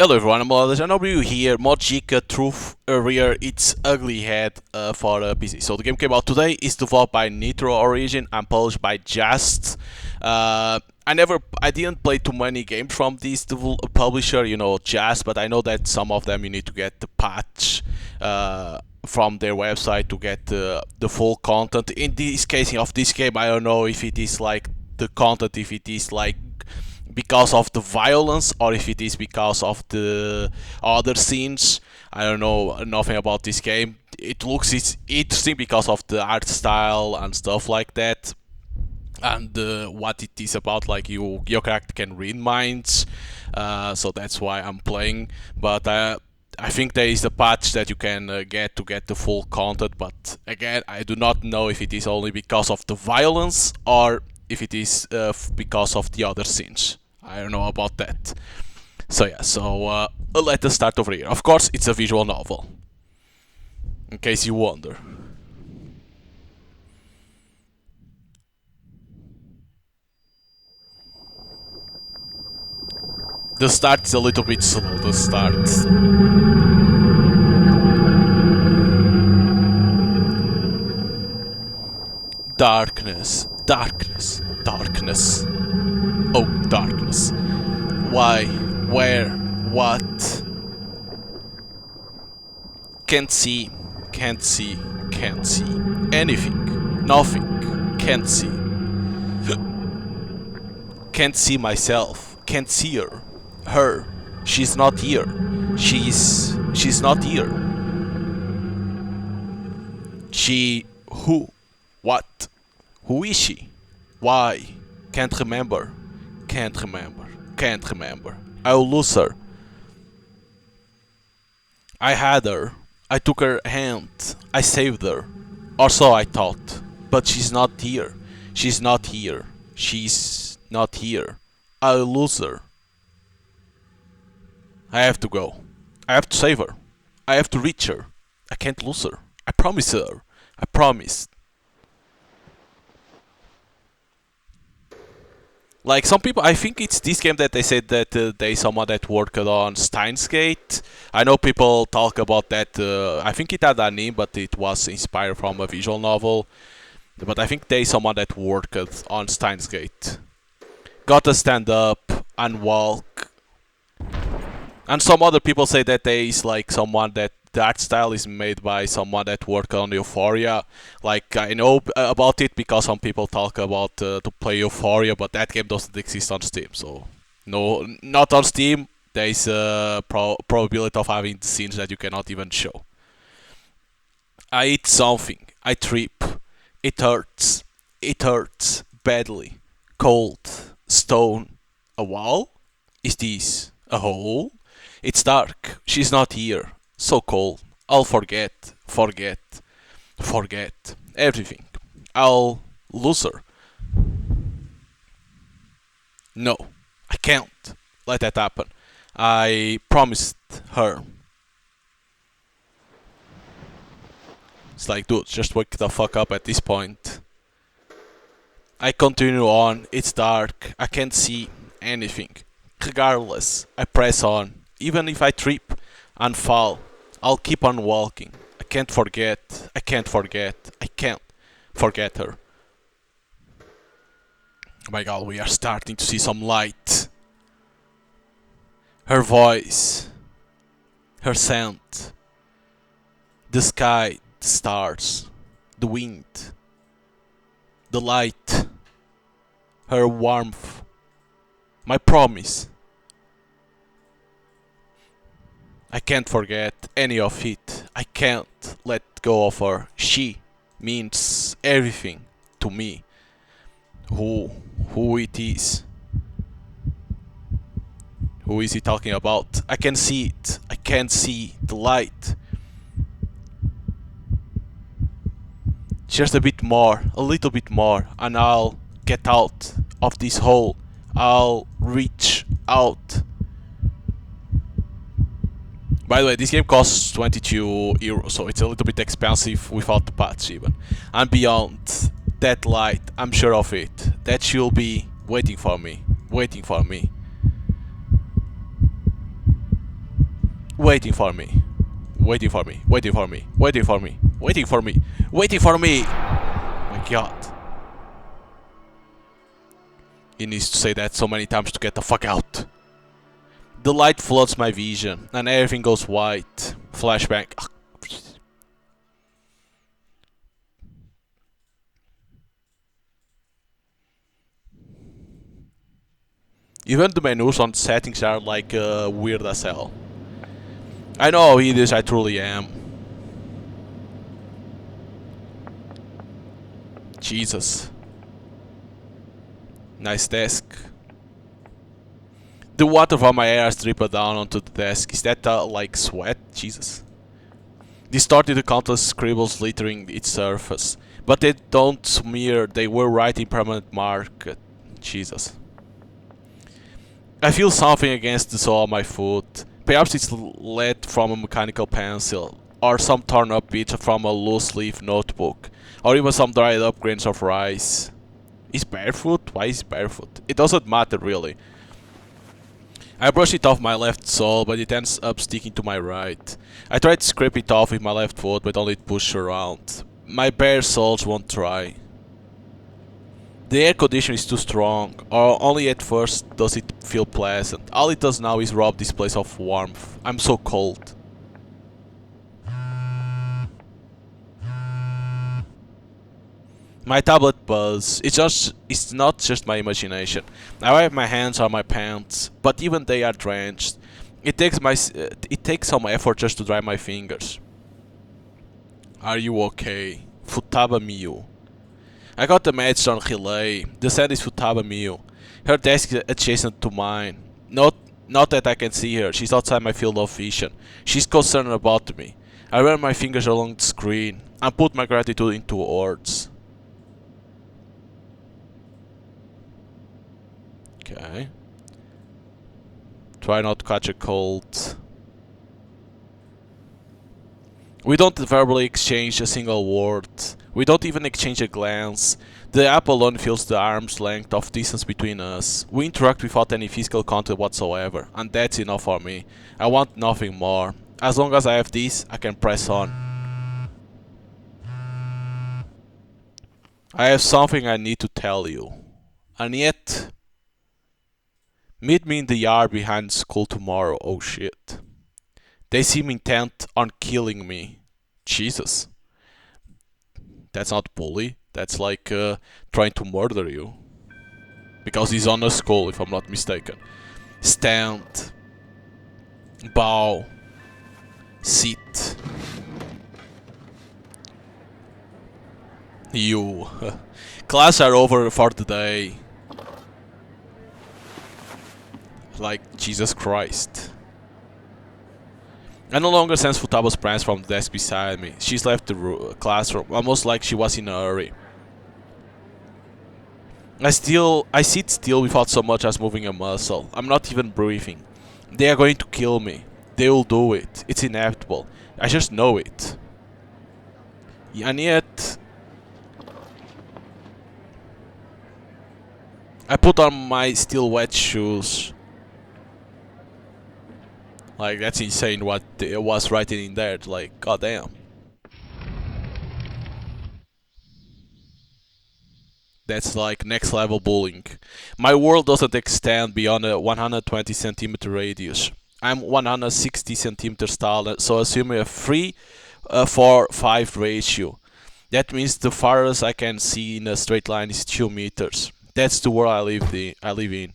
Hello everyone, I'm Molades, and over here, Mojika Truth rear its ugly head for a PC. So the game came out today, it's developed by Nitro Origin and published by Just. I didn't play too many games from this publisher, Just, but I know that some of them you need to get the patch from their website to get the full content. In this case of this game, I don't know if it is like the content, if it is like because of the violence or if it is because of the other scenes. I don't know nothing about this game. It's interesting because of the art style and stuff like that, and what it is about. Like your character can read minds, so that's why I'm playing. But I think there is a patch that you can get to get the full content. But again, I do not know if it is only because of the violence or if it is because of the other scenes. I don't know about that. So yeah, let us start over here. Of course, it's a visual novel, in case you wonder. The start is a little bit slow, the start. Darkness, darkness, darkness. Oh, darkness. Why? Where? What? Can't see. Can't see. Can't see. Anything. Nothing. Can't see. Can't see myself. Can't see her. Her. She's not here. She's not here. She. Who? What? Who is she? Why? Can't remember. Can't remember. Can't remember. I'll lose her. I had her. I took her hand. I saved her. Or so I thought. But she's not here. She's not here. She's not here. I'll lose her. I have to go. I have to save her. I have to reach her. I can't lose her. I promise her. I promise. Like some people, I think it's this game that they said that there is someone that worked on Steins Gate. I know people talk about that. I think it had a name, but it was inspired from a visual novel. But I think there is someone that worked on Steins Gate. Gotta stand up and walk. And some other people say that there is like someone that the art style is made by someone that worked on Euphoria. Like I know about it because some people talk about to play Euphoria, but that game doesn't exist on Steam. So no, not on Steam. There is a probability of having scenes that you cannot even show. I eat something. I trip. It hurts. It hurts badly. Cold. Stone. A wall? Is this a hole? It's dark. She's not here. So cold. I'll forget. Forget. Forget. Everything. I'll lose her. No. I can't let that happen. I promised her. It's like, dude, just wake the fuck up at this point. I continue on. It's dark. I can't see anything. Regardless, I press on. Even if I trip and fall, I'll keep on walking. I can't forget. I can't forget. I can't forget her. Oh my god, we are starting to see some light. Her voice. Her scent. The sky. The stars. The wind. The light. Her warmth. My promise. I can't forget any of it. I can't let go of her. She means everything to me. Who it is. Who is he talking about? I can see it. I can't see the light. Just a bit more, a little bit more, and I'll get out of this hole. I'll reach out. By the way, this game costs 22 euros, so it's a little bit expensive without the patch even. And beyond that light, I'm sure of it, that she'll be waiting for me, waiting for me. Waiting for me. Waiting for me. Waiting for me. Waiting for me. Waiting for me. Waiting for me. My god. He needs to say that so many times to get the fuck out. The light floods my vision and everything goes white. Flashback. Even the menus on settings are like weird as hell. I know how it is, I truly am. Jesus. Nice desk. The water from my hair has dripped down onto the desk. Is that like sweat? Jesus. Distorted the countless scribbles littering its surface. But they don't smear, they were right in permanent mark. Jesus. I feel something against the sole of my foot. Perhaps it's lead from a mechanical pencil, or some torn up page from a loose leaf notebook, or even some dried up grains of rice. Is barefoot? Why is barefoot? It doesn't matter really. I brush it off my left sole, but it ends up sticking to my right. I tried to scrape it off with my left foot, but only it pushed around. My bare soles won't try. The air conditioner is too strong, or only at first does it feel pleasant. All it does now is rob this place of warmth. I'm so cold. My tablet buzz. It's not just my imagination. I wipe my hands on my pants, but even they are drenched. It takes some effort just to dry my fingers. Are you okay? Futaba Miu. I got the message on relay. The send is Futaba Miu. Her desk is adjacent to mine. Not that I can see her. She's outside my field of vision. She's concerned about me. I run my fingers along the screen and put my gratitude into words. Okay. Try not to catch a cold. We don't verbally exchange a single word. We don't even exchange a glance. The app alone fills the arm's length of distance between us. We interact without any physical contact whatsoever, and that's enough for me. I want nothing more. As long as I have this, I can press on. I have something I need to tell you. And yet... Meet me in the yard behind school tomorrow. Oh shit. They seem intent on killing me. Jesus. That's not bully. That's like trying to murder you. Because he's on a school, if I'm not mistaken. Stand. Bow. Sit. You. Class are over for the day. Like, Jesus Christ. I no longer sense Futaba's presence from the desk beside me. She's left the classroom, almost like she was in a hurry. I sit still without so much as moving a muscle. I'm not even breathing. They are going to kill me. They will do it. It's inevitable. I just know it. And yet... I put on my still wet shoes. Like, that's insane what it was writing in there. Like, goddamn. That's like next level bullying. My world doesn't extend beyond a 120 centimeter radius. I'm 160 centimeters tall, so assuming a 3:4:5 ratio. That means the farthest I can see in a straight line is 2 meters. That's the world I live in.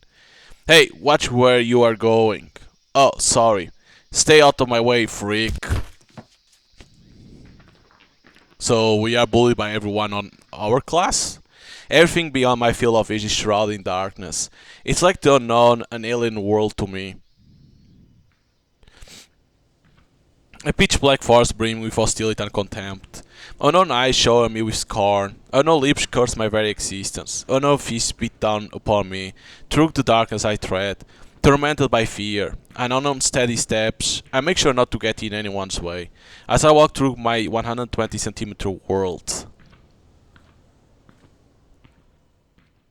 Hey, watch where you are going. Oh, sorry. Stay out of my way, freak. So we are bullied by everyone on our class? Everything beyond my field of vision is shrouded in darkness. It's like the unknown, an alien world to me. A pitch black forest brimming with hostility and contempt. Unknown eyes shower me with scorn. Unknown lips curse my very existence. Unknown fists beat down upon me. Through the darkness I tread, tormented by fear. And unknown steady steps. I make sure not to get in anyone's way as I walk through my 120 centimeter world.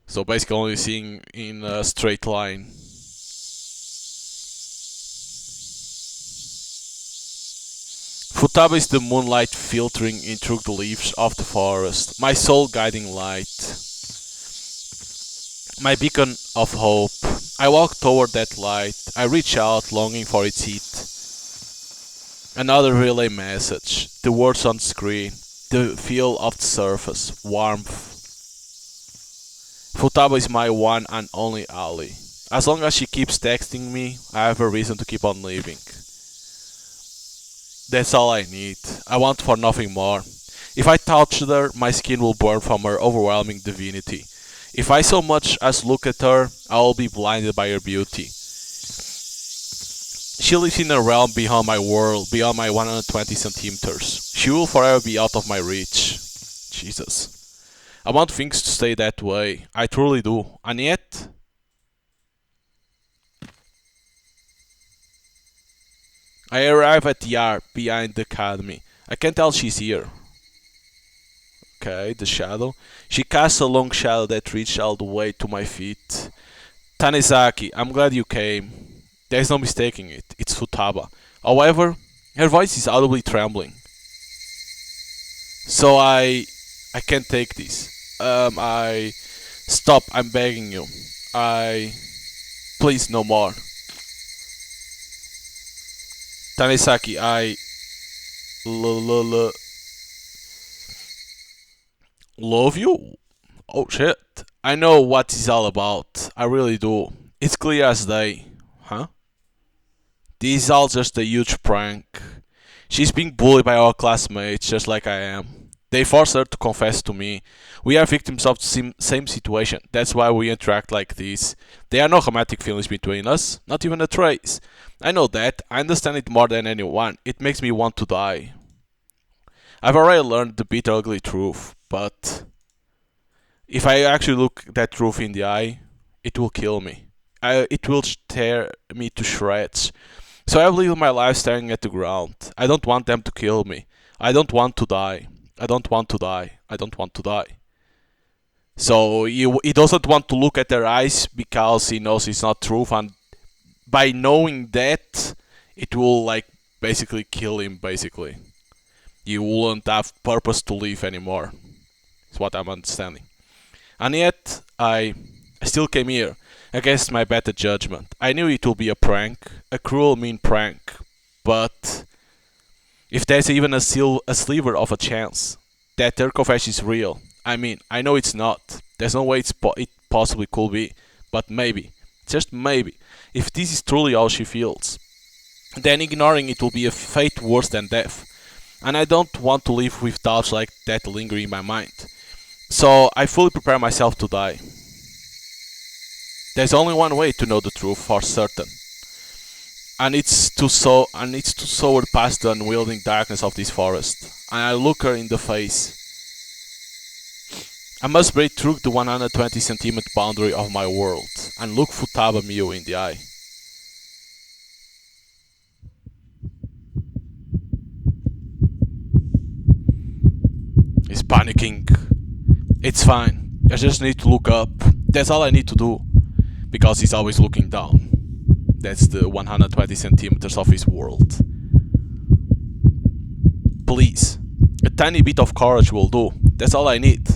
So basically only seeing in a straight line. Futaba is the moonlight filtering in through the leaves of the forest, my soul guiding light, my beacon of hope. I walk toward that light, I reach out longing for its heat. Another relay message, the words on screen, the feel of the surface, warmth. Futaba is my one and only ally. As long as she keeps texting me, I have a reason to keep on living. That's all I need. I want for nothing more. If I touch her, my skin will burn from her overwhelming divinity. If I so much as look at her, I will be blinded by her beauty. She lives in a realm beyond my world, beyond my 120 centimeters. She will forever be out of my reach. Jesus. I want things to stay that way. I truly do. And yet, I arrive at the yard behind the academy. I can tell she's here. Okay, the shadow. She casts a long shadow that reaches all the way to my feet. Tanizaki, I'm glad you came. There's no mistaking it. It's Futaba. However, her voice is audibly trembling. So I can't take this. I stop. I'm begging you. I please no more. Tanisaki, I love you. Oh shit. I know what it's all about. I really do. It's clear as day. Huh? This is all just a huge prank. She's being bullied by our classmates just like I am. They force her to confess to me. We are victims of the same situation. That's why we interact like this. There are no romantic feelings between us, not even a trace. I know that. I understand it more than anyone. It makes me want to die. I've already learned the bitter ugly truth, but if I actually look that truth in the eye, it will kill me. It will tear me to shreds. So I've lived my life staring at the ground. I don't want them to kill me. I don't want to die. I don't want to die. I don't want to die. So he doesn't want to look at their eyes because he knows it's not truth, and by knowing that, it will like basically kill him. Basically, he wouldn't have purpose to live anymore. Is what I'm understanding. And yet, I still came here against my better judgment. I knew it would be a prank, a cruel, mean prank, but if there's even a sliver of a chance that their confession is real, I mean, I know it's not. There's no way it possibly could be, but maybe, just maybe, if this is truly how she feels, then ignoring it will be a fate worse than death. And I don't want to live with doubts like that lingering in my mind. So I fully prepare myself to die. There's only one way to know the truth for certain, and it's to soar past the unwielding darkness of this forest. And I look her in the face. I must break through the 120 centimeter boundary of my world and look Futaba Miu in the eye. He's panicking. It's fine. I just need to look up. That's all I need to do. Because he's always looking down. That's the 120 centimeters of his world. Please. A tiny bit of courage will do. That's all I need.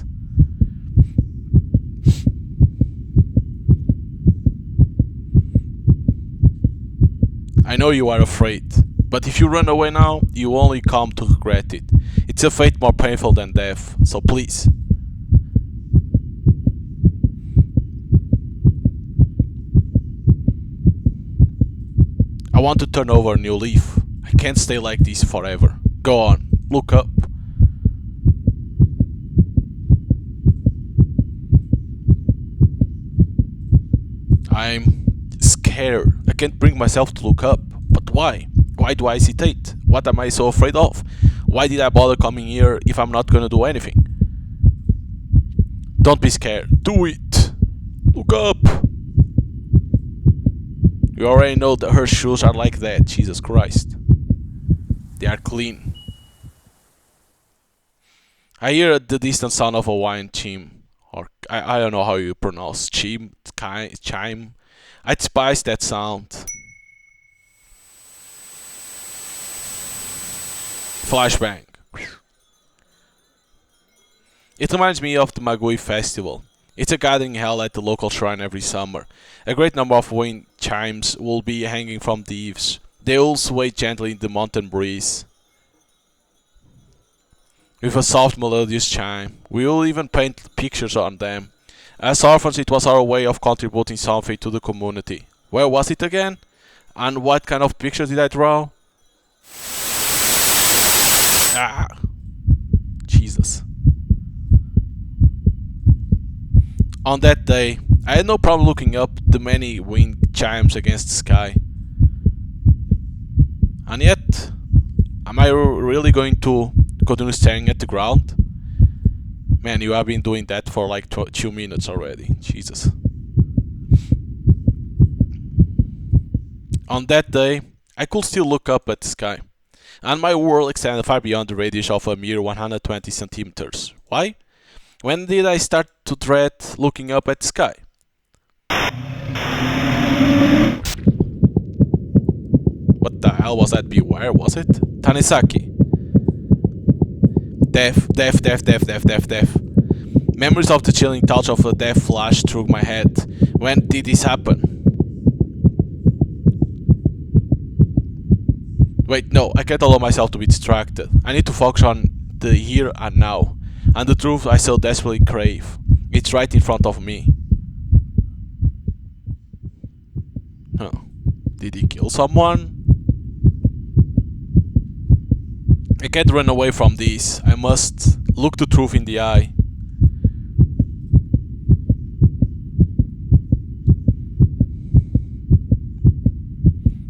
I know you are afraid, but if you run away now, you only come to regret it. It's a fate more painful than death, so please. I want to turn over a new leaf. I can't stay like this forever. Go on, look up. I'm scared. I can't bring myself to look up. But why? Why do I hesitate? What am I so afraid of? Why did I bother coming here if I'm not gonna do anything? Don't be scared. Do it. Look up. You already know that her shoes are like that. Jesus Christ. They are clean. I hear the distant sound of a wine chime. Or I don't know how you pronounce chime. Chime. I despise that sound. Flashbang. It reminds me of the Magui Festival. It's a gathering held at the local shrine every summer. A great number of wind chimes will be hanging from the eaves. They all sway gently in the mountain breeze. With a soft melodious chime. We will even paint pictures on them. As orphans, it was our way of contributing something to the community. Where was it again? And what kind of picture did I draw? Ah, Jesus. On that day, I had no problem looking up the many wind chimes against the sky. And yet, am I really going to continue staring at the ground? Man, you have been doing that for like 2 minutes already. Jesus. On that day, I could still look up at the sky. And my world extended far beyond the radius of a mere 120 centimeters. Why? When did I start to dread looking up at the sky? What the hell was that? Beware, was it? Tanisaki. Death. Memories of the chilling touch of a death flashed through my head. When did this happen? Wait, no, I can't allow myself to be distracted. I need to focus on the here and now. And the truth I so desperately crave. It's right in front of me. Huh. Did he kill someone? I can't run away from this. I must look the truth in the eye.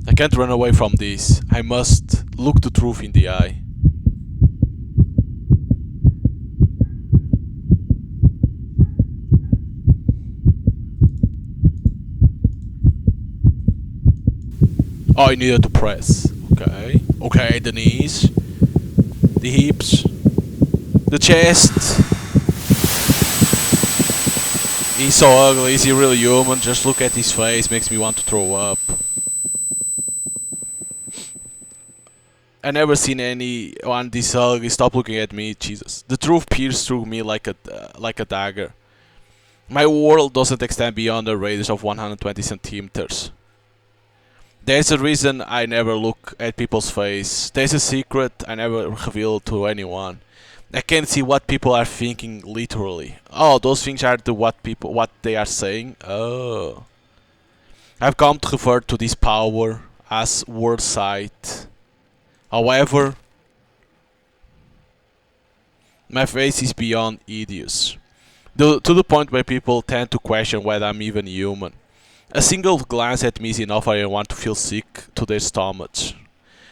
I can't run away from this. I must look the truth in the eye. Oh, I needed to press. Okay. Okay, the knees. The hips. The chest. He's so ugly. Is he really human? Just look at his face. Makes me want to throw up. I never seen anyone this ugly. Stop looking at me, Jesus. The truth pierced through me like a dagger. My world doesn't extend beyond a radius of 120 centimeters. There's a reason I never look at people's face. There's a secret I never reveal to anyone. I can't see what people are thinking literally. Oh, those things are what they are saying. Oh. I've come to refer to this power as word sight. However, my face is beyond hideous. To the point where people tend to question whether I'm even human. A single glance at me is enough for anyone to feel sick to their stomachs.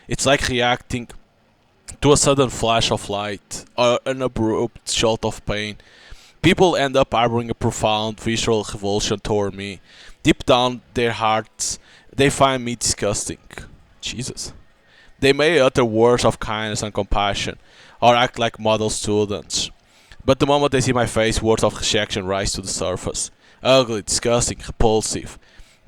It's like reacting to a sudden flash of light or an abrupt jolt of pain. People end up harboring a profound visceral revulsion toward me. Deep down their hearts, they find me disgusting. Jesus. They may utter words of kindness and compassion, or act like model students. But the moment they see my face, words of rejection rise to the surface. Ugly, disgusting, repulsive.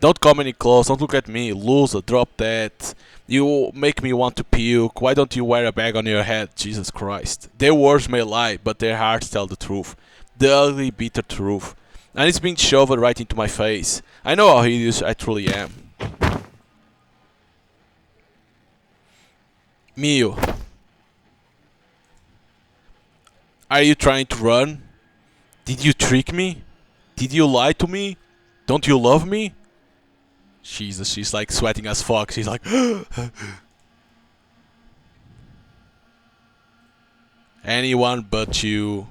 Don't come any close, don't look at me, loser, drop that. You make me want to puke, why don't you wear a bag on your head, Jesus Christ. Their words may lie, but their hearts tell the truth. The ugly, bitter truth. And it's being shoved right into my face. I know how hideous I truly am. Mio. Are you trying to run? Did you trick me? Did you lie to me? Don't you love me? Jesus, she's like sweating as fuck. She's like... Anyone but you.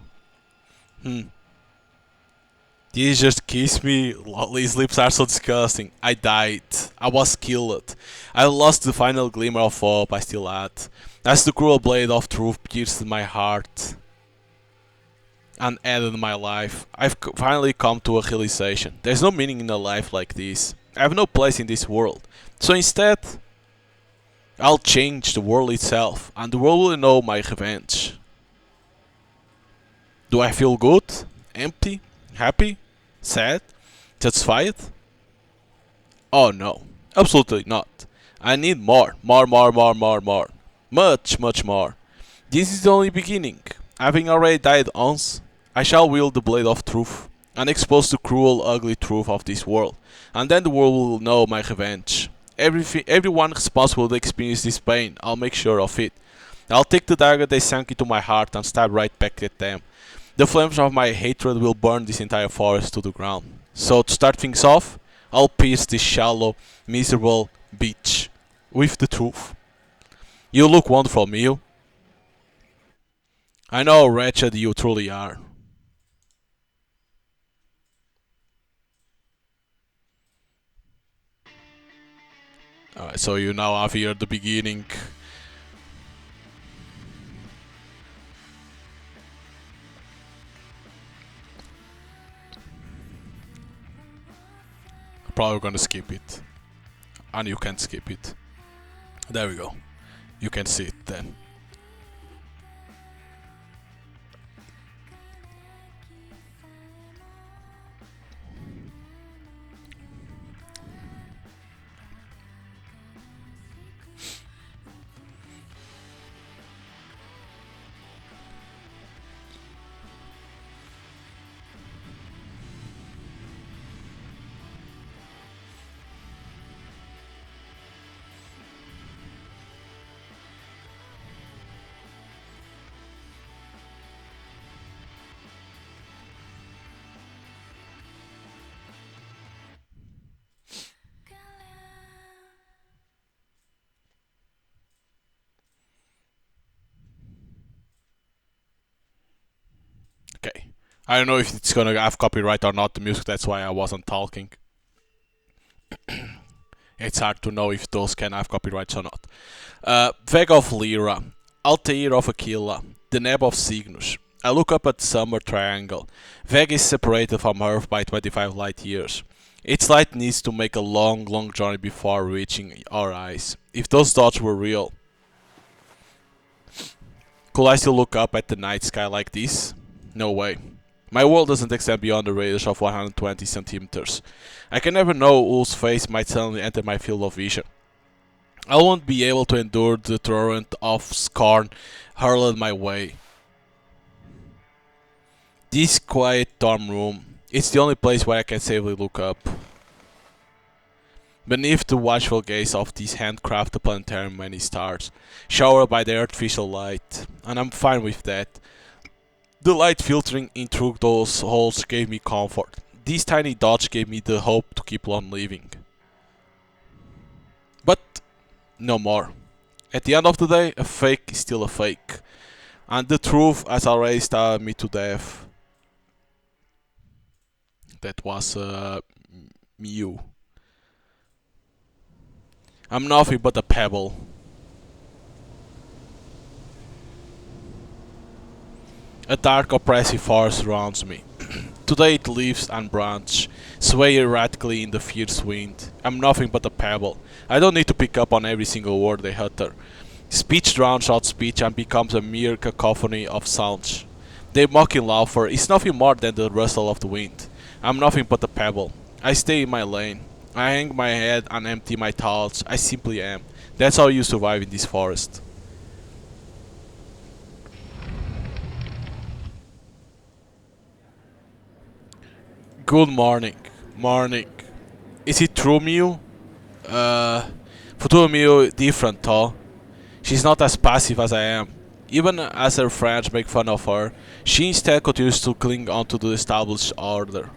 Did he just kiss me? His lips are so disgusting. I died. I was killed. I lost the final glimmer of hope I still had. As the cruel blade of truth pierced my heart and ended my life, I've finally come to a realization. There's no meaning in a life like this. I have no place in this world. So instead, I'll change the world itself, and the world will know my revenge. Do I feel good? Empty? Happy? Sad? Satisfied? Oh no, absolutely not. I need more. More. Much more. This is the only beginning. Having already died once, I shall wield the blade of truth and expose the cruel, ugly truth of this world, and then the world will know my revenge. Everyone responsible to experience this pain, I'll make sure of it. I'll take the dagger they sank into my heart and stab right back at them. The flames of my hatred will burn this entire forest to the ground. So to start things off, I'll pierce this shallow, miserable bitch with the truth. You look wonderful, Mio. I know how wretched you truly are. Alright, so you now have here the beginning. Probably gonna skip it. And you can't skip it. There we go. You can see it then. Okay. I don't know if it's gonna have copyright or not, the music, that's why I wasn't talking. It's hard to know if those can have copyrights or not. Veg of Lyra, Altair of Aquila, the Neb of Cygnus. I look up at the summer triangle. Veg is separated from Earth by 25 light years. Its light needs to make a long, long journey before reaching our eyes. If those dots were real, could I still look up at the night sky like this? No way. My world doesn't extend beyond the radius of 120 centimeters. I can never know whose face might suddenly enter my field of vision. I won't be able to endure the torrent of scorn hurled my way. This quiet dorm room, it's the only place where I can safely look up. Beneath the watchful gaze of these handcrafted planetarium many stars, showered by the artificial light, and I'm fine with that. The light filtering in through those holes gave me comfort. These tiny dots gave me the hope to keep on living. But no more. At the end of the day, a fake is still a fake. And the truth has already stabbed me to death. That was Mew. I'm nothing but a pebble. A dark oppressive force surrounds me. Today it leaves and branch, sway erratically in the fierce wind. I'm nothing but a pebble. I don't need to pick up on every single word they utter. Speech drowns out speech and becomes a mere cacophony of sounds. Their mocking laughter is nothing more than the rustle of the wind. I'm nothing but a pebble. I stay in my lane. I hang my head and empty my thoughts. I simply am. That's how you survive in this forest. Good morning. Morning. Is it true, Mew? Future Mew different, though. She's not as passive as I am. Even as her friends make fun of her, she instead continues to cling onto the established order.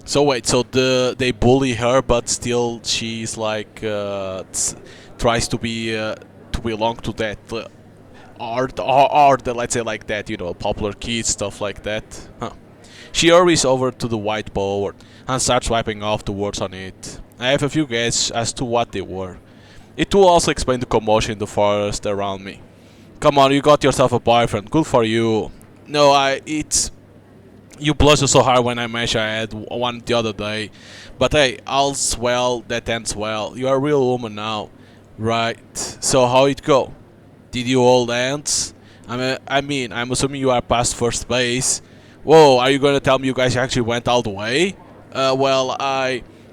So wait, so they bully her, but still she's like tries to be to belong to that art, let's say like that, you know, popular kids stuff like that. Huh. She hurries over to the whiteboard and starts wiping off the words on it. I have a few guesses as to what they were. It will also explain the commotion in the forest around me. Come on, you got yourself a boyfriend. Good for you. No, it's you blushed so hard when I mentioned I had one the other day. But hey, all's well that ends well. You are a real woman now. Right. So how it go? Did you hold hands? I'm assuming you are past first base. Whoa, are you gonna tell me you guys actually went all the way?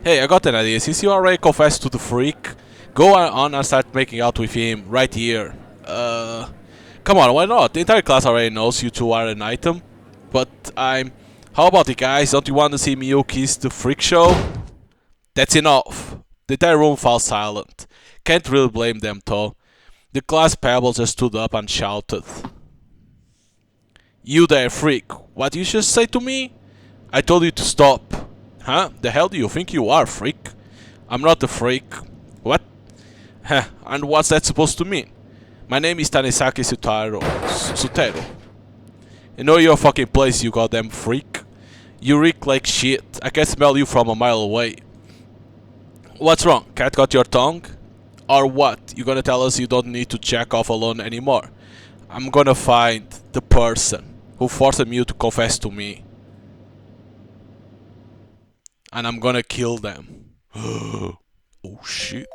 Hey, I got an idea. Since you already confessed to the freak, go on and start making out with him right here. Come on, why not? The entire class already knows you two are an item. But I'm... How about it, guys? Don't you want to see Mio kiss the freak show? That's enough. The entire room fell silent. Can't really blame them, though. The class pebble just stood up and shouted. You there, freak. What you just say to me? I told you to stop. Huh? The hell do you think you are, freak? I'm not a freak. What? Huh, and what's that supposed to mean? My name is Tanisaki Sutero. You know your fucking place, you goddamn freak. You reek like shit. I can smell you from a mile away. What's wrong? Cat got your tongue? Or what? You gonna tell us you don't need to jack off alone anymore? I'm gonna find the person who forced you to confess to me. And I'm gonna kill them. Oh shit.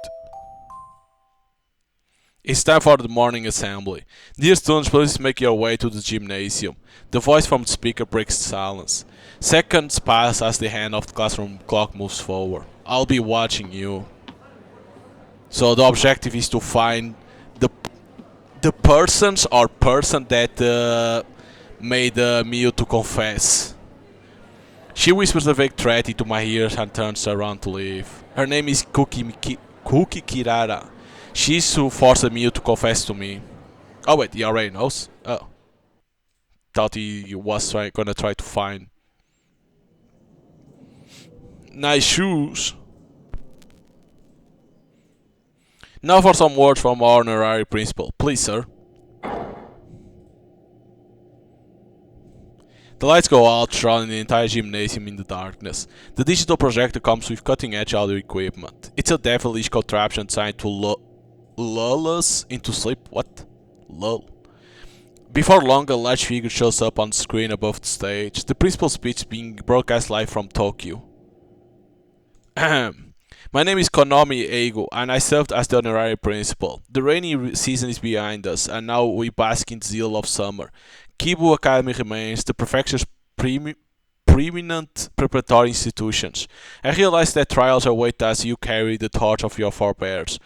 It's time for the morning assembly. Dear students, please make your way to the gymnasium. The voice from the speaker breaks silence. Seconds pass as the hand of the classroom clock moves forward. I'll be watching you. So the objective is to find the persons or person that made Mio to confess. She whispers a vague threat into my ears and turns around to leave. Her name is Cookie Kirara. She's who forced Mio to confess to me. Oh wait, he already knows? Oh. Thought he was gonna try to find. Nice shoes. Now for some words from our honorary principal. Please, sir. The lights go out, shrouding the entire gymnasium in the darkness. The digital projector comes with cutting-edge audio equipment. It's a devilish contraption designed to lull us into sleep. What? Lull. Before long, a large figure shows up on the screen above the stage. The principal's speech being broadcast live from Tokyo. My name is Konami Eigo, and I served as the honorary principal. The rainy season is behind us, and now we bask in the zeal of summer. Kibu Academy remains the prefecture's preeminent preparatory institutions. I realize that trials await as you carry the torch of your forebears.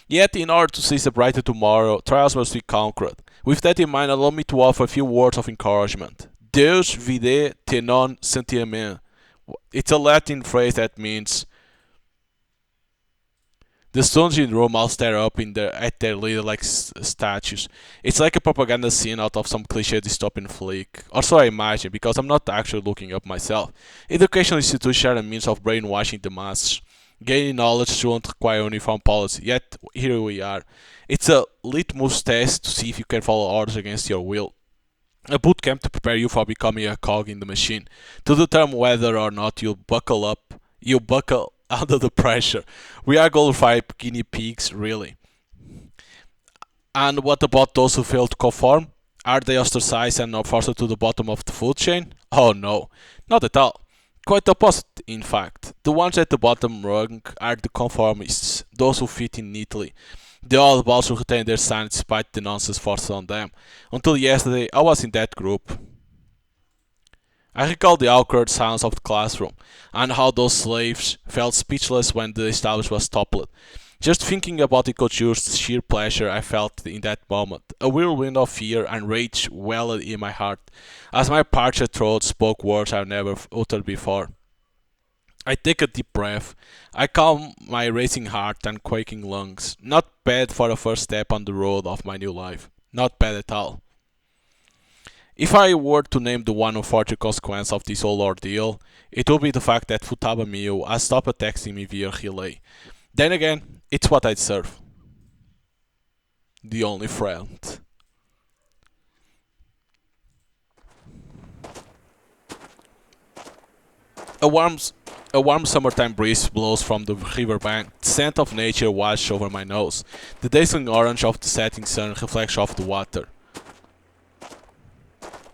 Yet, in order to seize a brighter tomorrow, trials must be conquered. With that in mind, allow me to offer a few words of encouragement. Deus vide te non sentiment. It's a Latin phrase that means the students in the room all stare up at their leader like statues. It's like a propaganda scene out of some cliche dystopian flick. Or so I imagine, because I'm not actually looking up myself. Educational institutions are a means of brainwashing the masses. Gaining knowledge shouldn't require uniform policy, yet here we are. It's a litmus test to see if you can follow orders against your will. A boot camp to prepare you for becoming a cog in the machine. To determine whether or not you'll buckle under the pressure. We are glorified guinea pigs, really. And what about those who fail to conform? Are they ostracized and forced to the bottom of the food chain? Oh no, not at all. Quite the opposite, in fact. The ones at the bottom rung are the conformists, those who fit in neatly. The oddballs who retain their sanity despite the nonsense forced on them. Until yesterday, I was in that group. I recall the awkward silence of the classroom, and how those slaves felt speechless when the establishment was toppled. Just thinking about it conjures the sheer pleasure I felt in that moment. A whirlwind of fear and rage welled in my heart, as my parched throat spoke words I've never uttered before. I take a deep breath. I calm my racing heart and quaking lungs. Not bad for a first step on the road of my new life. Not bad at all. If I were to name the one unfortunate consequence of this whole ordeal, it would be the fact that Futaba Mio has stopped texting me via relay. Then again, it's what I deserve. The only friend. A warm summertime breeze blows from the riverbank. The scent of nature washes over my nose. The dazzling orange of the setting sun reflects off the water.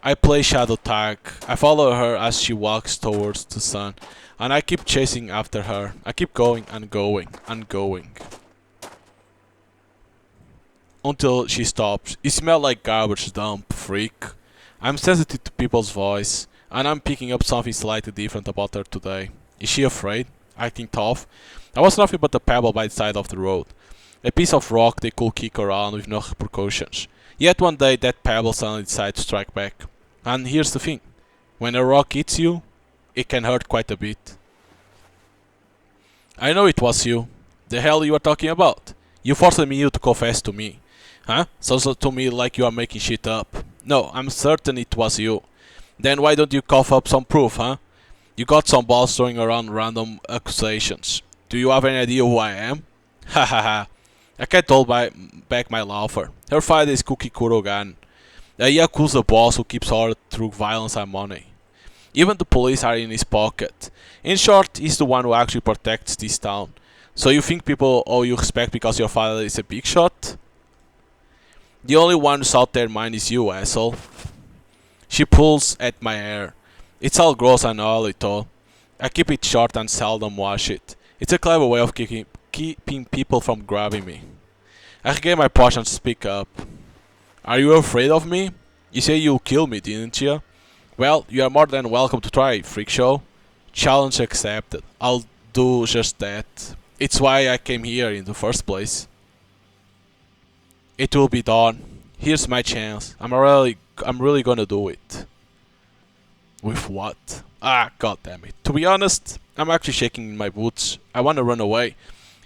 I play shadow tag. I follow her as she walks towards the sun, and I keep chasing after her. I keep going and going and going. Until she stops. You smell like garbage dump, freak. I'm sensitive to people's voice, and I'm picking up something slightly different about her today. Is she afraid? acting tough. I was nothing but a pebble by the side of the road. A piece of rock they could kick around with no repercussions. Yet one day that pebble suddenly decided to strike back. And here's the thing. When a rock hits you, it can hurt quite a bit. I know it was you. The hell you are talking about? You forced me to confess to me. Huh? Sounds to me like you are making shit up. No, I'm certain it was you. Then why don't you cough up some proof, huh? You got some balls throwing around random accusations. Do you have any idea who I am? Ha ha ha. I can't hold back my laughter. Her father is Cookie Kurogan, a Yakuza boss who keeps order through violence and money. Even the police are in his pocket. In short, he's the one who actually protects this town. So you think people owe you respect because your father is a big shot? The only one who's out their mind is you, asshole. She pulls at my hair. It's all gross and oily though. I keep it short and seldom wash it. It's a clever way of keeping people from grabbing me. I regain my posture and speak up. Are you afraid of me? You say you'll kill me, didn't you? Well, you are more than welcome to try, freak show. Challenge accepted. I'll do just that. It's why I came here in the first place. It will be done. Here's my chance. I'm really gonna do it. With what? Ah, god damn it. To be honest, I'm actually shaking in my boots. I wanna run away.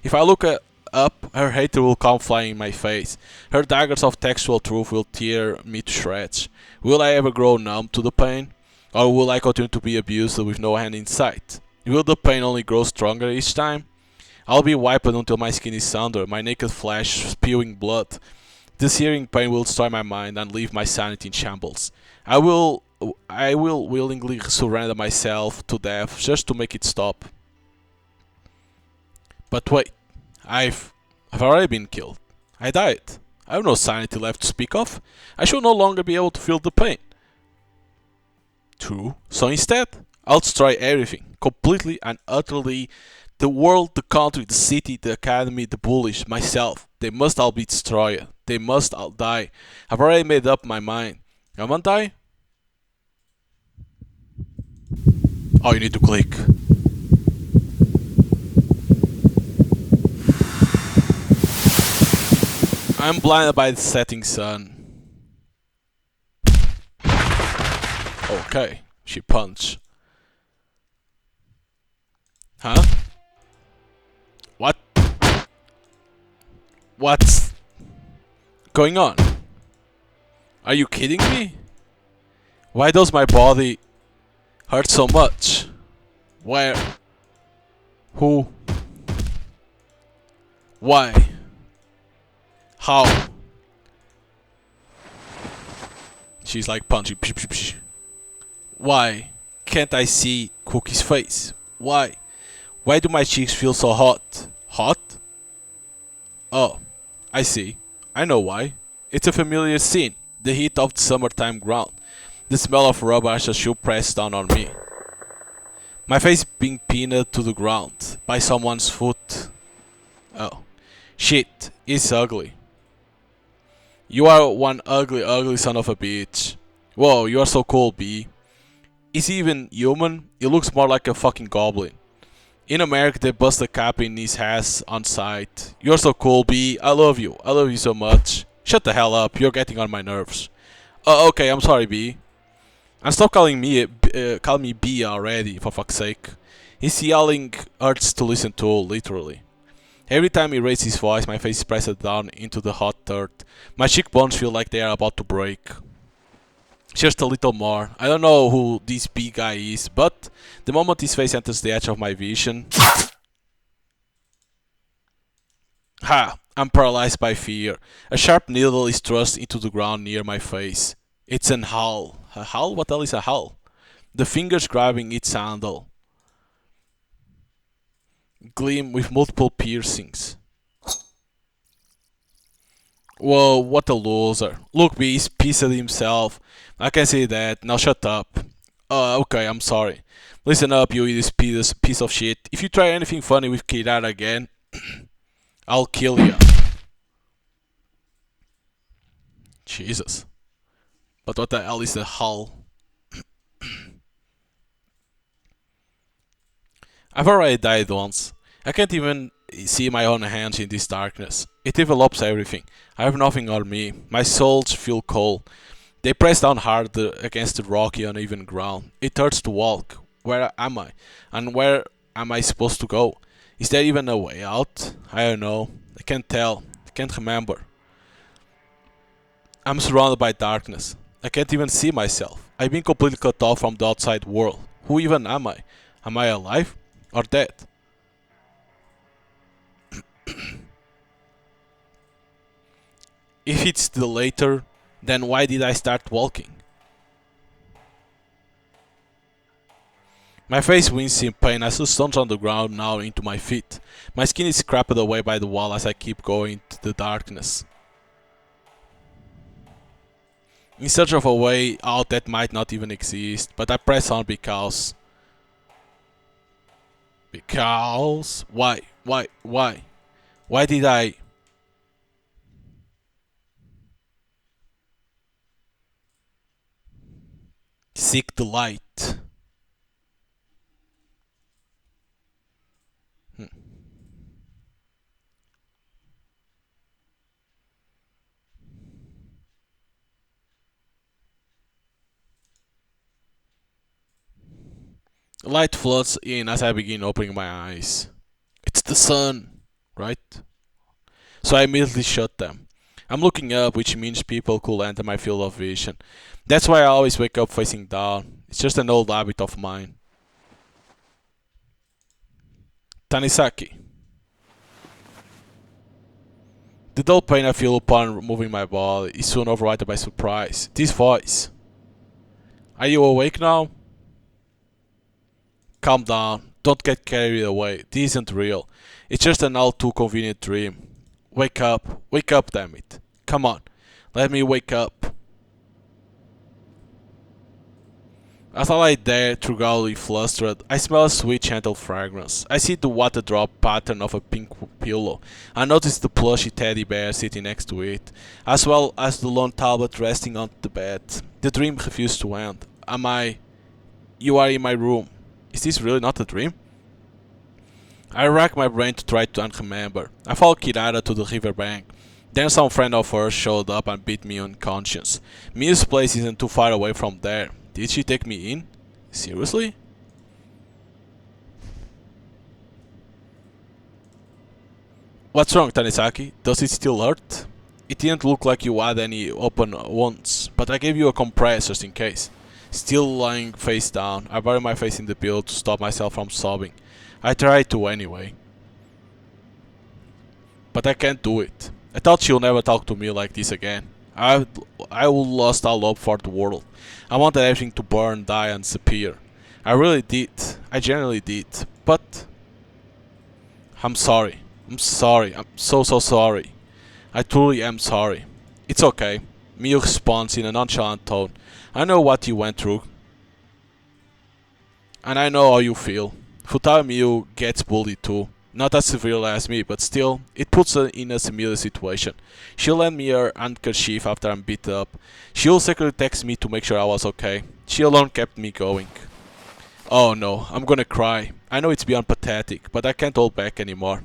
If I look up, her hater will come flying in my face. Her daggers of textual truth will tear me to shreds. Will I ever grow numb to the pain? Or will I continue to be abused with no hand in sight? Will the pain only grow stronger each time? I'll be wiped until my skin is sundered, my naked flesh spewing blood. The searing pain will destroy my mind and leave my sanity in shambles. I will willingly surrender myself to death just to make it stop. But wait, I've already been killed. I died. I have no sanity left to speak of. I should no longer be able to feel the pain. True. So instead, I'll destroy everything, completely and utterly. The world, the country, the city, the academy, the bullies, myself. They must all be destroyed. They must all die. I've already made up my mind. Haven't I? Oh, you need to click. I'm blinded by the setting sun. Okay, she punched. Huh? What? What's going on? Are you kidding me? Why does my body hurt so much? Where? Who? Why? How? She's like punching. Why can't I see Cookie's face? Why? Why do my cheeks feel so hot? Hot? Oh, I see. I know why. It's a familiar scene. The heat of the summertime ground. The smell of rubber as a shoe pressed down on me. My face being pinned to the ground by someone's foot. Oh. Shit, it's ugly. You are one ugly, ugly son of a bitch. Whoa, you are so cool, B. Is he even human? He looks more like a fucking goblin. In America, they bust a cap in his ass on sight. You're so cool, B. I love you. I love you so much. Shut the hell up. You're getting on my nerves. Okay, I'm sorry, B. And stop calling me B already, for fuck's sake. His yelling hurts to listen to, literally. Every time he raises his voice, my face is pressed down into the hot dirt. My cheekbones feel like they are about to break. Just a little more. I don't know who this B guy is, but the moment his face enters the edge of my vision... Ha! I'm paralyzed by fear. A sharp needle is thrust into the ground near my face. It's an hull. A hull? What the hell is a hull? The fingers grabbing its handle gleam with multiple piercings. Whoa, what a loser. Look, B, he's pissed at himself. I can say that. Now shut up. Okay, I'm sorry. Listen up, you idiot piece of shit. If you try anything funny with Kirara again, I'll kill you. Jesus. But what the hell is the hull? I've already died once. I can't even see my own hands in this darkness. It envelops everything. I have nothing on me. My soles feel cold. They press down hard against the rocky, uneven ground. It hurts to walk. Where am I? And where am I supposed to go? Is there even a way out? I don't know. I can't tell. I can't remember. I'm surrounded by darkness. I can't even see myself. I've been completely cut off from the outside world. Who even am I? Am I alive? Or dead? If it's the latter, then why did I start walking? My face winces in pain as the stones on the ground gnaw into my feet. My skin is scraped away by the wall as I keep going into the darkness. In search of a way out that might not even exist, but I press on because... Because... Why? Why? Why did I... seek the light? Hmm. Light floods in as I begin opening my eyes. It's the sun, right? So I immediately shut them. I'm looking up, which means people could enter my field of vision. That's why I always wake up facing down. It's just an old habit of mine. Tanisaki. The dull pain I feel upon moving my body is soon overridden by surprise. This voice. Are you awake now? Calm down. Don't get carried away. This isn't real. It's just an all too convenient dream. Wake up. Wake up, damn it. Come on. Let me wake up. As I lie there, truly flustered, I smell a sweet gentle fragrance. I see the water drop pattern of a pink pillow. I notice the plushy teddy bear sitting next to it, as well as the lone tablet resting on the bed. The dream refused to end. Am I... You are in my room. Is this really not a dream? I rack my brain to try to remember. I follow Kirara to the riverbank. Then some friend of hers showed up and beat me unconscious. Mia's place isn't too far away from there. Did she take me in? Seriously? What's wrong, Tanisaki? Does it still hurt? It didn't look like you had any open wounds, but I gave you a compress just in case. Still lying face down, I bury my face in the pillow to stop myself from sobbing. I tried to anyway. But I can't do it. I thought she'll never talk to me like this again. I would lost all hope for the world. I wanted everything to burn, die, and disappear. I really did. I genuinely did. But... I'm sorry. I'm sorry. I'm so sorry. I truly am sorry. It's okay. Miu responds in a nonchalant tone. I know what you went through. And I know how you feel. Futaba Miu gets bullied too. Not as severely as me, but still, it puts her in a similar situation. She'll lend me her handkerchief after I'm beat up. She'll secretly text me to make sure I was okay. She alone kept me going. Oh no, I'm gonna cry. I know it's beyond pathetic, but I can't hold back anymore.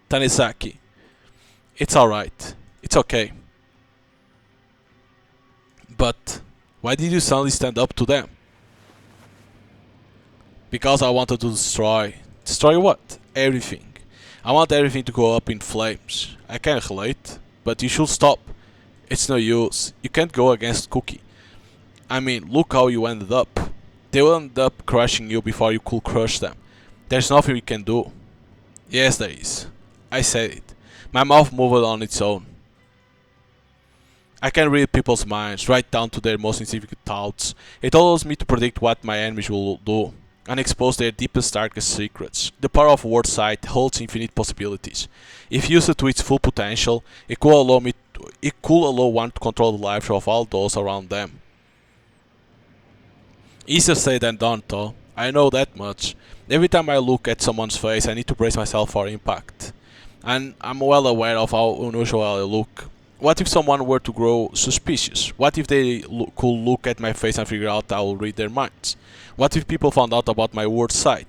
Tanisaki. It's alright. It's okay. But, why did you suddenly stand up to them? Because I wanted to destroy. Destroy what? Everything. I want everything to go up in flames. I can relate, but you should stop. It's no use. You can't go against Cookie. I mean, look how you ended up. They will end up crushing you before you could crush them. There's nothing we can do. Yes, there is. I said it. My mouth moved on its own. I can read people's minds, right down to their most insignificant thoughts. It allows me to predict what my enemies will do and expose their deepest, darkest secrets. The power of word sight holds infinite possibilities. If used to its full potential, it could allow one to control the lives of all those around them. Easier said than done, though. I know that much. Every time I look at someone's face, I need to brace myself for impact. And I'm well aware of how unusual I look. What if someone were to grow suspicious? What if they could look at my face and figure out I will read their minds? What if people found out about my word sight?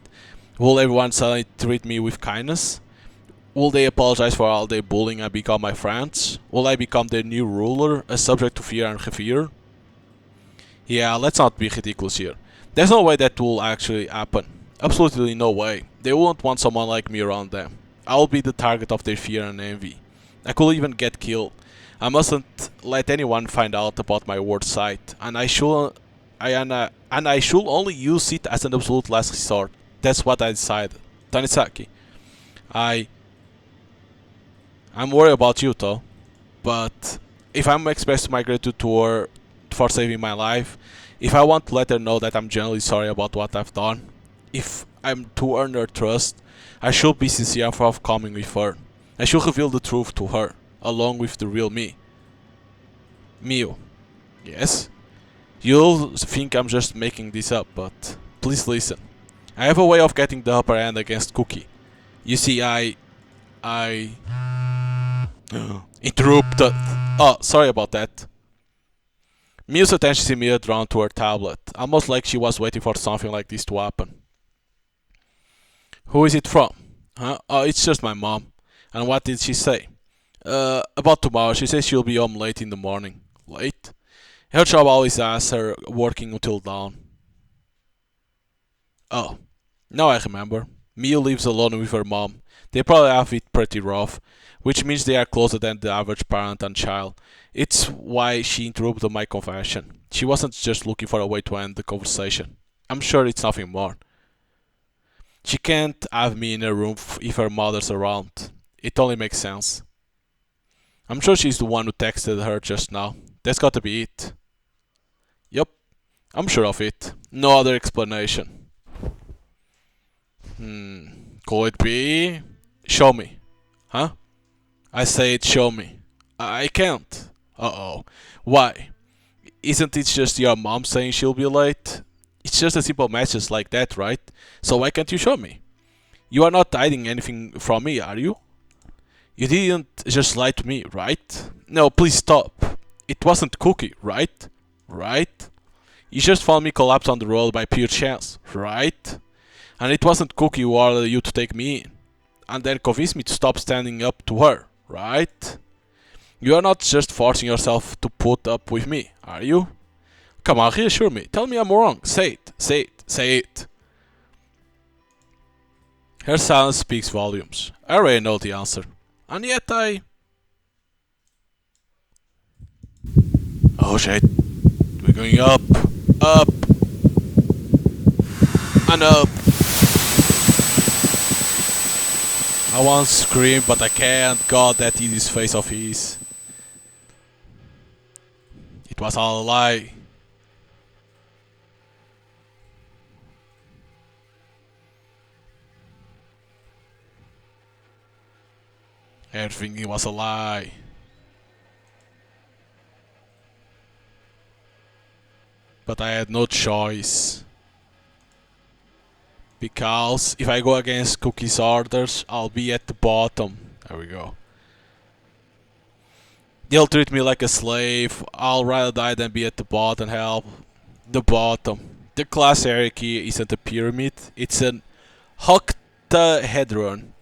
Will everyone suddenly treat me with kindness? Will they apologize for all their bullying and become my friends? Will I become their new ruler, a subject to fear and fear? Yeah, let's not be ridiculous here. There's no way that will actually happen. Absolutely no way. They won't want someone like me around them. I'll be the target of their fear and envy. I could even get killed. I mustn't let anyone find out about my word sight, and I should only use it as an absolute last resort. That's what I decided. Tanisaki, I I'm worried about you though. But if I'm expressing my gratitude to her for saving my life, if I want to let her know that I'm genuinely sorry about what I've done, if I'm to earn her trust, I should be sincere and forthcoming with her. I should reveal the truth to her, along with the real me. Mio. Yes? You'll think I'm just making this up, but please listen. I have a way of getting the upper hand against Cookie. You see, I interrupted. Oh, sorry about that. Mio's attention seemed immediately drawn to her tablet, almost like she was waiting for something like this to happen. Who is it from? Huh? Oh, it's just my mom. And what did she say? About tomorrow. She says she'll be home late in the morning. Late? Her job always has her working until dawn. Oh, now I remember. Mio lives alone with her mom. They probably have it pretty rough, which means they are closer than the average parent and child. It's why she interrupted my confession. She wasn't just looking for a way to end the conversation. I'm sure it's nothing more. She can't have me in her room if her mother's around. It only makes sense. I'm sure she's the one who texted her just now. That's gotta be it. Yup, I'm sure of it. No other explanation. Could it be? Show me. Huh? I said show me. I can't. Uh-oh. Why? Isn't it just your mom saying she'll be late? It's just a simple message like that, right? So why can't you show me? You are not hiding anything from me, are you? You didn't just lie to me, right? No, please stop. It wasn't Cookie, right? Right? You just found me collapse on the road by pure chance, right? And it wasn't Cookie who ordered you to take me in, and then convinced me to stop standing up to her, right? You are not just forcing yourself to put up with me, are you? Come on, reassure me. Tell me I'm wrong. Say it, say it, say it. Her silence speaks volumes. I already know the answer. And yet Oh shit. We're going up, up, and up. I want to scream, but I can't. God, that hideous face of his. It was all a lie. Everything was a lie. But I had no choice. Because if I go against Cookie's orders, I'll be at the bottom. There we go. They'll treat me like a slave. I'll rather die than be at the bottom. Help. The bottom. The class hierarchy isn't a pyramid. It's an octahedron.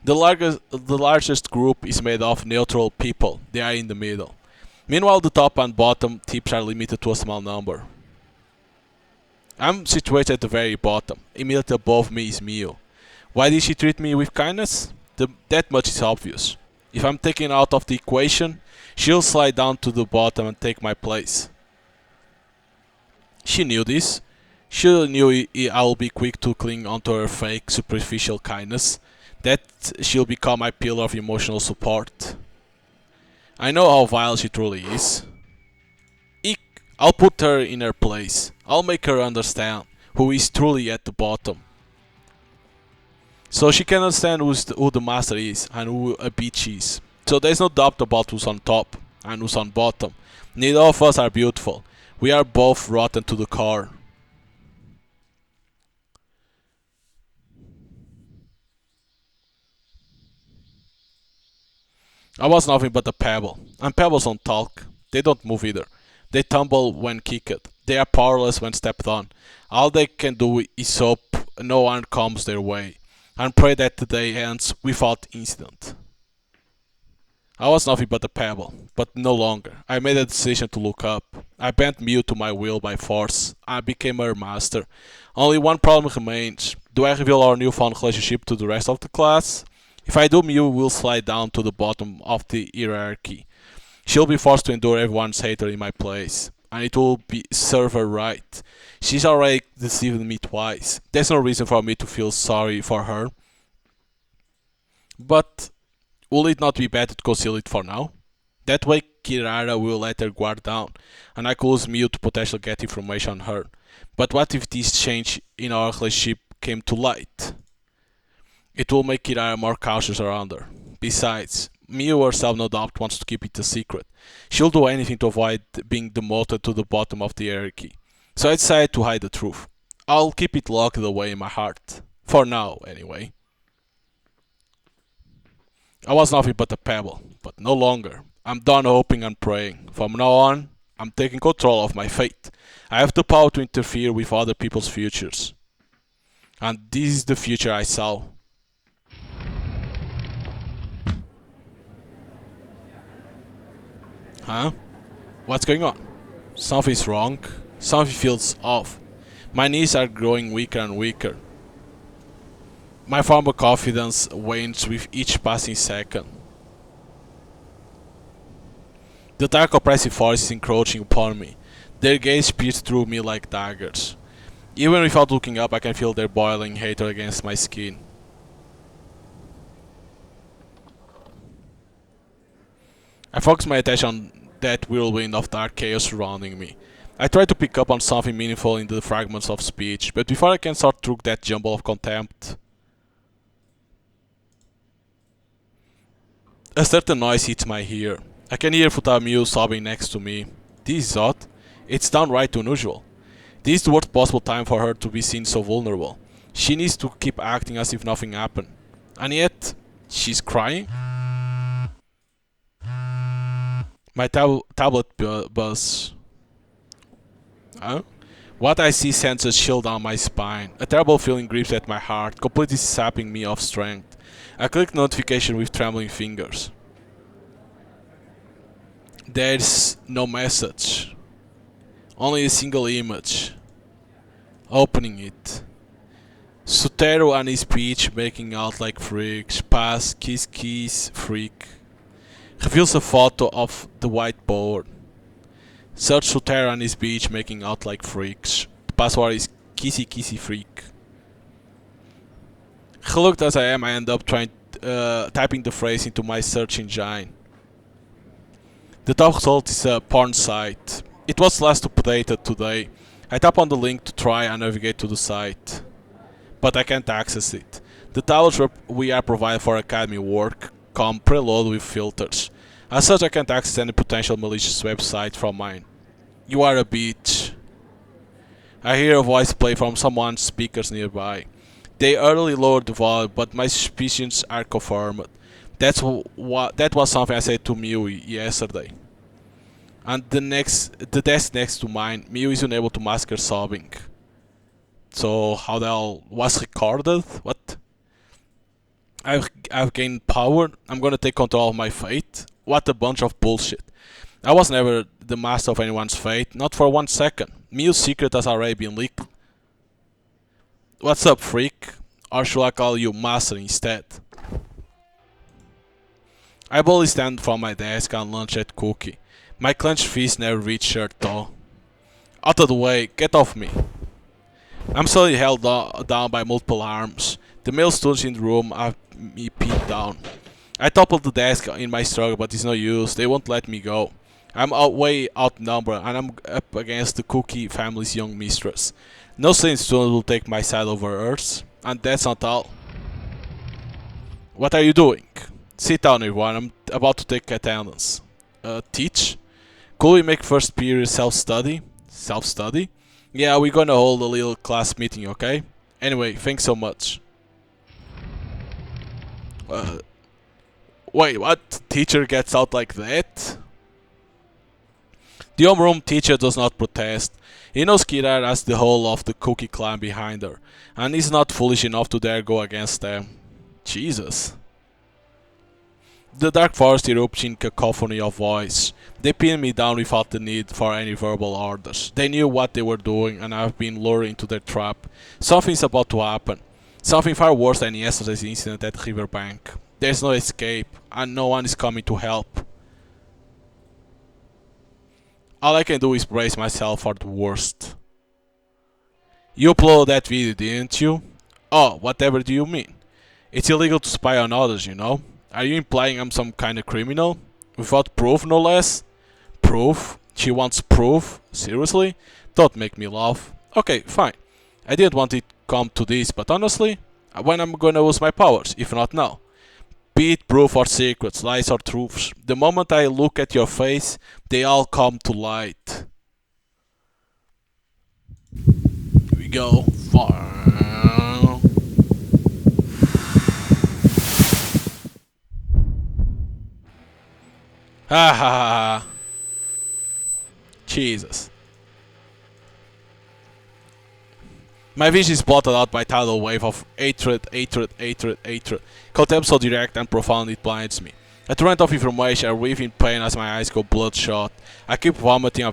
The largest group is made of neutral people. They are in the middle. Meanwhile, the top and bottom tips are limited to a small number. I'm situated at the very bottom. Immediately above me is Mio. Why did she treat me with kindness? That much is obvious. If I'm taken out of the equation, she'll slide down to the bottom and take my place. She knew this. She knew I'll be quick to cling onto her fake, superficial kindness. That she'll become my pillar of emotional support. I know how vile she truly is. I'll put her in her place. I'll make her understand who is truly at the bottom. So she can understand who the master is and who a bitch is. So there's no doubt about who's on top and who's on bottom. Neither of us are beautiful. We are both rotten to the core. I was nothing but a pebble. And pebbles don't talk. They don't move either. They tumble when kicked. They are powerless when stepped on. All they can do is soap no one comes their way, and pray that the day ends without incident. I was nothing but a pebble, but no longer. I made a decision to look up. I bent Mew to my will by force. I became her master. Only one problem remains. Do I reveal our newfound relationship to the rest of the class? If I do, Mew will slide down to the bottom of the hierarchy. She'll be forced to endure everyone's hatred in my place, and it will be serve her right. She's already deceived me twice. There's no reason for me to feel sorry for her. But will it not be better to conceal it for now? That way Kirara will let her guard down, and I could use Mew to potentially get information on her. But what if this change in our relationship came to light? It will make Kirara more cautious around her. Besides, Mew herself no doubt wants to keep it a secret. She'll do anything to avoid being demoted to the bottom of the hierarchy. So I decided to hide the truth. I'll keep it locked away in my heart. For now, anyway. I was nothing but a pebble, but no longer. I'm done hoping and praying. From now on, I'm taking control of my fate. I have the power to interfere with other people's futures. And this is the future I saw. Huh? What's going on? Something's wrong. Something feels off. My knees are growing weaker and weaker. My former confidence wanes with each passing second. The dark oppressive force is encroaching upon me. Their gaze pierces through me like daggers. Even without looking up, I can feel their boiling hatred against my skin. I focus my attention on that whirlwind of dark chaos surrounding me. I try to pick up on something meaningful in the fragments of speech, but before I can sort through that jumble of contempt, a certain noise hits my ear. I can hear Futamiu sobbing next to me. This is odd. It's downright unusual. This is the worst possible time for her to be seen so vulnerable. She needs to keep acting as if nothing happened. And yet, she's crying? My tablet buzz. Huh? What I see sends a chill down my spine. A terrible feeling grips at my heart, completely sapping me of strength. I click notification with trembling fingers. There's no message. Only a single image. Opening it. Sutero and his peach making out like freaks. Pass, kiss, kiss, freak. Reveals a photo of the whiteboard. Search Sutero and his beach making out like freaks. The password is kissy kissy freak. Gelukkig as I am, I end up typing the phrase into my search engine. The top result is a porn site. It was last updated today. I tap on the link to try and navigate to the site, but I can't access it. The tablets we are provided for academy work come preloaded with filters. As such, I can't access any potential malicious website from mine. You are a bitch. I hear a voice play from someone's speakers nearby. They early lowered the volume, but my suspicions are confirmed. That was something I said to Mew yesterday. And the desk next to mine, Mew is unable to mask her sobbing. So how the hell was recorded? What? I've gained power. I'm gonna take control of my fate. What a bunch of bullshit. I was never the master of anyone's fate, not for 1 second. Mew's secret has already been leaked. What's up, freak? Or should I call you master instead? I boldly stand from my desk and lunge at Cookie. My clenched fist never reached her toe. Out of the way, get off me. I'm slowly held down by multiple arms. The male students in the room have me pinned down. I toppled the desk in my struggle, but it's no use. They won't let me go. I'm way outnumbered, and I'm up against the Cookie family's young mistress. No sane student will take my side over hers, and that's not all. What are you doing? Sit down, everyone. I'm about to take attendance. Teach? Could we make first period self-study? Self-study? Yeah, we're gonna hold a little class meeting, okay? Anyway, thanks so much. Wait, what? Teacher gets out like that? The homeroom teacher does not protest. He knows Kira has the whole of the Cookie clan behind her, and is not foolish enough to dare go against them. Jesus. The dark forest erupts in cacophony of voice. They pinned me down without the need for any verbal orders. They knew what they were doing, and I've been lured into their trap. Something's about to happen. Something far worse than yesterday's incident at Riverbank. There's no escape, and no one is coming to help. All I can do is brace myself for the worst. You uploaded that video, didn't you? Oh, whatever do you mean? It's illegal to spy on others, you know? Are you implying I'm some kind of criminal? Without proof, no less? Proof? She wants proof? Seriously? Don't make me laugh. Okay, fine. I didn't want it to come to this, but honestly, when am I gonna use my powers, if not now? Be it proof or secrets, lies or truths, the moment I look at your face, they all come to light. Here we go. Fire. Ha ha ha. Jesus. My vision is blotted out by a tidal wave of hatred. Contempt so direct and profound it blinds me. A torrent of information, I writhe in pain as my eyes go bloodshot. I keep vomiting,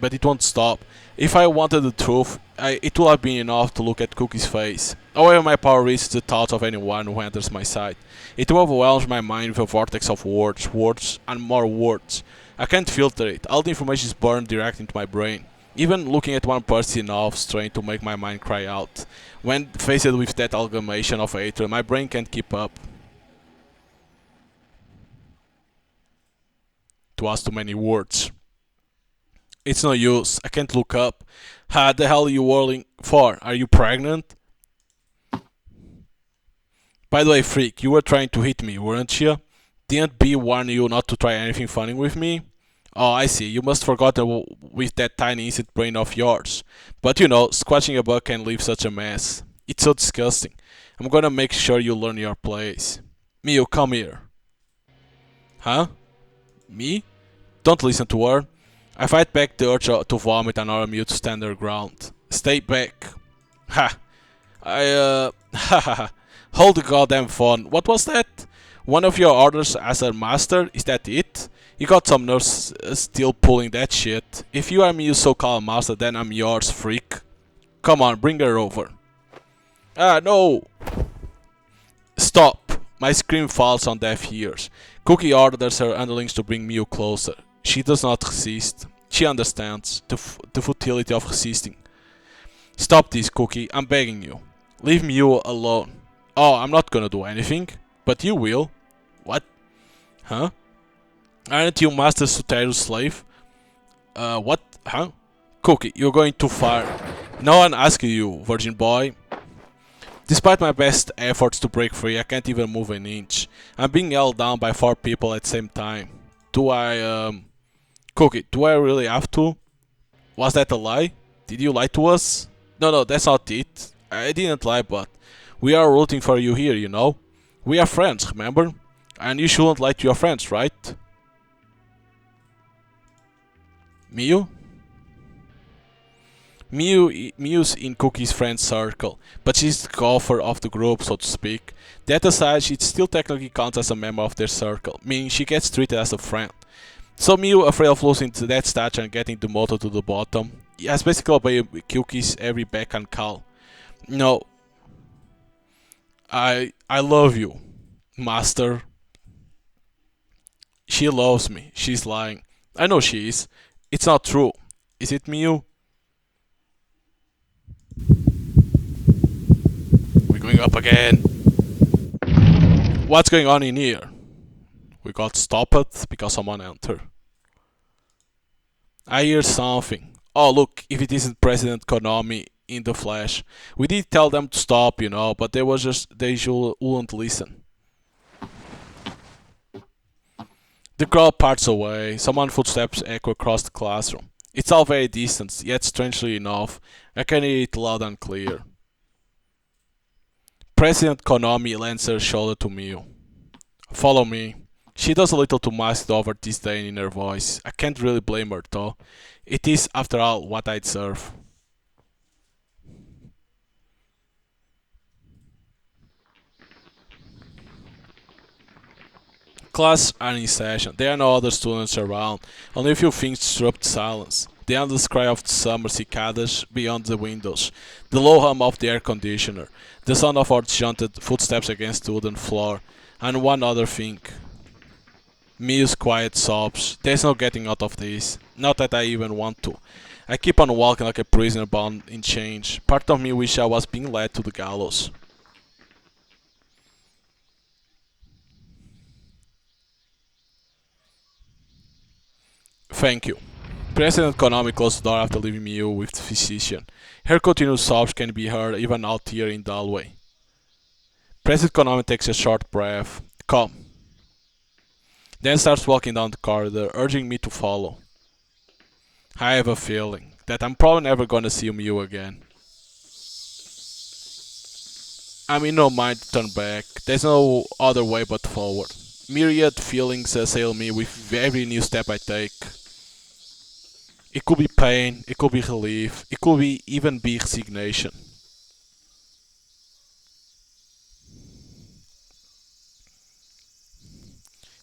but it won't stop. If I wanted the truth, it would have been enough to look at Cookie's face. However, my power reaches the thoughts of anyone who enters my sight. It overwhelms my mind with a vortex of words, and more words. I can't filter it. All the information is burned direct into my brain. Even looking at one person enough strain to make my mind cry out. When faced with that amalgamation of hatred, my brain can't keep up. It was too many words. It's no use. I can't look up. Ha, the hell are you whirling for? Are you pregnant? By the way, freak, you were trying to hit me, weren't you? Didn't B warn you not to try anything funny with me? Oh, I see. You must have forgotten with that tiny insect brain of yours. But you know, squashing a bug can leave such a mess. It's so disgusting. I'm gonna make sure you learn your place. Mio, come here. Huh? Me? Don't listen to her. I fight back the urge to vomit and order Mio to stand their ground. Stay back. Ha! Haha. Hold the goddamn phone. What was that? One of your orders as a master? Is that it? You got some nerves still pulling that shit. If you are Mio's so-called master, then I'm yours, freak. Come on, bring her over. Ah, no! Stop! My scream falls on deaf ears. Cookie orders her underlings to bring Mio closer. She does not resist. She understands the futility of resisting. Stop this, Cookie. I'm begging you. Leave Mio alone. Oh, I'm not gonna do anything. But you will. What? Huh? Aren't you Master Suteru's slave? What? Huh? Cookie, you're going too far. No one asked you, virgin boy. Despite my best efforts to break free, I can't even move an inch. I'm being held down by 4 people at the same time. Cookie, do I really have to? Was that a lie? Did you lie to us? No, that's not it. I didn't lie, but we are rooting for you here, you know? We are friends, remember? And you shouldn't lie to your friends, right? Mio? Mio's in Cookie's friend circle, but she's the golfer of the group, so to speak. That aside, she still technically counts as a member of their circle, meaning she gets treated as a friend. So Mio, afraid of losing to that stature and getting demoted to the bottom, has basically obeyed Cookie's every beck and call. No. I love you, master. She loves me. She's lying. I know she is. It's not true. Is it, Mio? We're going up again. What's going on in here? We got stopped because someone entered. I hear something. Oh look, if it isn't President Konami in the flesh. We did tell them to stop, you know, but they wouldn't listen. The crowd parts away. Someone's footsteps echo across the classroom. It's all very distant, yet strangely enough, I can hear it loud and clear. President Konami lends her shoulder to Mio. Follow me. She does a little to mask the over disdain in her voice. I can't really blame her though. It is, after all, what I deserve. Class are in session. There are no other students around. Only a few things disrupt silence. The endless cry of the summer cicadas beyond the windows, the low hum of the air conditioner, the sound of our disjointed footsteps against the wooden floor, and one other thing. Mia's quiet sobs. There's no getting out of this. Not that I even want to. I keep on walking like a prisoner bound in chains. Part of me wish I was being led to the gallows. Thank you. President Konami closed the door after leaving me with the physician. Her continuous sobs can be heard even out here in the hallway. President Konami takes a short breath. Come. Then starts walking down the corridor, urging me to follow. I have a feeling that I'm probably never gonna see Mew again. I'm in no mind to turn back. There's no other way but forward. Myriad feelings assail me with every new step I take. It could be pain, it could be relief, it could be even be resignation.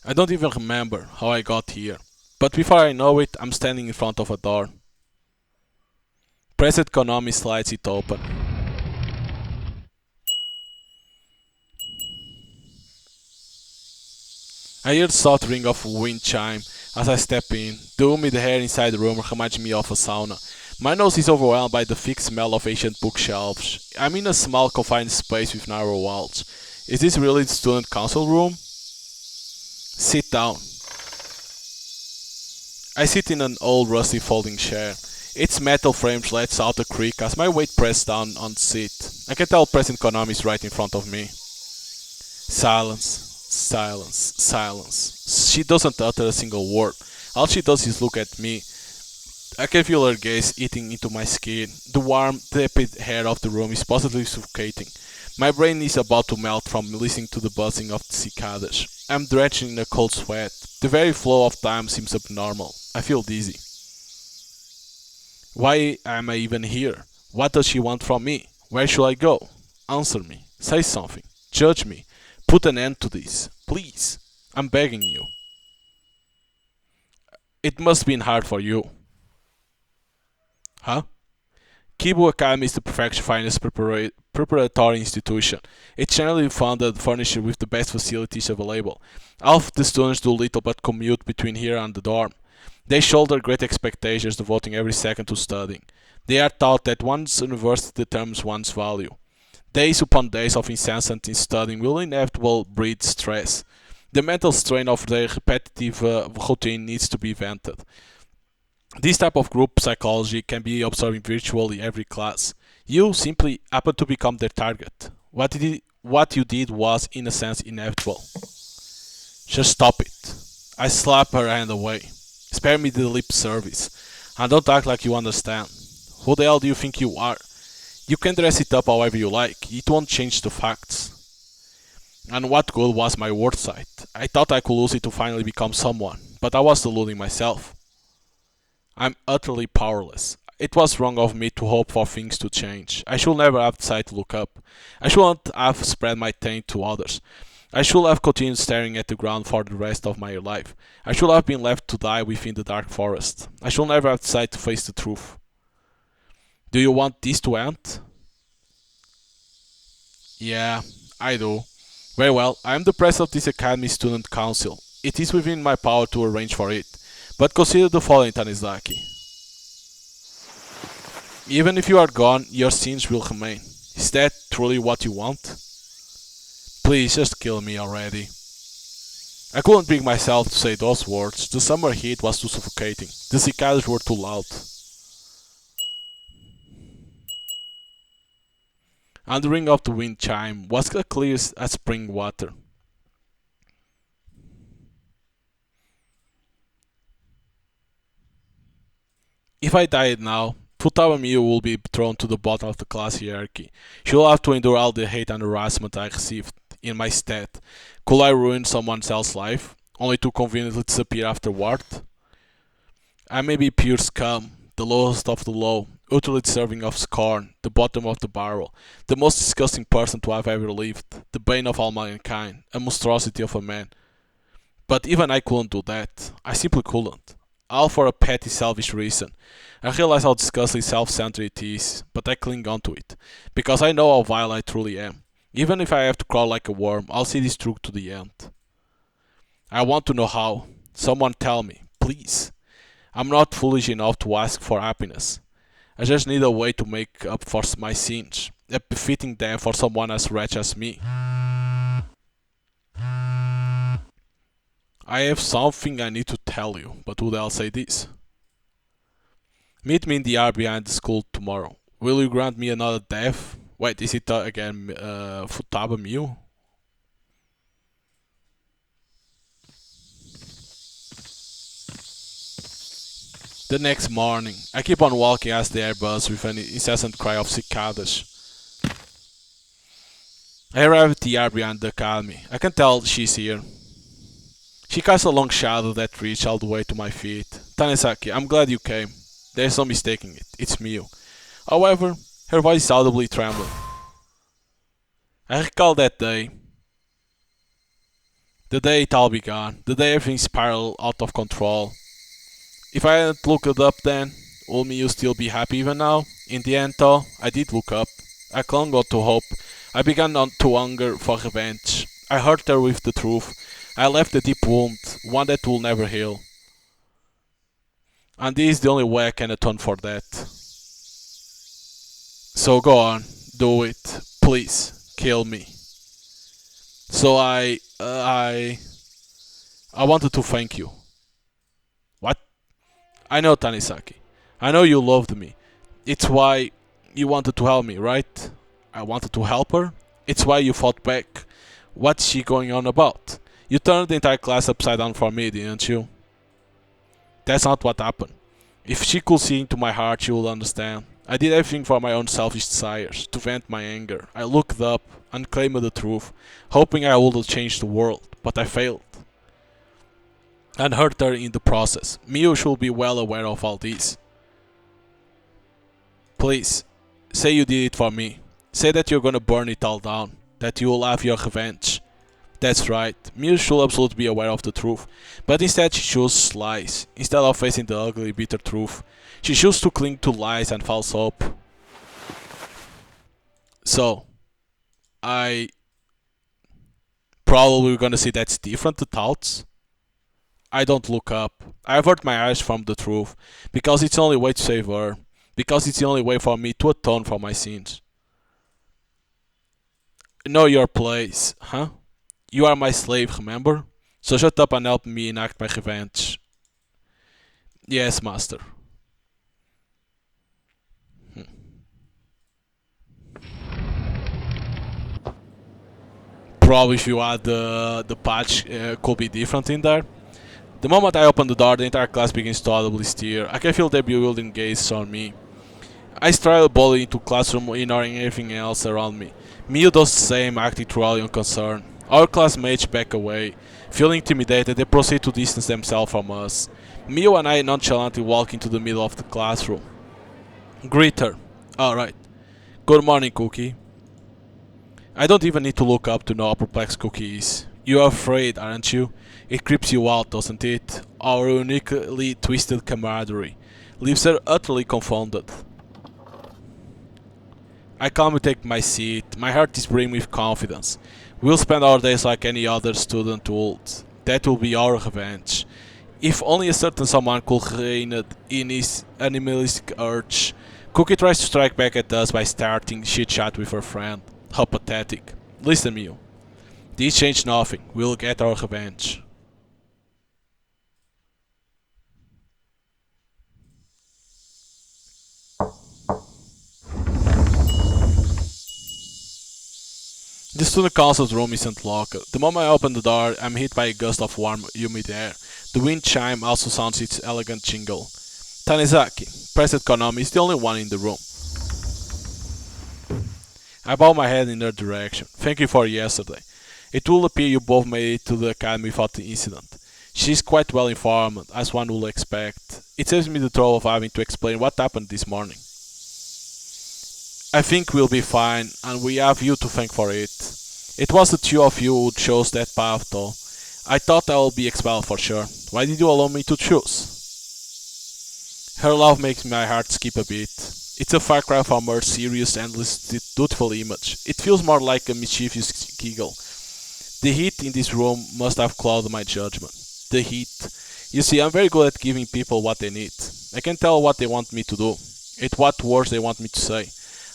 I don't even remember how I got here. But before I know it, I'm standing in front of a door. Preset Konami slides it open. I hear the soft ring of a wind chime as I step in. The humid air inside the room reminds me of a sauna. My nose is overwhelmed by the thick smell of ancient bookshelves. I'm in a small confined space with narrow walls. Is this really the student council room? Sit down. I sit in an old rusty folding chair. Its metal frame lets out a creak as my weight presses down on the seat. I can tell President Konami is right in front of me. Silence, silence, silence. She doesn't utter a single word. All she does is look at me. I can feel her gaze eating into my skin. The warm, tepid air of the room is positively suffocating. My brain is about to melt from listening to the buzzing of the cicadas. I'm drenched in a cold sweat. The very flow of time seems abnormal. I feel dizzy. Why am I even here? What does she want from me? Where should I go? Answer me. Say something. Judge me. Put an end to this. Please. I'm begging you. It must have been hard for you. Huh? Kibu Academy is the prefecture finest preparatory institution. It's generally funded, furnished with the best facilities available. Half the students do little but commute between here and the dorm. They shoulder great expectations, devoting every second to studying. They are taught that one's university determines one's value. Days upon days of incessant studying will inevitably breed stress. The mental strain of their repetitive routine needs to be vented. This type of group psychology can be observed in virtually every class. You simply happen to become their target. What you did was, in a sense, inevitable. Just stop it. I slap her hand away. Spare me the lip service. And don't act like you understand. Who the hell do you think you are? You can dress it up however you like. It won't change the facts. And what good was my word sight? I thought I could lose it to finally become someone, but I was deluding myself. I'm utterly powerless. It was wrong of me to hope for things to change. I should never have decided to look up. I shouldn't have spread my taint to others. I should have continued staring at the ground for the rest of my life. I should have been left to die within the dark forest. I should never have decided to face the truth. Do you want this to end? Yeah, I do. Very well, I am the president of this Academy Student Council. It is within my power to arrange for it. But consider the following, Tanizaki. Even if you are gone, your sins will remain. Is that truly what you want? Please, just kill me already. I couldn't bring myself to say those words. The summer heat was too suffocating. The cicadas were too loud. And the ring of the wind chime was as clear as spring water. If I died now, Futaba Miu will be thrown to the bottom of the class hierarchy. She will have to endure all the hate and harassment I received in my stead. Could I ruin someone else's life? only to conveniently disappear afterward. I may be pure scum, the lowest of the low, utterly deserving of scorn, the bottom of the barrel, the most disgusting person to have ever lived, the bane of all mankind, a monstrosity of a man. But even I couldn't do that. I simply couldn't. All for a petty, selfish reason. I realize how disgustingly self-centered it is, but I cling on to it, because I know how vile I truly am. Even if I have to crawl like a worm, I'll see this through to the end. I want to know how. Someone tell me, please. I'm not foolish enough to ask for happiness. I just need a way to make up for my sins, a befitting death for someone as wretched as me. I have something I need to tell you, but would I say this? Meet me in the yard behind the school tomorrow. Will you grant me another death? Wait, is it again Futaba Mew? The next morning, I keep on walking as the air buzzes with an incessant cry of cicadas. I arrive at the yard behind the academy. I can tell she's here. She casts a long shadow that reaches all the way to my feet. Tanesaki, I'm glad you came. There's no mistaking it. It's Miu. However, her voice is audibly trembling. I recall that day. The day it all began. The day everything spiraled out of control. If I hadn't looked up then, would Miu still be happy even now? In the end though, I did look up. I clung on to hope. I began to hunger for revenge. I hurt her with the truth. I left a deep wound, one that will never heal. And this is the only way I can atone for that. So go on, do it. Please, kill me. So I wanted to thank you. What? I know, Tanisaki. I know you loved me. It's why you wanted to help me, right? I wanted to help her? It's why you fought back. What's she going on about? You turned the entire class upside down for me, didn't you? That's not what happened. If she could see into my heart, she would understand. I did everything for my own selfish desires, to vent my anger. I looked up and claimed the truth, hoping I would change the world, but I failed. And hurt her in the process. Miu should be well aware of all this. Please, say you did it for me. Say that you're gonna burn it all down, that you will have your revenge. That's right, Miu should absolutely be aware of the truth, but instead she chose lies. Instead of facing the ugly, bitter truth, she chose to cling to lies and false hope. So, I probably gonna see that's different, the thoughts. I don't look up. I avert my eyes from the truth, because it's the only way to save her, because it's the only way for me to atone for my sins. Know your place, huh? You are my slave, remember? So shut up and help me enact my revenge. Yes, master. Probably if you add the patch, could be different in there. The moment I open the door, the entire class begins to audibly stir. I can feel their bewildering gaze on me. I stride boldly into classroom, ignoring everything else around me. Miu does the same, acting thoroughly unconcerned. Our classmates back away. Feeling intimidated, they proceed to distance themselves from us. Miu and I nonchalantly walk into the middle of the classroom. Greet her. Alright. Good morning, Cookie. I don't even need to look up to know how perplexed Cookie is. You are afraid, aren't you? It creeps you out, doesn't it? Our uniquely twisted camaraderie leaves her utterly confounded. I calmly take my seat. My heart is brimming with confidence. We'll spend our days like any other student would. That will be our revenge. If only a certain someone could rein in his animalistic urge. Cookie tries to strike back at us by starting chit-chat with her friend. How pathetic. Listen, Miu. This changed nothing. We'll get our revenge. The student council's room isn't locked. The moment I open the door, I'm hit by a gust of warm, humid air. The wind chime also sounds its elegant jingle. Tanizaki, President Konami, is the only one in the room. I bow my head in her direction. Thank you for yesterday. It will appear you both made it to the academy without the incident. She's quite well informed, as one would expect. It saves me the trouble of having to explain what happened this morning. I think we'll be fine, and we have you to thank for it. It was the two of you who chose that path, though. I thought I would be expelled for sure. Why did you allow me to choose? Her love makes my heart skip a bit. It's a far cry from her serious, endless, dutiful image. It feels more like a mischievous giggle. The heat in this room must have clouded my judgment. The heat. You see, I'm very good at giving people what they need. I can tell what they want me to do, at what words they want me to say,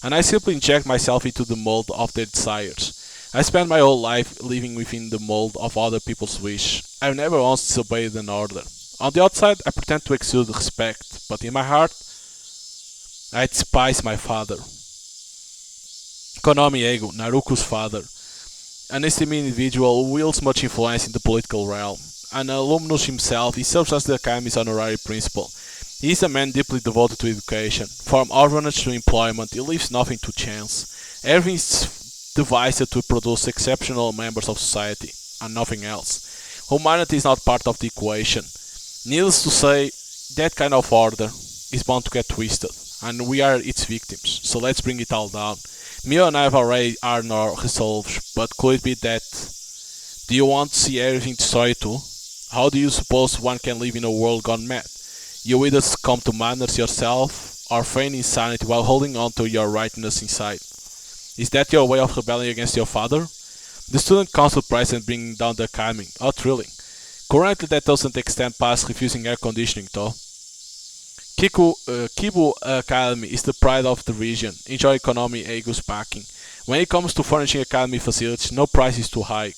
and I simply inject myself into the mold of their desires. I spend my whole life living within the mold of other people's wish. I've never once disobeyed an order. On the outside, I pretend to exude respect, but in my heart, I despise my father. Konami Ego, Naruko's father, an esteemed individual who wields much influence in the political realm. An alumnus himself, he serves as the Academy's honorary principal. He is a man deeply devoted to education. From orphanage to employment, he leaves nothing to chance. Everything is devised to produce exceptional members of society, and nothing else. Humanity is not part of the equation. Needless to say, that kind of order is bound to get twisted, and we are its victims, so let's bring it all down. Mio and I have already our resolved, but could it be that? Do you want to see everything destroyed too? How do you suppose one can live in a world gone mad? You either succumb to madness yourself, or feign insanity while holding on to your rightness inside. Is that your way of rebelling against your father? The student council president bringing down the academy. How thrilling. Currently that doesn't extend past refusing air conditioning though. Kibu Academy is the pride of the region. Enjoy economy Ego's backing. When it comes to furnishing academy facilities, no price is too high.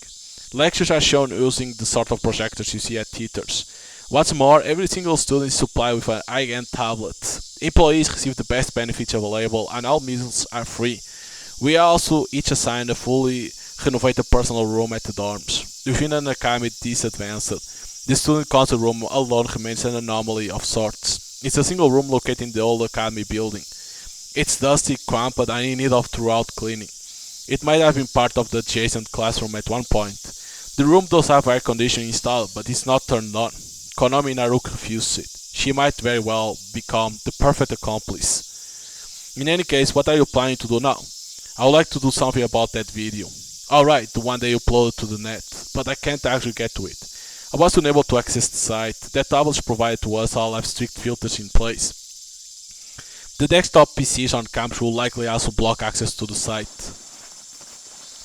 Lectures are shown using the sort of projectors you see at theaters. What's more, every single student is supplied with an high-end tablet. Employees receive the best benefits available, and all meals are free. We are also each assigned a fully renovated personal room at the dorms. Within an academy this advanced, the student council room alone remains an anomaly of sorts. It's a single room located in the old academy building. It's dusty, cramped, and in need of thorough cleaning. It might have been part of the adjacent classroom at one point. The room does have air conditioning installed, but it's not turned on. Konami Naruko refuses it. She might very well become the perfect accomplice. In any case, what are you planning to do now? I would like to do something about that video. Alright, the one that you uploaded to the net, but I can't actually get to it. I was unable to access the site. The tablets provided to us all have strict filters in place. The desktop PCs on campus will likely also block access to the site.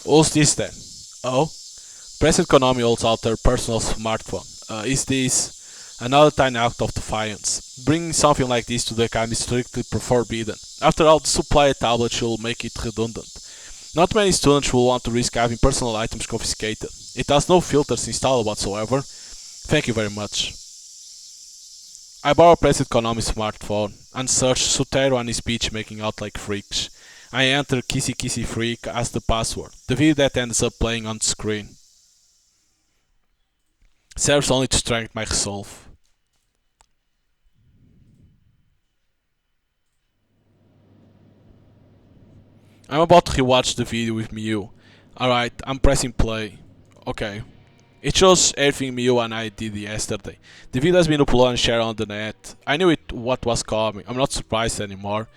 Who's this then? Oh? President Konami holds out her personal smartphone. Is this another tiny act of defiance? Bringing something like this to the academy is strictly forbidden. After all, the supply tablet should make it redundant. Not many students will want to risk having personal items confiscated. It has no filters installed whatsoever. Thank you very much. I borrow President Konami's smartphone and search Sotero and his speech making out like freaks. I enter Kissy Kissy Freak as the password. The video that ends up playing on the screen serves only to strengthen my resolve. I'm about to rewatch the video with Miu. Alright, I'm pressing play. Okay. It shows everything Miu and I did yesterday. The video has been uploaded and shared on the net. I knew what was coming. I'm not surprised anymore.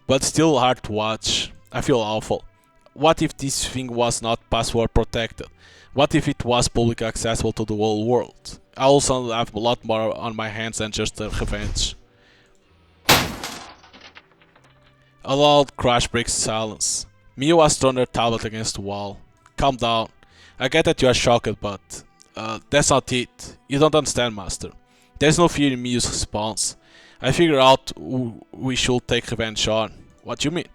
But still hard to watch. I feel awful. What if this thing was not password protected? What if it was publicly accessible to the whole world? I also have a lot more on my hands than just the revenge. A loud crash breaks silence. Miu has thrown her tablet against the wall. Calm down. I get that you are shocked, but that's not it. You don't understand, Master. There's no fear in Miu's response. I figured out who we should take revenge on. What do you mean?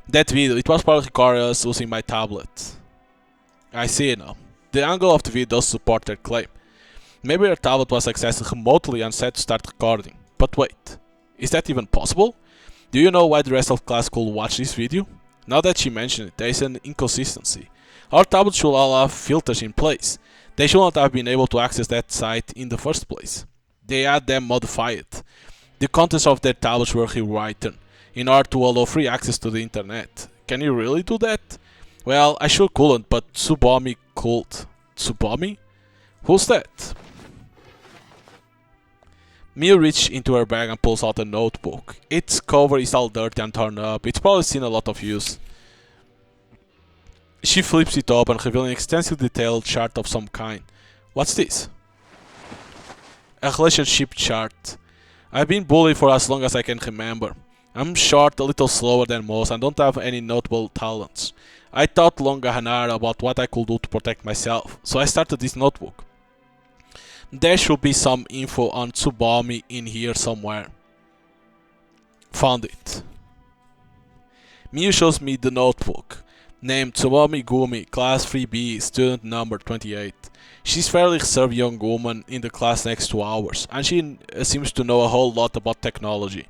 That video, it was probably recording us using my tablet. I see it now. The angle of the video does support their claim. Maybe her tablet was accessed remotely and set to start recording. But wait, is that even possible? Do you know why the rest of class could watch this video? Now that she mentioned it, there is an inconsistency. Our tablets should all have filters in place. They should not have been able to access that site in the first place. They had them modified. The contents of their tablets were rewritten in order to allow free access to the internet. Can you really do that? Well, I sure couldn't, but Subami could. Subami? Who's that? Mia reaches into her bag and pulls out a notebook. Its cover is all dirty and torn up. It's probably seen a lot of use. She flips it open, revealing an extensive detailed chart of some kind. What's this? A relationship chart. I've been bullied for as long as I can remember. I'm short, a little slower than most, and don't have any notable talents. I thought long and hard about what I could do to protect myself, so I started this notebook. There should be some info on Subami in here somewhere. Found it. Miu shows me the notebook. Named Subami Gumi, Class 3B, student number 28. She's a fairly reserved young woman in the class next to ours, and she seems to know a whole lot about technology.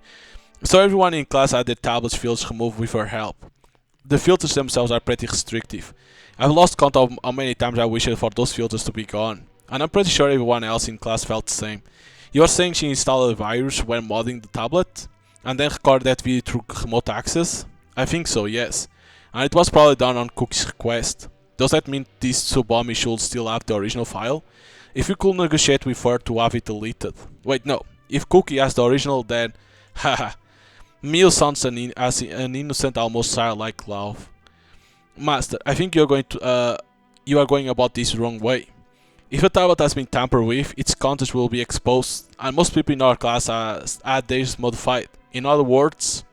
So everyone in class had their tablets filters removed with her help. The filters themselves are pretty restrictive. I've lost count of how many times I wished for those filters to be gone, and I'm pretty sure everyone else in class felt the same. You're saying she installed a virus when modding the tablet, and then recorded that video through remote access? I think so, yes. And it was probably done on Cookie's request. Does that mean this Subami should still have the original file? If you could negotiate with her to have it deleted. Wait, no. If Cookie has the original, then haha. Mio sounds as an innocent, almost childlike laugh. Master, I think you are going about this wrong way. If a tablet has been tampered with, its contents will be exposed, and most people in our class had theirs modified. In other words,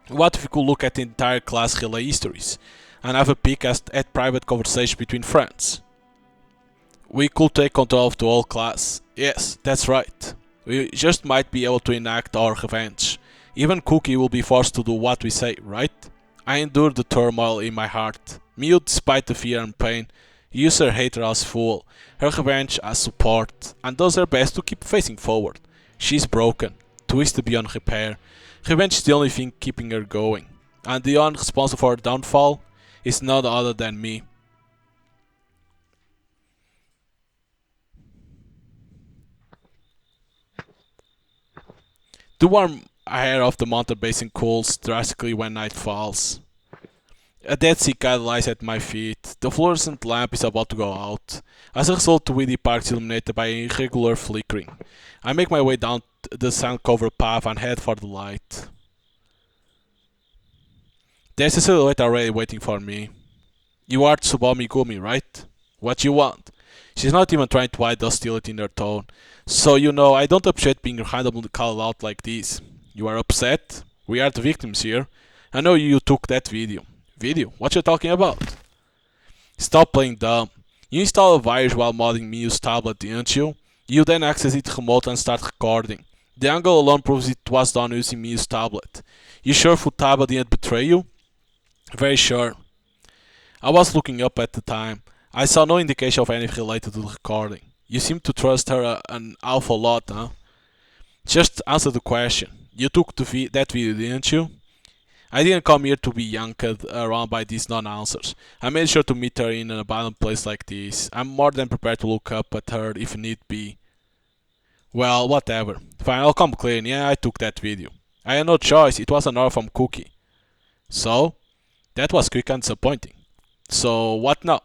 what if we could look at the entire class relay histories, and have a peek at private conversation between friends? We could take control of the whole class. Yes, that's right. We just might be able to enact our revenge. Even Cookie will be forced to do what we say, right? I endure the turmoil in my heart. Mute despite the fear and pain. Use her hater as fuel, her revenge as support, and does her best to keep facing forward. She's broken, twisted beyond repair. Revenge is the only thing keeping her going, and the one responsible for her downfall is none other than me. The warm air of the mountain basin cools drastically when night falls. A dead sea cat lies at my feet. The fluorescent lamp is about to go out. As a result, the weedy park is illuminated by irregular flickering. I make my way down the sand-covered path and head for the light. There's a silhouette already waiting for me. You are Subami Gumi, right? What you want? She's not even trying to hide the hostility in her tone. So you know, I don't appreciate being randomly called out like this. You are upset? We are the victims here. I know you took that video. Video? What you talking about? Stop playing dumb. You installed a virus while modding Miu's tablet, didn't you? You then access it remote and start recording. The angle alone proves it was done using Miu's tablet. You sure Futaba didn't betray you? Very sure. I was looking up at the time. I saw no indication of anything related to the recording. You seem to trust her an awful lot, huh? Just answer the question. You took that video, didn't you? I didn't come here to be yanked around by these non-answers. I made sure to meet her in an abandoned place like this. I'm more than prepared to look up at her if need be. Well, whatever. Fine, I'll come clean. Yeah, I took that video. I had no choice. It was an order from Cookie. So? That was quick and disappointing. So, what now?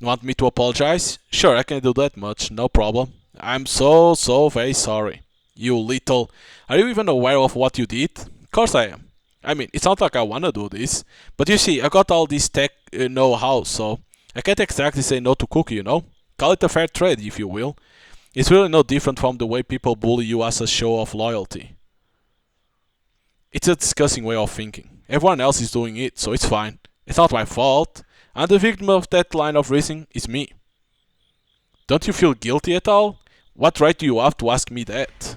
Want me to apologize? Sure, I can do that much. No problem. I'm so very sorry. You little... Are you even aware of what you did? Of course I am. I mean, it's not like I wanna do this, but you see, I got all this tech know-how, so I can't exactly say no to Cookie, you know? Call it a fair trade, if you will. It's really no different from the way people bully you as a show of loyalty. It's a disgusting way of thinking. Everyone else is doing it, so it's fine. It's not my fault, and the victim of that line of reasoning is me. Don't you feel guilty at all? What right do you have to ask me that?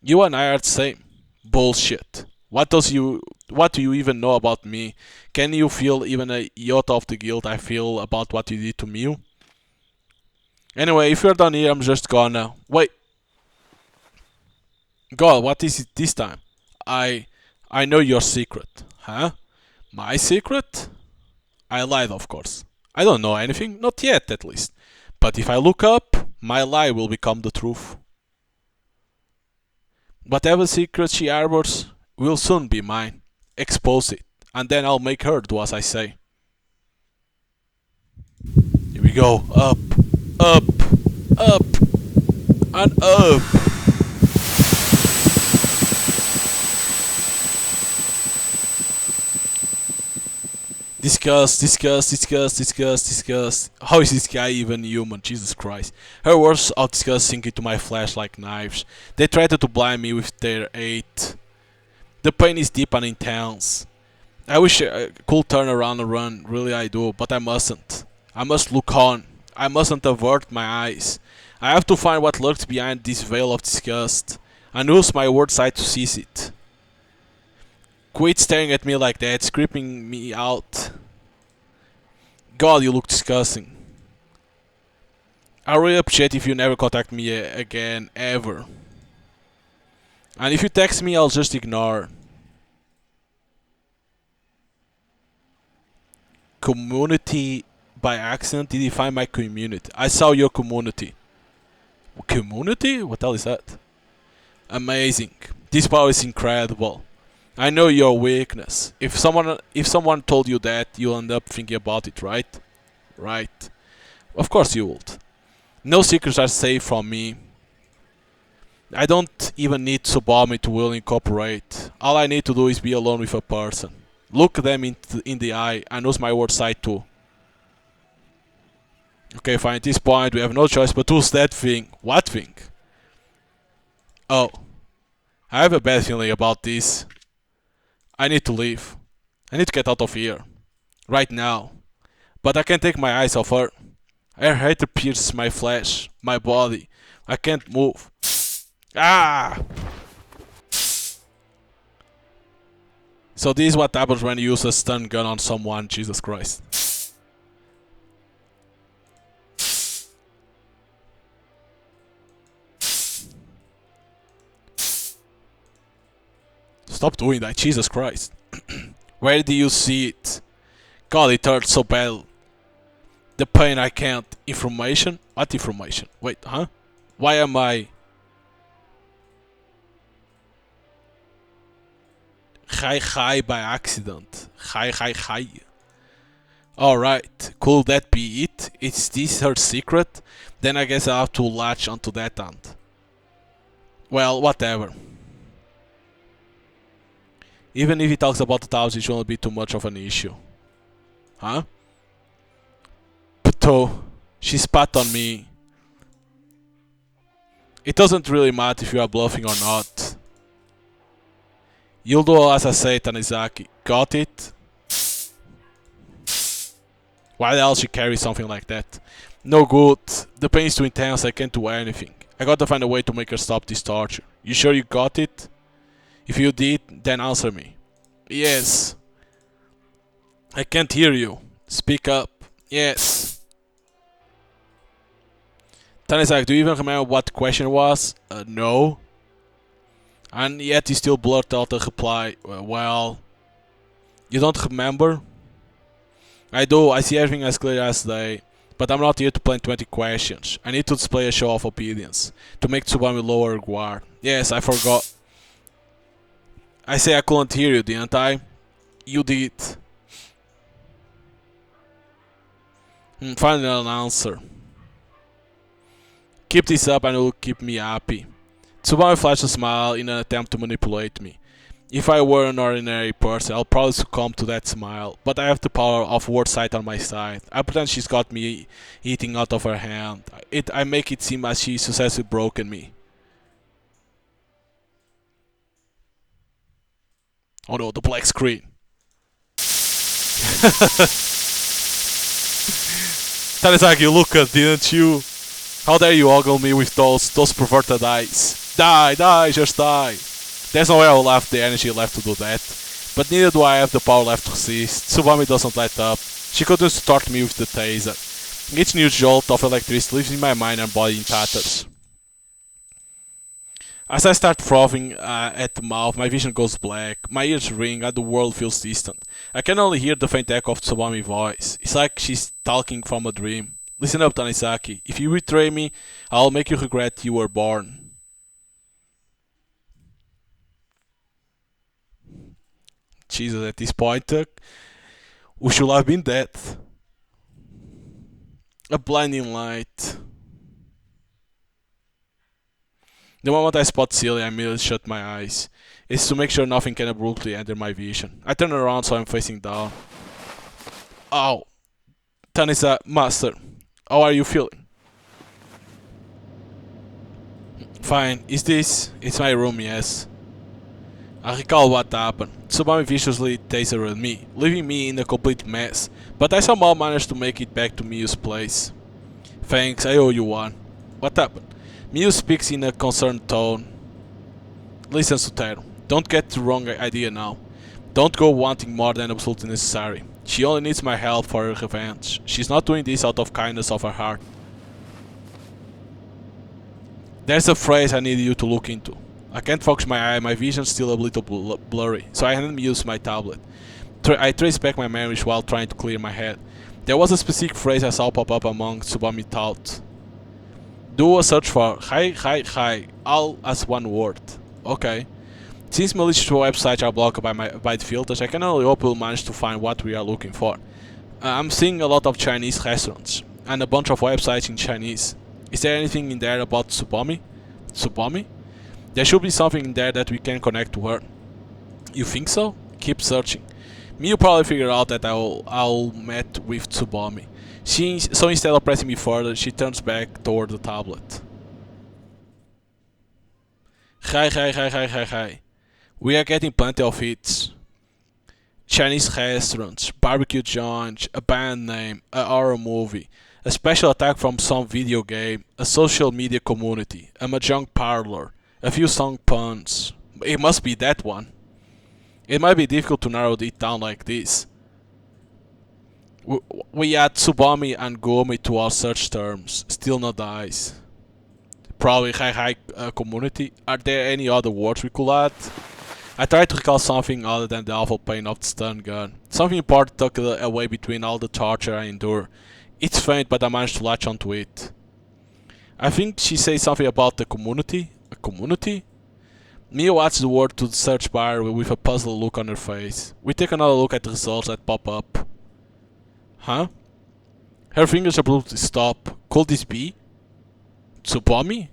You and I are the same. Bullshit. What do you even know about me? Can you feel even a iota of the guilt I feel about what you did to me? Anyway, if you're done here, I'm just gonna... Wait. God, what is it this time? I know your secret. Huh? My secret? I lied, of course. I don't know anything, not yet at least. But if I look up, my lie will become the truth. Whatever secret she harbors will soon be mine. Expose it, and then I'll make her do as I say. Here we go. Up, up, up and up. Disgust, disgust, disgust, disgust, disgust. How is this guy even human? Jesus Christ. Her words of disgust sink into my flesh like knives. They threaten to blind me with their hate. The pain is deep and intense. I wish I could turn around and run, really I do, but I mustn't. I must look on. I mustn't avert my eyes. I have to find what lurks behind this veil of disgust, and use my word sight to seize it. Quit staring at me like that, it's creeping me out. God, you look disgusting. I really appreciate if you never contact me again, ever. And if you text me, I'll just ignore. Community by accident? Did you find my community? I saw your community. Community? What the hell is that? Amazing. This power is incredible. I know your weakness. If someone told you that, you'll end up thinking about it, right? Right. Of course you would. No secrets are safe from me. I don't even need Subami to willingly cooperate. All I need to do is be alone with a person. Look them in the eye and use my word sight too. Okay, fine. At this point, we have no choice but to use that thing. What thing? Oh. I have a bad feeling about this. I need to leave. I need to get out of here. Right now. But I can't take my eyes off her. Her hate pierces my flesh, my body. I can't move. Ah! So this is what happens when you use a stun gun on someone, Jesus Christ. Stop doing that, Jesus Christ. Where do you see it? God, it hurts so bad. The pain I can't. Information? What information? Wait, huh? Why am I... High by accident. High. Alright, could that be it? Is this her secret? Then I guess I have to latch onto that end. Well, whatever. Even if he talks about the towers, it shouldn't be too much of an issue. Huh? Pato, she spat on me. It doesn't really matter if you are bluffing or not. You'll do as I say, Tanizaki. Got it? Why else she carry something like that? No good. The pain is too intense, I can't do anything. I gotta find a way to make her stop this torture. You sure you got it? If you did, then answer me. Yes. I can't hear you. Speak up. Yes. Tanizaki, do you even remember what the question was? No. And yet he still blurted out the reply. Well, you don't remember? I do, I see everything as clear as day. But I'm not here to plan 20 questions. I need to display a show of obedience. To make Subami lower guard. Yes, I forgot. I say I couldn't hear you, didn't I? You did. Find an answer. Keep this up and it will keep me happy. Subami flashed a smile in an attempt to manipulate me. If I were an ordinary person, I'll probably succumb to that smile, but I have the power of word sight on my side. I pretend she's got me eating out of her hand. I make it seem as she successfully broken me. Oh no, the black screen. Tanizaki, you look at, didn't you? How dare you ogle me with those perverted eyes? Die, just die. There's no way I will have the energy left to do that. But neither do I have the power left to resist. Subami doesn't let up. She continues to taunt me with the taser. Each new jolt of electricity leaves my mind and body in tatters. As I start frothing at the mouth, my vision goes black, my ears ring and the world feels distant. I can only hear the faint echo of Subami's voice. It's like she's talking from a dream. Listen up, Tanizaki. If you betray me, I'll make you regret you were born. Jesus, at this point, we should have been dead. A blinding light. The moment I spot Celia, I immediately shut my eyes. It's to make sure nothing can abruptly enter my vision. I turn around so I'm facing down. Oh, Tanisa, Master, how are you feeling? Fine, is this? It's my room, yes. I recall what happened. Subami viciously tasered me, leaving me in a complete mess, but I somehow managed to make it back to Miyu's place. Thanks, I owe you one. What happened? Miyu speaks in a concerned tone. Listen, Sutero, don't get the wrong idea now. Don't go wanting more than absolutely necessary. She only needs my help for her revenge. She's not doing this out of kindness of her heart. There's a phrase I need you to look into. I can't focus my eye, my vision's still a little blurry, so I hadn't used my tablet. I traced back my memories while trying to clear my head. There was a specific phrase I saw pop up among Subami thoughts. Do a search for hi, all as one word. Okay. Since malicious websites are blocked by the filters, I can only hope we'll manage to find what we are looking for. I'm seeing a lot of Chinese restaurants, and a bunch of websites in Chinese. Is there anything in there about Subami? Subami? There should be something in there that we can connect to her. You think so? Keep searching. Miyu probably figured out that I'll met with Subami. So instead of pressing me further, she turns back toward the tablet. Hi. We are getting plenty of hits. Chinese restaurants, barbecue joints, a band name, a horror movie, a special attack from some video game, a social media community, a mahjong parlor, a few song puns. It must be that one. It might be difficult to narrow it down like this. We add Subami and Gomi to our search terms, still no dice. Probably hi community. Are there any other words we could add? I tried to recall something other than the awful pain of the stun gun. Something important tucked away between all the torture I endure. It's faint, but I managed to latch onto it. I think she says something about the community. A community? Mio adds the word to the search bar with a puzzled look on her face. We take another look at the results that pop up. Huh? Her fingers abruptly stop. Could this be? Subami?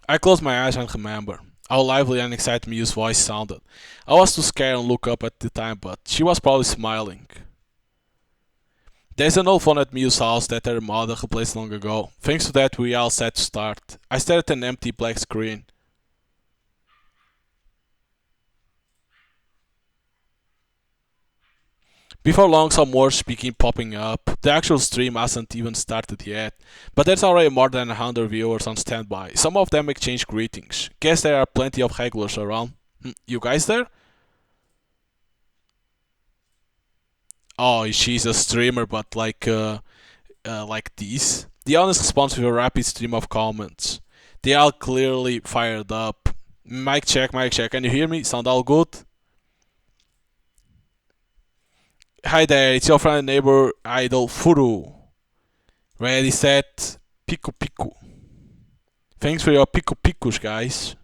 I close my eyes and remember how lively and excited Miyu's voice sounded. I was too scared and look up at the time, but she was probably smiling. There's an old phone at Miyu's house that her mother replaced long ago. Thanks to that, we all set to start. I stared at an empty black screen. Before long, some words begin popping up. The actual stream hasn't even started yet, but there's already more than 100 viewers on standby. Some of them exchange greetings. Guess there are plenty of regulars around. You guys there? Oh, she's a streamer, but like this. The honest response with a rapid stream of comments. They all clearly fired up. Mic check. Can you hear me? Sound all good? Hi there, it's your friend and neighbor idol Furu. Ready, set, piku. Thanks for your pikus, guys.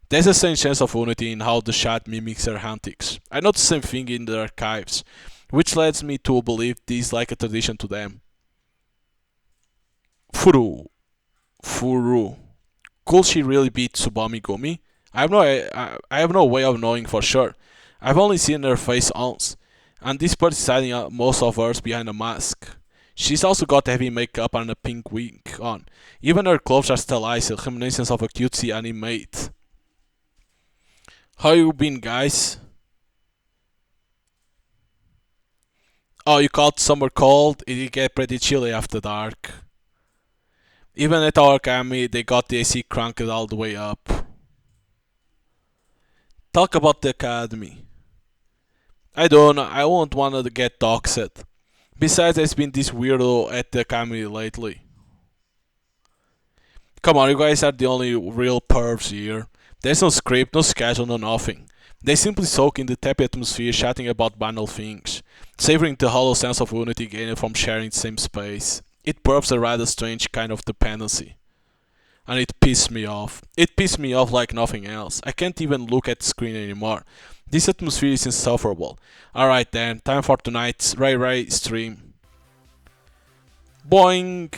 There's a strange sense of unity in how the chat mimics her antics. I noticed the same thing in the archives, which leads me to believe this is like a tradition to them. Furu. Could she really beat Subami Gumi? I have no way of knowing for sure. I've only seen her face once, and this part is hiding most of hers behind a mask. She's also got heavy makeup and a pink wig on. Even her clothes are stylized, a reminiscence of a cutesy animate. How you been, guys? Oh, you caught summer cold? It did get pretty chilly after dark. Even at our academy, they got the AC cranked all the way up. Talk about the academy. I don't know, I won't want to get doxed. Besides, there's been this weirdo at the academy lately. Come on, you guys are the only real pervs here. There's no script, no schedule, no nothing. They simply soak in the tepid atmosphere, chatting about banal things, savoring the hollow sense of unity gained from sharing the same space. It births a rather strange kind of dependency. And it pissed me off. It pissed me off like nothing else. I can't even look at the screen anymore. This atmosphere is insufferable. Alright then, time for tonight's Ray stream. Boing!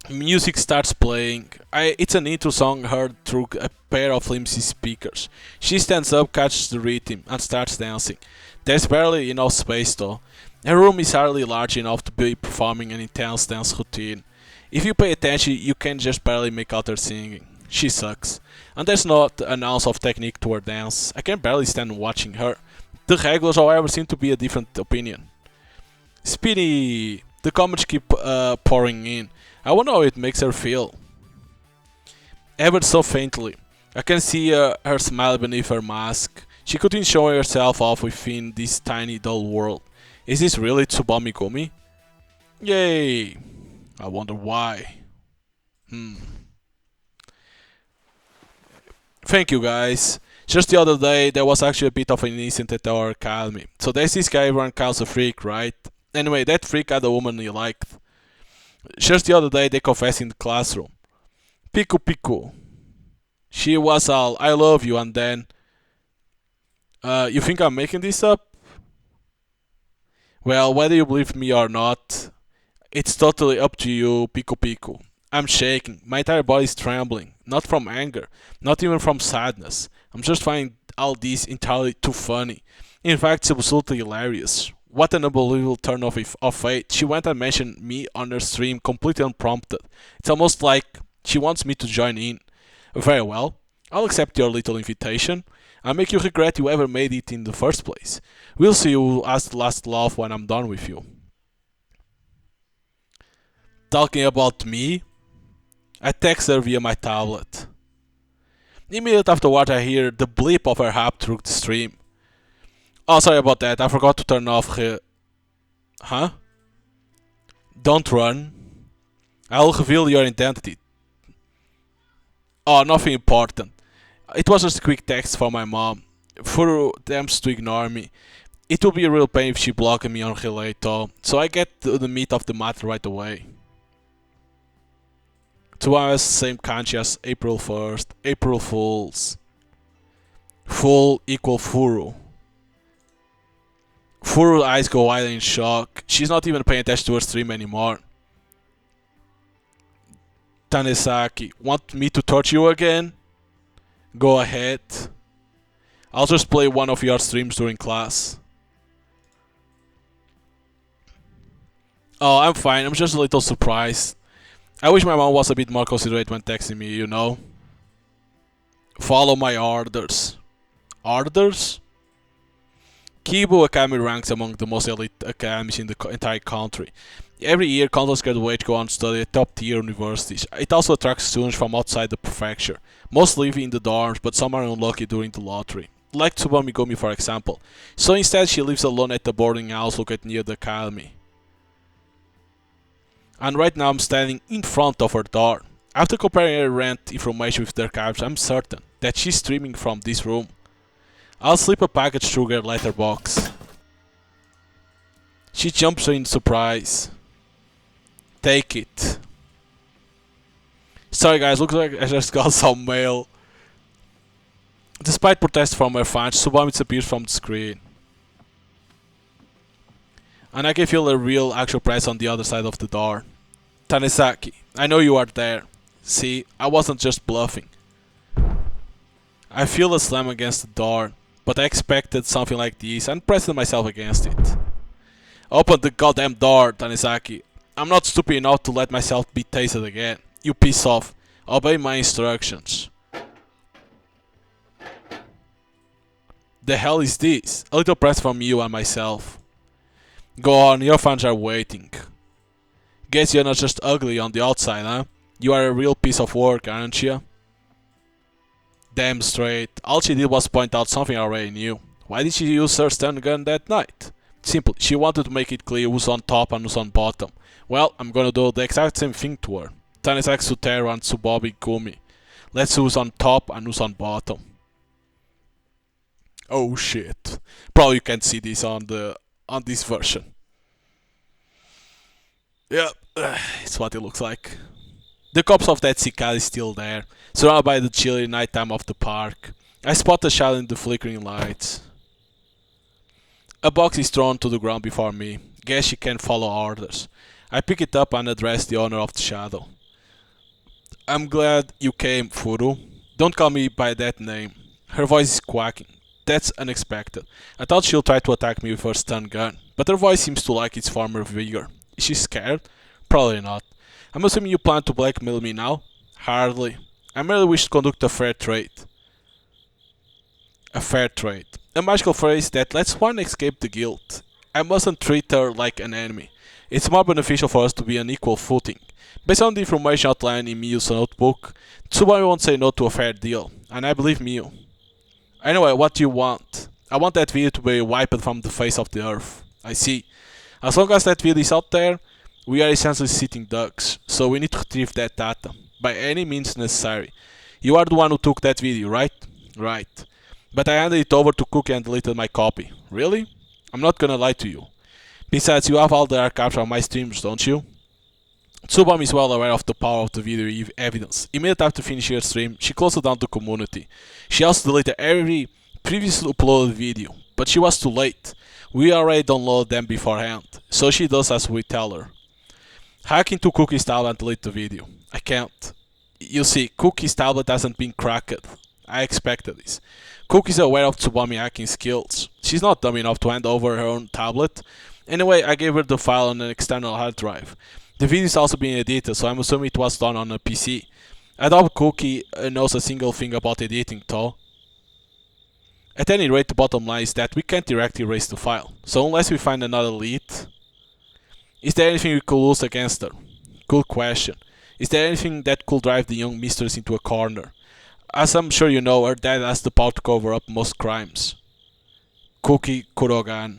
Music starts playing. It's an intro song heard through a pair of flimsy speakers. She stands up, catches the rhythm, and starts dancing. There's barely enough space though. Her room is hardly large enough to be performing an intense dance routine. If you pay attention, you can just barely make out her singing. She sucks. And there's not an ounce of technique to her dance. I can barely stand watching her. The regulars, however, seem to be a different opinion. Speedy! The comments keep pouring in. I wonder how it makes her feel. Ever so faintly. I can see her smile beneath her mask. She couldn't show herself off within this tiny dull world. Is this really Subami Gumi? Yay! I wonder why. Thank you guys. Just the other day, there was actually a bit of an incident at our academy. So there's this guy everyone calls a freak, right? Anyway, that freak had a woman he liked. Just the other day, they confessed in the classroom. Piku piku. She was all, I love you, and then... you think I'm making this up? Well, whether you believe me or not, it's totally up to you, Piku Piku. I'm shaking. My entire body is trembling. Not from anger. Not even from sadness. I'm just finding all this entirely too funny. In fact, it's absolutely hilarious. What an unbelievable turn of fate. She went and mentioned me on her stream completely unprompted. It's almost like she wants me to join in. Very well. I'll accept your little invitation. I'll make you regret you ever made it in the first place. We'll see who has the last laugh when I'm done with you. Talking about me, I text her via my tablet. Immediately afterward, I hear the bleep of her app through the stream. Oh, sorry about that. I forgot to turn off Huh? Don't run. I'll reveal your identity. Oh, nothing important. It was just a quick text from my mom. For them to ignore me. It will be a real pain if she blocked me on Relay though. So I get to the meat of the matter right away. 2 hours, same kanji as April 1st. April Fools. Fool equal Furu. Furu's eyes go wide in shock. She's not even paying attention to her stream anymore. Tanesaki, want me to torture you again? Go ahead. I'll just play one of your streams during class. Oh, I'm fine. I'm just a little surprised. I wish my mom was a bit more considerate when texting me, you know? Follow my orders. Orders? Kibu Academy ranks among the most elite academies in the entire country. Every year, countless graduates go on to study at top-tier universities. It also attracts students from outside the prefecture. Most live in the dorms, but some are unlucky during the lottery. Like Subami Gomi, for example. So instead, she lives alone at the boarding house located near the academy. And right now, I'm standing in front of her door. After comparing her rent information with the archives, I'm certain that she's streaming from this room. I'll slip a package through her letterbox. She jumps in surprise. Take it. Sorry guys, looks like I just got some mail. Despite protests from her fans, Subami disappears from the screen. And I can feel a real actual presence on the other side of the door. Tanesaki, I know you are there. See, I wasn't just bluffing. I feel a slam against the door, but I expected something like this and pressed myself against it. Open the goddamn door, Tanesaki. I'm not stupid enough to let myself be tasted again. You piss off. Obey my instructions. The hell is this? A little press from you and myself. Go on, your fans are waiting. Guess you're not just ugly on the outside, huh? You are a real piece of work, aren't you? Damn straight. All she did was point out something I already knew. Why did she use her stun gun that night? Simple, she wanted to make it clear who's on top and who's on bottom. Well, I'm gonna do the exact same thing to her. Tanesaki Sutera and Subami Gumi. Let's see who's on top and who's on bottom. Oh shit. Probably you can't see this on this version. Yep, it's what it looks like. The corpse of that cicada is still there, surrounded by the chilly nighttime of the park. I spot a shadow in the flickering lights. A box is thrown to the ground before me. Guess she can't follow orders. I pick it up and address the owner of the shadow. I'm glad you came, Furu. Don't call me by that name. Her voice is quacking. That's unexpected. I thought she'll try to attack me with her stun gun, but her voice seems to lack its former vigor. Is she scared? Probably not. I'm assuming you plan to blackmail me now? Hardly. I merely wish to conduct a fair trade. A fair trade. A magical phrase that lets one escape the guilt. I mustn't treat her like an enemy. It's more beneficial for us to be on equal footing. Based on the information outlined in Miyu's notebook, Tsubami won't say no to a fair deal, and I believe Miyu. Anyway, what do you want? I want that video to be wiped from the face of the earth. I see. As long as that video is out there, we are essentially sitting ducks, so we need to retrieve that data, by any means necessary. You are the one who took that video, right? Right. But I handed it over to Cookie and deleted my copy. Really? I'm not gonna lie to you. Besides, you have all the archives from my streams, don't you? Subami is well aware of the power of the video evidence. Immediately after finishing her stream, she closed down the community. She also deleted every previously uploaded video, but she was too late. We already downloaded them beforehand, so she does as we tell her. Hack into Cookie's tablet and delete the video. I can't. You see, Cookie's tablet hasn't been cracked. I expected this. Cookie's aware of Tsubami hacking skills. She's not dumb enough to hand over her own tablet. Anyway, I gave her the file on an external hard drive. The video is also being edited, so I'm assuming it was done on a PC. I doubt Cookie knows a single thing about editing though. At any rate, the bottom line is that we can't directly erase the file, so unless we find another lead... Is there anything we could lose against her? Good question. Is there anything that could drive the young mistress into a corner? As I'm sure you know, her dad has the power to cover up most crimes. Cookie Kurogan.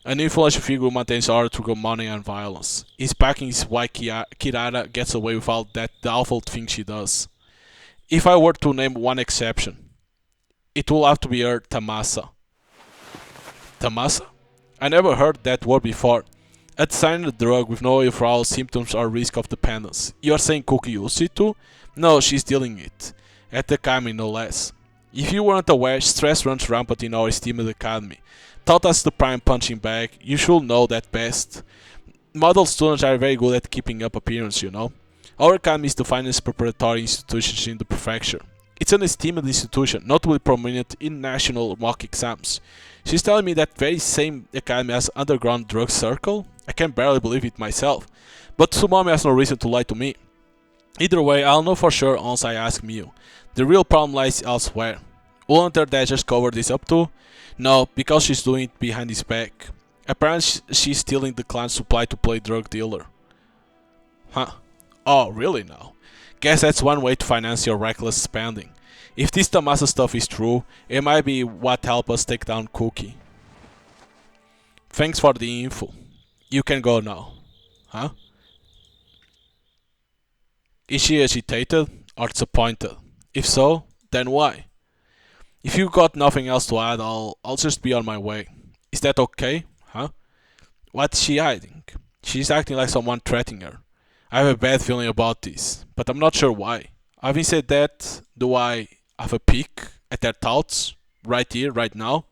An influential figure who maintains order through money and violence. His backing is why Kirara gets away with all that awful thing she does. If I were to name one exception, it will have to be her Tamasa. Tamasa? I never heard that word before. A designer drug with no withdrawal symptoms or risk of dependence. You are saying Cookie used it too? No, she's dealing it. At the academy no less. If you weren't aware, stress runs rampant in our esteemed academy. Taught as the prime punching bag, you should know that best. Model students are very good at keeping up appearance, you know. Our academy is the finest preparatory institution in the prefecture. It's an esteemed institution, notably prominent in national mock exams. She's telling me that very same academy has underground drug circle? I can barely believe it myself. But Subami has no reason to lie to me. Either way, I'll know for sure once I ask Miyu. The real problem lies elsewhere. Won't her dad just cover this up too? No, because she's doing it behind his back. Apparently she's stealing the clan's supply to play drug dealer. Huh. Oh, really now? Guess that's one way to finance your reckless spending. If this Tamasa stuff is true, it might be what helped us take down Cookie. Thanks for the info. You can go now. Huh? Is she agitated or disappointed? If so, then why? If you got nothing else to add, I'll just be on my way. Is that okay? Huh? What's she hiding? She's acting like someone threatening her. I have a bad feeling about this, but I'm not sure why. Having said that, do I have a peek at their thoughts? Right here, right now?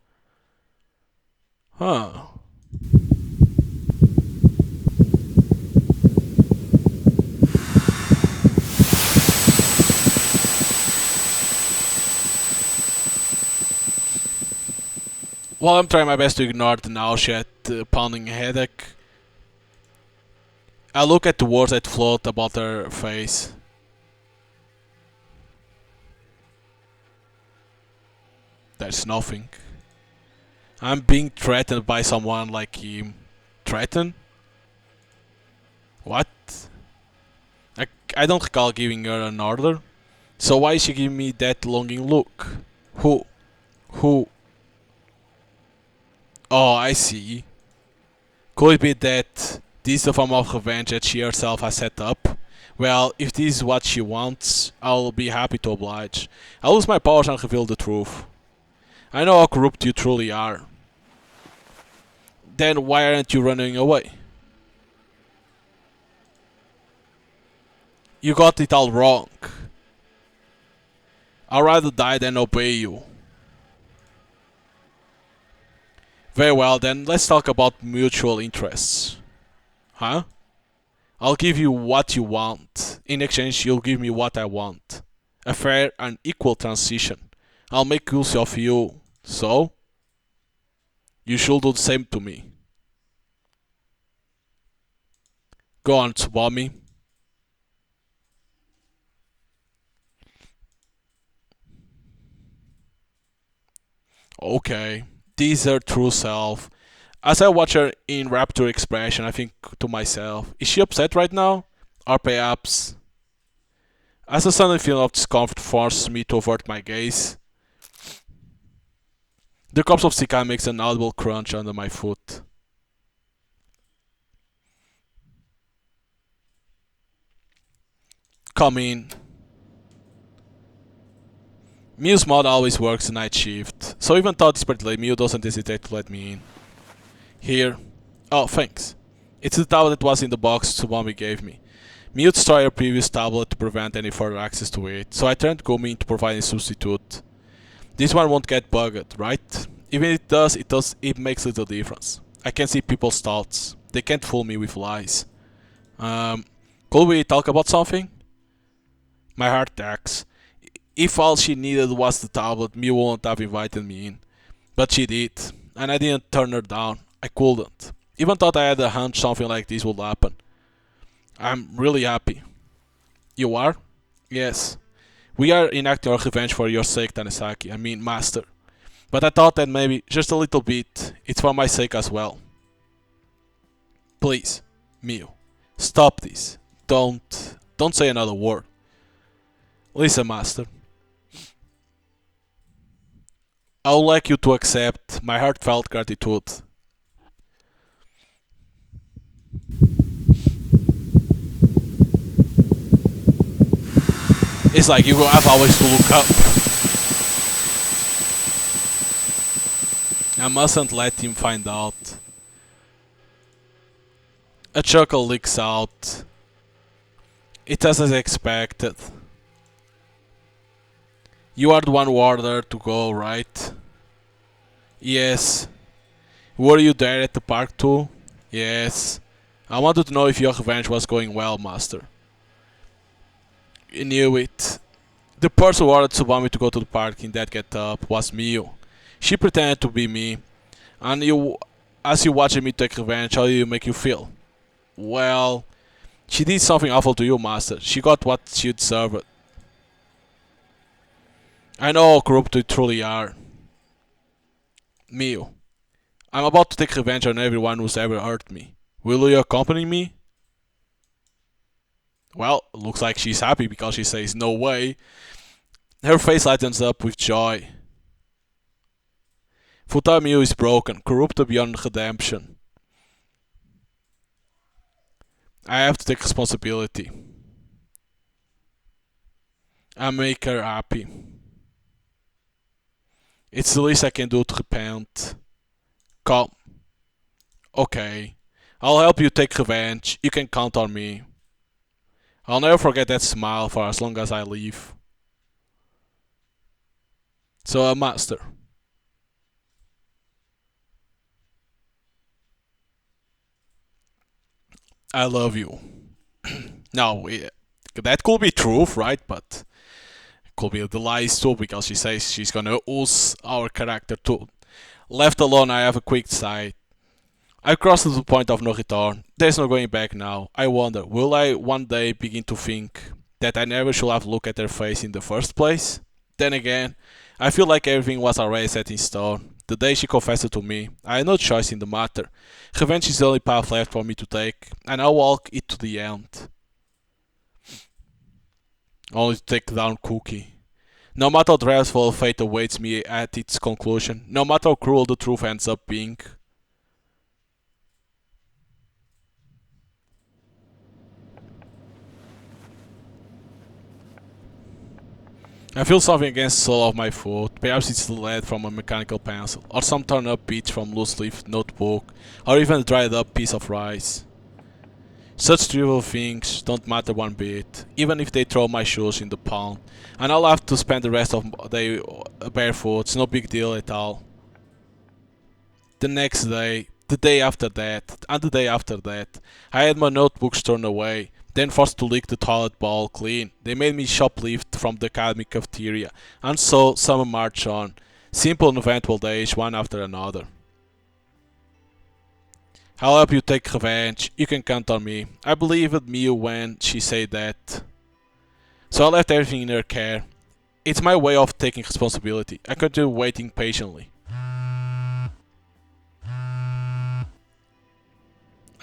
Huh. While I'm trying my best to ignore the nausea at pounding headache, I look at the words that float about her face. There's nothing. I'm being threatened by someone like him. Threatened? What? I don't recall giving her an order. So why is she giving me that longing look? Who? Oh, I see. Could it be that this is a form of revenge that she herself has set up? Well, if this is what she wants, I'll be happy to oblige. I'll use my powers and reveal the truth. I know how corrupt you truly are. Then why aren't you running away? You got it all wrong. I'd rather die than obey you. Very well then, let's talk about mutual interests. Huh? I'll give you what you want. In exchange, you'll give me what I want. A fair and equal transition. I'll make use of you. So, you should do the same to me. Go on, Subami. Okay, this is her true self. As I watch her in rapture expression, I think to myself, is she upset right now? Or perhaps, as a sudden feeling of discomfort forces me to avert my gaze, the corpse of Sika makes an audible crunch under my foot. Come in. Mew's mod always works the night shift, so even though desperately Mew doesn't hesitate to let me in. Here. Oh, thanks. It's the tablet that was in the box Subami gave me. Mew destroyed her previous tablet to prevent any further access to it, so I turned Gumi in to provide a substitute. This one won't get bugged, right? Even if it does, it makes little difference. I can see people's thoughts. They can't fool me with lies. Could we talk about something? My heart tacks. If all she needed was the tablet, Mew wouldn't have invited me in. But she did, and I didn't turn her down. I couldn't. Even thought I had a hunch something like this would happen. I'm really happy. You are? Yes. We are enacting our revenge for your sake, Tanesaki. I mean, Master. But I thought that maybe, just a little bit, it's for my sake as well. Please, Mew, stop this. Don't say another word. Listen, Master. I would like you to accept my heartfelt gratitude. It's like you have always to look up. I mustn't let him find out. A chuckle leaks out. It was as expected. You are the one who ordered to go, right? Yes. Were you there at the park too? Yes. I wanted to know if your revenge was going well, Master. You knew it. The person who ordered Subami to go to the park in that get-up was Mew. She pretended to be me. And as you watched me take revenge, how did it make you feel? Well, she did something awful to you, Master. She got what she deserved. I know how corrupt you truly are. Mew, I'm about to take revenge on everyone who's ever hurt me. Will you accompany me? Well, looks like she's happy because she says no way. Her face lightens up with joy. Futa Mew is broken, corrupted beyond redemption. I have to take responsibility. I make her happy. It's the least I can do to repent. Come. Okay. I'll help you take revenge. You can count on me. I'll never forget that smile for as long as I live. So, Master. I love you. Now, that could be truth, right? But could be the lies too, because she says she's gonna use our character too. Left alone, I have a quick sigh. I crossed the point of no return. There's no going back now. I wonder, will I one day begin to think that I never should have looked at her face in the first place? Then again, I feel like everything was already set in stone. The day she confessed it to me, I had no choice in the matter. Revenge is the only path left for me to take, and I'll walk it to the end. Only to take down Cookie. No matter how dreadful fate awaits me at its conclusion, no matter how cruel the truth ends up being, I feel something against the sole of my foot. Perhaps it's the lead from a mechanical pencil, or some torn up page from loose leaf notebook, or even a dried up piece of rice. Such trivial things don't matter one bit, even if they throw my shoes in the pond, and I'll have to spend the rest of the day barefoot. It's no big deal at all. The next day, The day after that, and the day after that, I had my notebooks thrown away, then forced to lick the toilet bowl clean. They made me shoplift from the academic cafeteria, and so summer marched on. Simple and eventful days, one after another. I'll help you take revenge. You can count on me. I believed Miu when she said that. So I left everything in her care. It's my way of taking responsibility. I continue waiting patiently.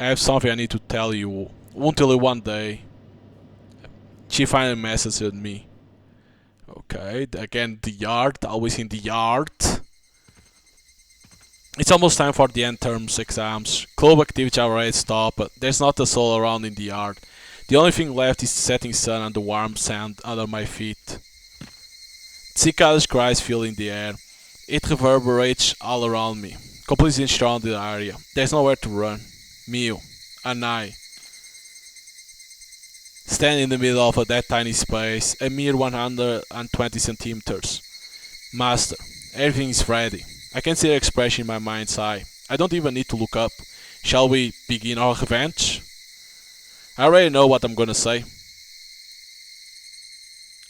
I have something I need to tell you. Until one day, she finally messaged me. Okay, again, the yard. Always in the yard. It's almost time for the end terms exams. Club activities are already stopped, but there's not a soul around in the yard. The only thing left is the setting sun and the warm sand under my feet. Cicada's cries fill in the air. It reverberates all around me, completely surrounding the area. There's nowhere to run. Miu and I stand in the middle of that tiny space, a mere 120 centimeters. Master, everything is ready. I can see her expression in my mind's eye. I don't even need to look up. Shall we begin our revenge? I already know what I'm gonna say.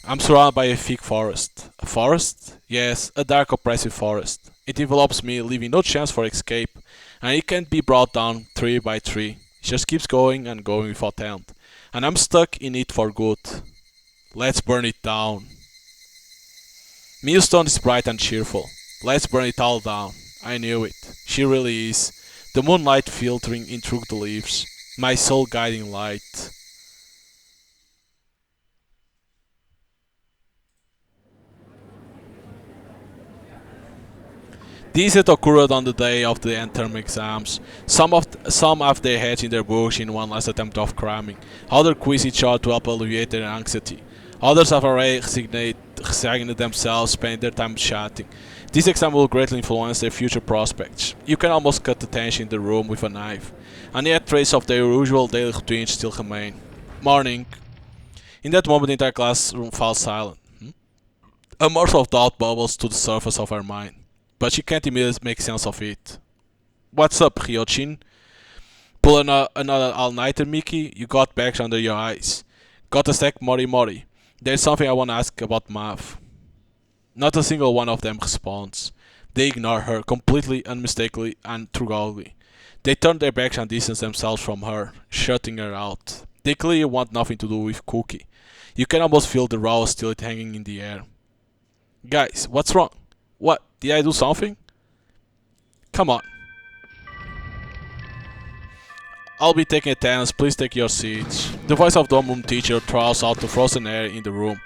I'm surrounded by a thick forest. A forest? Yes, a dark oppressive forest. It envelopes me, leaving no chance for escape, and it can't be brought down tree by tree. It just keeps going and going without end. And I'm stuck in it for good. Let's burn it down. Millstone is bright and cheerful. Let's burn it all down. I knew it. She really is. The moonlight filtering in through the leaves. My soul guiding light. These had occurred on the day of the end term exams. Some have their heads in their books in one last attempt of cramming. Others quiz each other to help alleviate their anxiety. Others have already resigned themselves, spending their time chatting. This exam will greatly influence their future prospects. You can almost cut the tension in the room with a knife, and yet traces of their usual daily routine still remain. Morning. In that moment the entire classroom falls silent. A morsel of doubt bubbles to the surface of her mind, but she can't immediately make sense of it. What's up, Ryochin? Pulling another all-nighter, Mickey? You got bags under your eyes. Got a stack, Mori Mori. There's something I want to ask about math. Not a single one of them responds. They ignore her, completely, unmistakably, and thoroughly. They turn their backs and distance themselves from her, shutting her out. They clearly want nothing to do with Cookie. You can almost feel the raw hostility hanging in the air. Guys, what's wrong? What? Did I do something? Come on. I'll be taking attendance, please take your seats. The voice of the homeroom teacher throws out the frozen air in the room,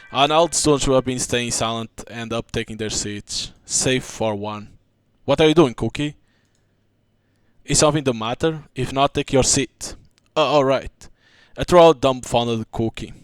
and all the students who have been staying silent end up taking their seats, save for one. What are you doing, Cookie? Is something the matter? If not, take your seat. Alright. A throw dumbfounded Cookie.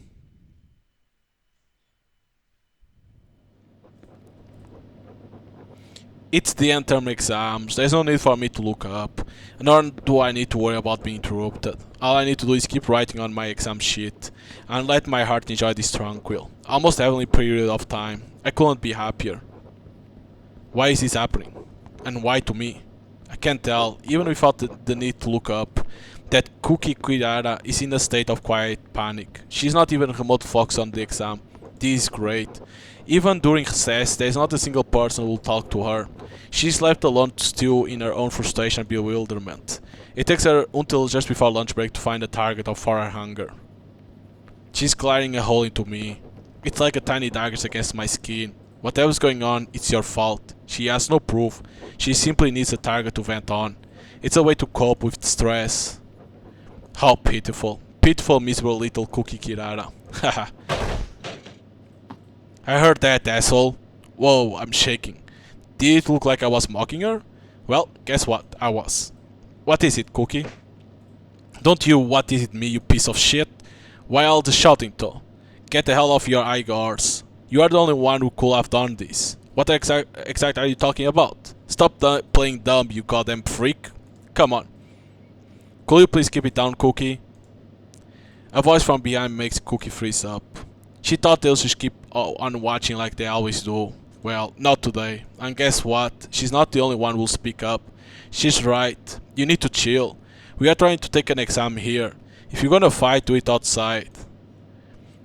It's the end term exams, there's no need for me to look up, nor do I need to worry about being interrupted. All I need to do is keep writing on my exam sheet, and let my heart enjoy this tranquil, almost heavenly period of time. I couldn't be happier. Why is this happening? And why to me? I can't tell, even without the need to look up, that Cookie Kirara is in a state of quiet panic. She's not even remotely focused on the exam. This is great. Even during recess, there is not a single person who will talk to her. She's left alone to stew in her own frustration and bewilderment. It takes her until just before lunch break to find a target for her hunger. She's glaring a hole into me. It's like a tiny dagger against my skin. Whatever's going on, it's your fault. She has no proof. She simply needs a target to vent on. It's a way to cope with stress. How pitiful. Pitiful, miserable little Cookie Kirara. Haha. I heard that, asshole. Whoa, I'm shaking. Did it look like I was mocking her? Well, guess what? I was. What is it, Cookie? Don't you what is it me, you piece of shit? Why all the shouting though? Get the hell off your eye guards. You are the only one who could have done this. What exact are you talking about? Stop playing dumb, you goddamn freak. Come on. Could you please keep it down, Cookie? A voice from behind makes Cookie freeze up. She thought they'll just keep on watching like they always do. Well, not today. And guess what? She's not the only one who'll speak up. She's right. You need to chill. We are trying to take an exam here. If you're gonna fight, do it outside.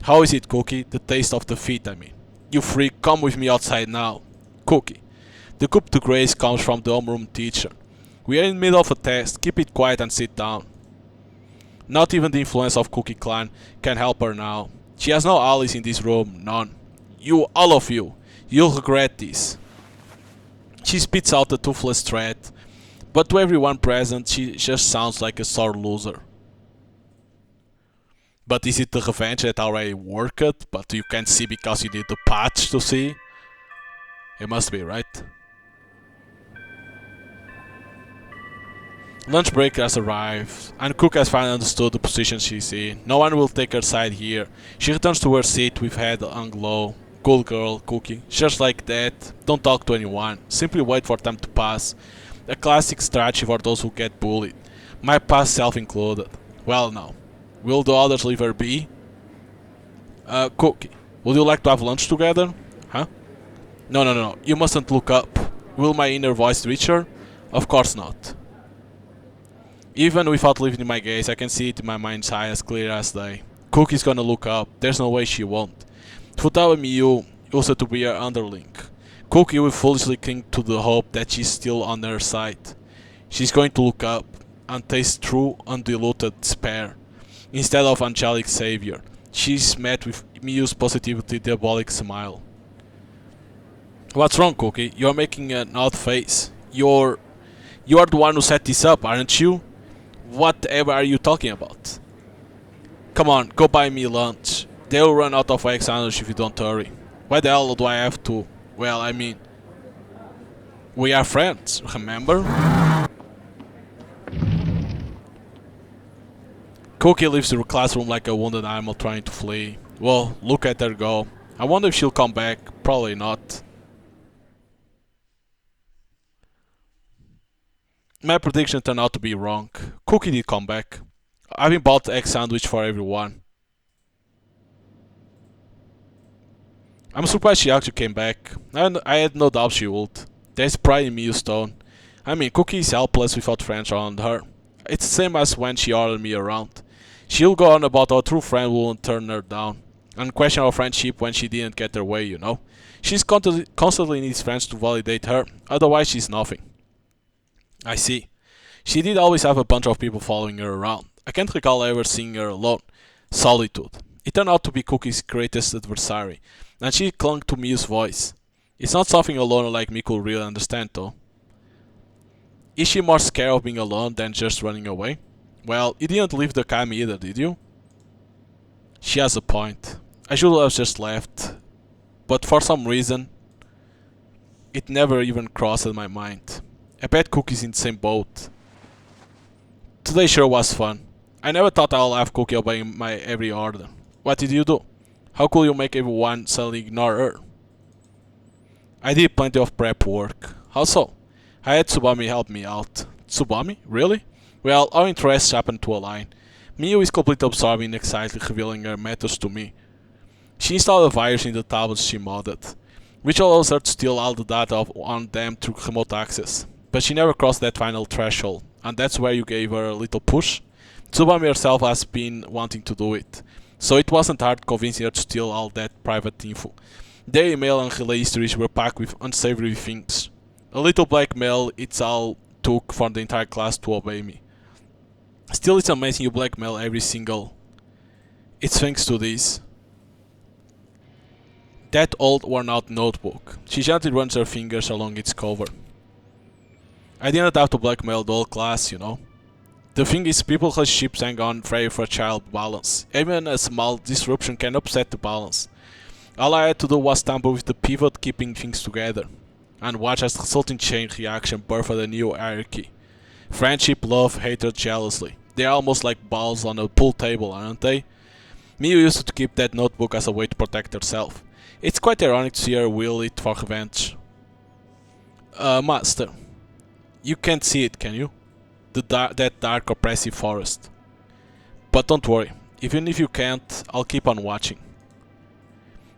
How is it, Cookie? The taste of defeat, I mean. You freak, come with me outside now. Cookie. The coup de grace comes from the homeroom teacher. We are in the middle of a test. Keep it quiet and sit down. Not even the influence of Cookie Clan can help her now. She has no allies in this room, none. You, all of you, you'll regret this. She spits out a toothless threat, but to everyone present she just sounds like a sore loser. But is it the revenge that already worked, but you can't see because you need the patch to see? It must be, right? Lunch break has arrived, and Cook has finally understood the position she's in. No one will take her side here. She returns to her seat with head hung low. Cool girl, Cookie. Just like that. Don't talk to anyone. Simply wait for time to pass. A classic strategy for those who get bullied. My past self included. Well now. Will the others leave her be? Cookie. Would you like to have lunch together? Huh? No. You mustn't look up. Will my inner voice reach her? Of course not. Even without lifting my gaze, I can see it in my mind's eye as clear as day. Cookie's gonna look up. There's no way she won't. Futaba you also to be her underling. Cookie will foolishly cling to the hope that she's still on her side. She's going to look up and taste true, undiluted despair. Instead of angelic savior, she's met with Miu's positivity diabolic smile. What's wrong, Cookie? You're making an odd face. You are the one who set this up, aren't you? Whatever are you talking about? Come on, go buy me lunch. They'll run out of egg sandwich if you don't hurry. Why the hell do I have to? Well, I mean, we are friends, remember? Cookie leaves the classroom like a wounded animal trying to flee. Well, look at her go. I wonder if she'll come back. Probably not. My prediction turned out to be wrong. Cookie did come back. I've bought egg sandwich for everyone. I'm surprised she actually came back. I had no doubt she would. There's pride in Miu's tone. I mean, Cookie is helpless without friends around her. It's the same as when she ordered me around. She'll go on about our true friend won't turn her down, and question our friendship when she didn't get her way, you know. She's constantly needs friends to validate her, otherwise she's nothing. I see. She did always have a bunch of people following her around. I can't recall ever seeing her alone. Solitude. It turned out to be Cookie's greatest adversary, and she clung to Miu's voice. It's not something a loner like me could really understand though. Is she more scared of being alone than just running away? Well, you didn't leave the camp either, did you? She has a point. I should have just left, but for some reason, it never even crossed my mind. I bet Cookie's in the same boat. Today sure was fun. I never thought I'll have Cookie obeying my every order. What did you do? How could you make everyone suddenly ignore her? I did plenty of prep work. How so? I had Subami help me out. Subami? Really? Well, our interests happened to align. Miu is completely absorbed in excitedly revealing her methods to me. She installed a virus in the tablets she modded, which allows her to steal all the data on them through remote access. But she never crossed that final threshold, and that's where you gave her a little push. Subami herself has been wanting to do it, so it wasn't hard convincing her to steal all that private info. Their email and relay histories were packed with unsavory things. A little blackmail, it's all took for the entire class to obey me. Still, it's amazing you blackmail every single. It's thanks to this. That old worn out notebook. She gently runs her fingers along its cover. I didn't have to blackmail the whole class, you know. The thing is, people's relationships hang on very fragile balance. Even a small disruption can upset the balance. All I had to do was tamper with the pivot keeping things together, and watch as the resulting chain reaction birthed a new hierarchy. Friendship, love, hatred, jealousy. They're almost like balls on a pool table, aren't they? Miu used to keep that notebook as a way to protect herself. It's quite ironic to see her wield it for revenge. Master. You can't see it, can you? That dark oppressive forest. But don't worry, even if you can't, I'll keep on watching.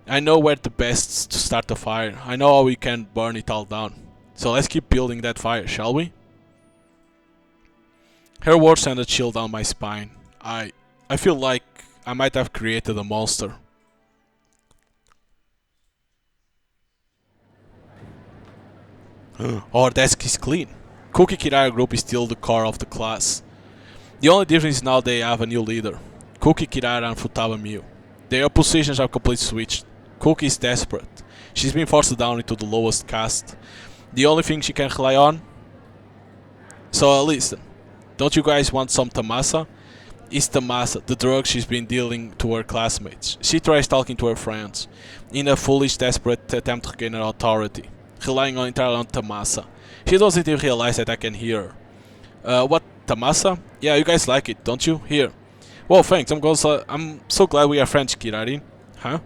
I know where the best to start a fire. I know how we can burn it all down. So let's keep building that fire, shall we? Her words sent a chill down my spine. I feel like I might have created a monster. Our desk is clean. Cookie Kirara group is still the core of the class. The only difference is now they have a new leader. Cookie Kirara and Futaba Miu. Their positions are completely switched. Cookie is desperate. She's been forced down into the lowest caste. The only thing she can rely on? So listen, don't you guys want some tamasa? It's tamasa, the drug she's been dealing to her classmates. She tries talking to her friends, in a foolish, desperate attempt to gain her authority, relying entirely on tamasa. She doesn't even realize that I can hear her. What, tamasa? Yeah, you guys like it, don't you? Here. Well, thanks, I'm so glad we are friends, Kirarin. Huh?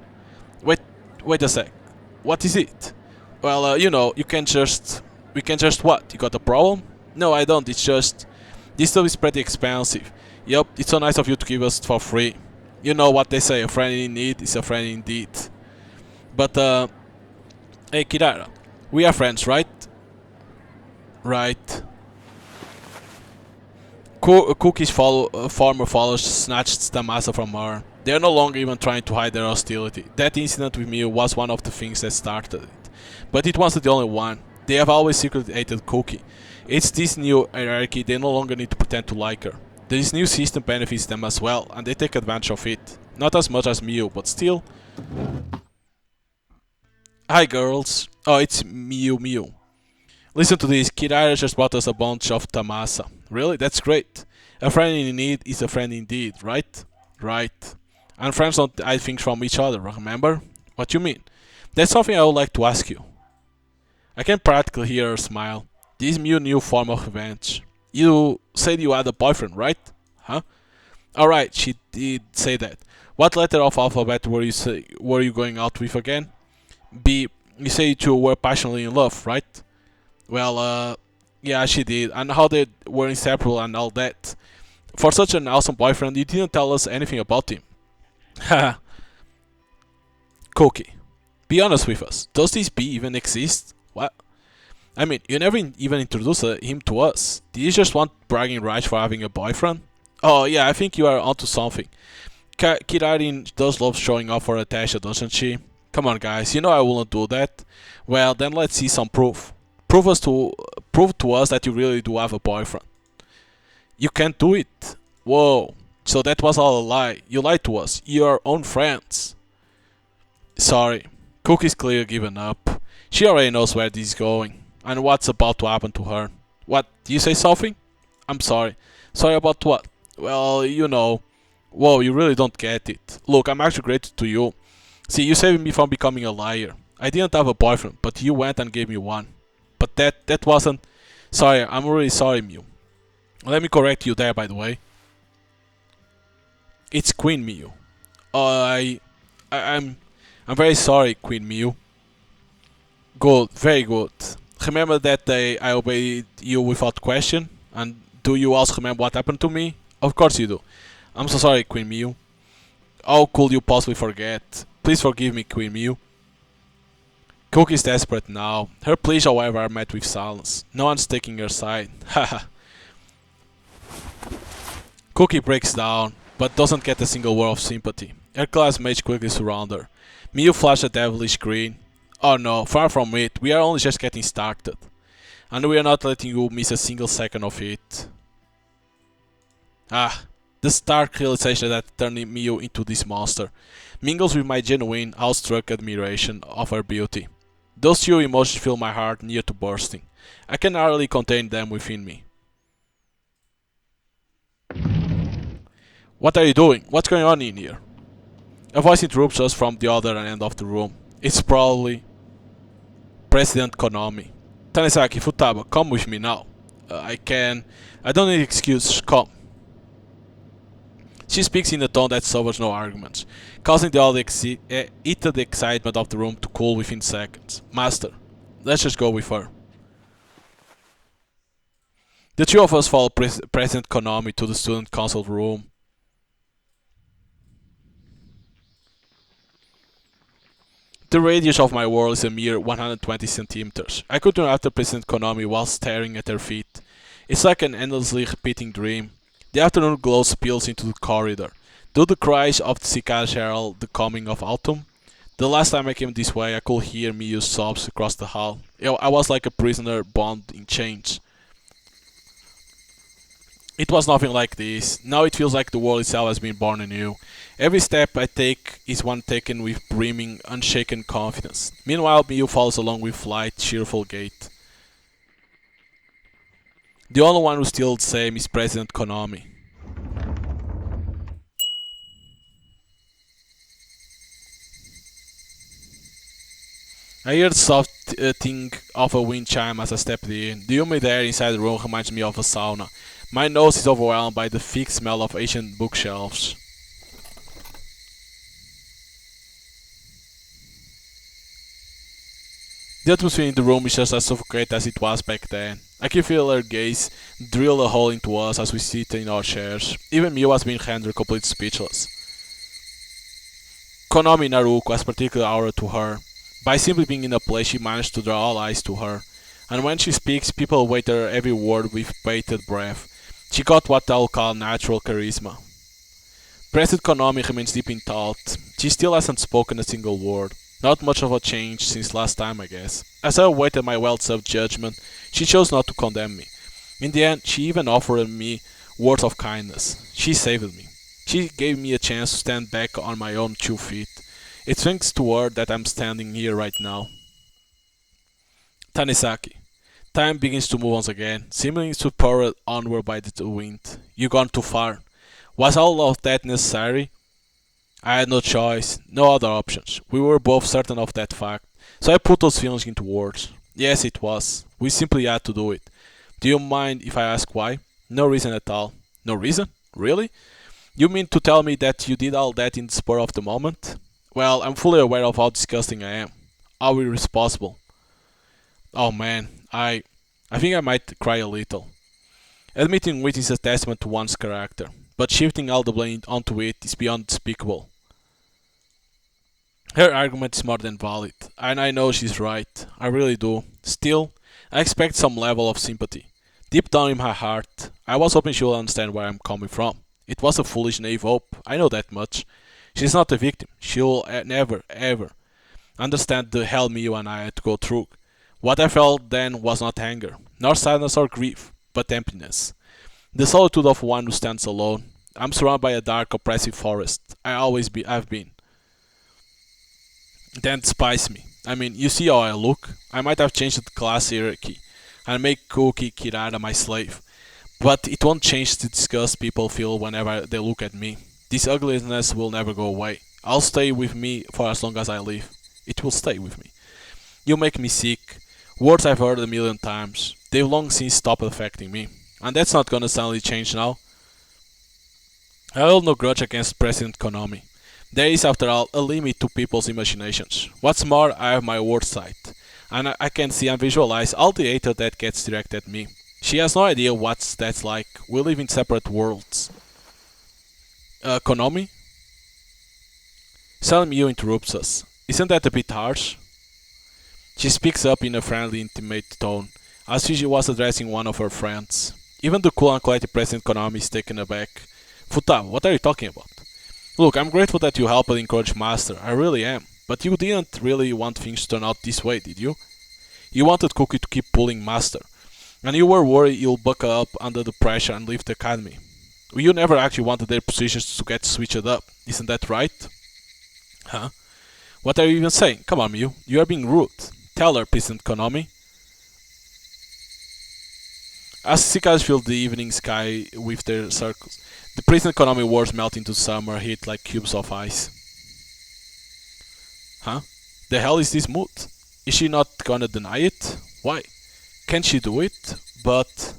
Wait a sec. What is it? Well, you can just... We can just what? You got a problem? No, I don't, it's just... This stuff is pretty expensive. Yup, it's so nice of you to give us for free. You know what they say, a friend in need is a friend indeed. But, hey Kirara, we are friends, right? Right. Cookie's former followers snatched Stamasa from her. They are no longer even trying to hide their hostility. That incident with me was one of the things that started it. But it wasn't the only one. They have always secretly hated Cookie. It's this new hierarchy, they no longer need to pretend to like her. This new system benefits them as well, and they take advantage of it. Not as much as Miu, but still. Hi girls. Oh, it's Miu. Listen to this, Kirara just bought us a bunch of Tamasa. Really? That's great. A friend in need is a friend indeed, right? Right. And friends don't hide things from each other, remember? What you mean? That's something I would like to ask you. I can practically hear her smile. This new form of revenge. You said you had a boyfriend, right? Huh? Alright, she did say that. What letter of alphabet were you going out with again? B. You say you two were passionately in love, right? Well, yeah, she did. And how they were inseparable and all that. For such an awesome boyfriend, you didn't tell us anything about him. Haha. Cookie. Be honest with us. Does this B even exist? What? I mean, you never even introduced him to us. Did you just want bragging rights for having a boyfriend? Oh, yeah, I think you are onto something. Kirarin does love showing off for Atasha, doesn't she? Come on, guys, you know I wouldn't do that. Well, then let's see some proof. Prove to us that you really do have a boyfriend. You can't do it. Whoa. So that was all a lie. You lied to us. Your own friends. Sorry. Cookie's clearly given up. She already knows where this is going. And what's about to happen to her. What? Did you say something? I'm sorry. Sorry about what? Well, you know. Whoa, you really don't get it. Look, I'm actually grateful to you. See, you saved me from becoming a liar. I didn't have a boyfriend, but you went and gave me one. But that wasn't... Sorry, I'm really sorry, Miu. Let me correct you there, by the way. It's Queen Miu. I'm very sorry, Queen Miu. Good, very good. Remember that day I obeyed you without question? And do you also remember what happened to me? Of course you do. I'm so sorry, Queen Miu. How could you possibly forget? Please forgive me, Queen Miu. Cookie is desperate now. Her pleas, however, are met with silence. No one's taking her side. Haha. Cookie breaks down, but doesn't get a single word of sympathy. Her classmates quickly surround her. Miu flashes a devilish grin. Oh no, far from it. We are only just getting started. And we are not letting you miss a single second of it. Ah, the stark realization that turning Miu into this monster mingles with my genuine, awestruck admiration of her beauty. Those two emotions fill my heart near to bursting. I can hardly contain them within me. What are you doing? What's going on in here? A voice interrupts us from the other end of the room. It's probably President Konami. Tanesaki, Futaba, come with me now. I don't need excuse, come. She speaks in a tone that suffers no arguments, causing the all heated excitement of the room to cool within seconds. Master, let's just go with her. The two of us follow President Konami to the student council room. The radius of my world is a mere 120 centimeters. I could run after President Konami while staring at her feet. It's like an endlessly repeating dream. The afternoon glow spills into the corridor. Do the cries of the cicadas herald the coming of autumn? The last time I came this way, I could hear Miu's sobs across the hall. I was like a prisoner bound in chains. It was nothing like this. Now it feels like the world itself has been born anew. Every step I take is one taken with brimming, unshaken confidence. Meanwhile, Miu follows along with light, cheerful gait. The only one who's still the same is President Konami. I hear the soft ting of a wind chime as I step in. The humid air inside the room reminds me of a sauna. My nose is overwhelmed by the thick smell of ancient bookshelves. The atmosphere in the room is just as suffocating as it was back then. I can feel her gaze drill a hole into us as we sit in our chairs. Even Miu has been rendered completely speechless. Konami Naruko has particular aura to her. By simply being in a place, she managed to draw all eyes to her. And when she speaks, people await her every word with bated breath. She got what I'll call natural charisma. President Konami remains deep in thought. She still hasn't spoken a single word. Not much of a change since last time, I guess. As I awaited my well-served judgment, she chose not to condemn me. In the end, she even offered me words of kindness. She saved me. She gave me a chance to stand back on my own 2 feet. It's thanks to her that I'm standing here right now. Tanisaki. Time begins to move once again, seemingly spurred onward by the wind. You gone too far. Was all of that necessary? I had no choice, no other options. We were both certain of that fact, so I put those feelings into words. Yes, it was. We simply had to do it. Do you mind if I ask why? No reason at all. No reason? Really? You mean to tell me that you did all that in the spur of the moment? Well, I'm fully aware of how disgusting I am. How irresponsible. Oh man, I think I might cry a little. Admitting it is a testament to one's character, but shifting all the blame onto it is beyond despicable. Her argument is more than valid, and I know she's right. I really do. Still, I expect some level of sympathy. Deep down in my heart, I was hoping she will understand where I'm coming from. It was a foolish, naive hope, I know that much. She's not a victim. She will never, ever understand the hell Miu and I had to go through. What I felt then was not anger, nor sadness or grief, but emptiness. The solitude of one who stands alone. I'm surrounded by a dark, oppressive forest. I've been. That despises me. I mean, you see how I look? I might have changed the class hierarchy and make Cookie Kirara my slave. But it won't change the disgust people feel whenever they look at me. This ugliness will never go away. I'll stay with me for as long as I live. It will stay with me. You make me sick. Words I've heard a million times. They've long since stopped affecting me. And that's not gonna suddenly change now. I hold no grudge against President Konami. There is, after all, a limit to people's imaginations. What's more, I have my word sight. And I can see and visualize all the hatred that gets directed at me. She has no idea what that's like. We live in separate worlds. Konami? Suddenly Miu interrupts us. Isn't that a bit harsh? She speaks up in a friendly, intimate tone, as if she was addressing one of her friends. Even the cool and collected President Konami is taken aback. Futa, what are you talking about? Look, I'm grateful that you helped encourage Master, I really am. But you didn't really want things to turn out this way, did you? You wanted Cookie to keep pulling Master, and you were worried you'll buckle up under the pressure and leave the academy. You never actually wanted their positions to get switched up, isn't that right? Huh? What are you even saying? Come on, Miu, you are being rude. Tell her, President Konami. As cicadas fill the evening sky with their circles, the President Konami words melt into summer heat like cubes of ice. Huh? The hell is this mood? Is she not gonna deny it? Why? Can she do it? But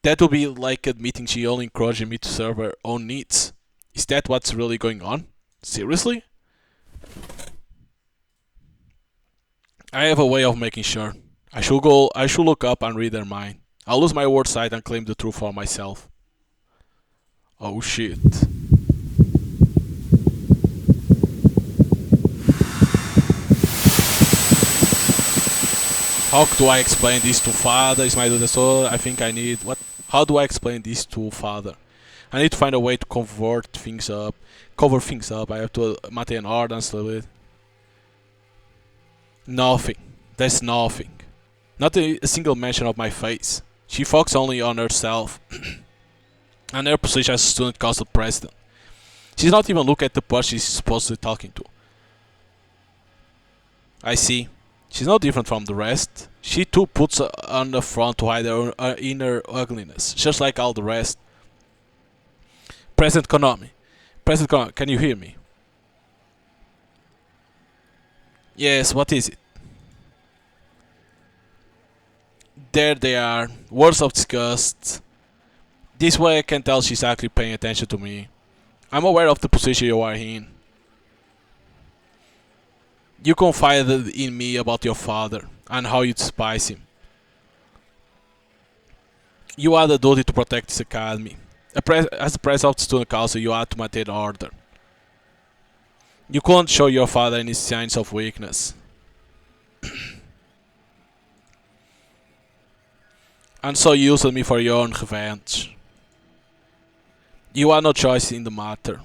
that would be like admitting she only encouraged me to serve her own needs. Is that what's really going on? Seriously? I have a way of making sure. I should look up and read their mind. I'll lose my word sight and claim the truth for myself. Oh shit. How do I explain this to father? Is my do so? I think I need what? How do I explain this to father? I need to find a way to convert things up, cover things up. I have to maintain orders a little bit. Nothing. There's nothing. Not a single mention of my face. She focuses only on herself and her position as student council president. She's not even looking at the person she's supposed to be talking to. I see. She's no different from the rest. She too puts on the front to hide her inner ugliness, just like all the rest. President Konami. President Konami, can you hear me? Yes, what is it? There they are. Words of disgust. This way I can tell she's actually paying attention to me. I'm aware of the position you are in. You confided in me about your father and how you despise him. You had a duty to protect this academy. As the president of the student council, you had to maintain order. You couldn't show your father any signs of weakness. And so you used me for your own revenge. You had no choice in the matter.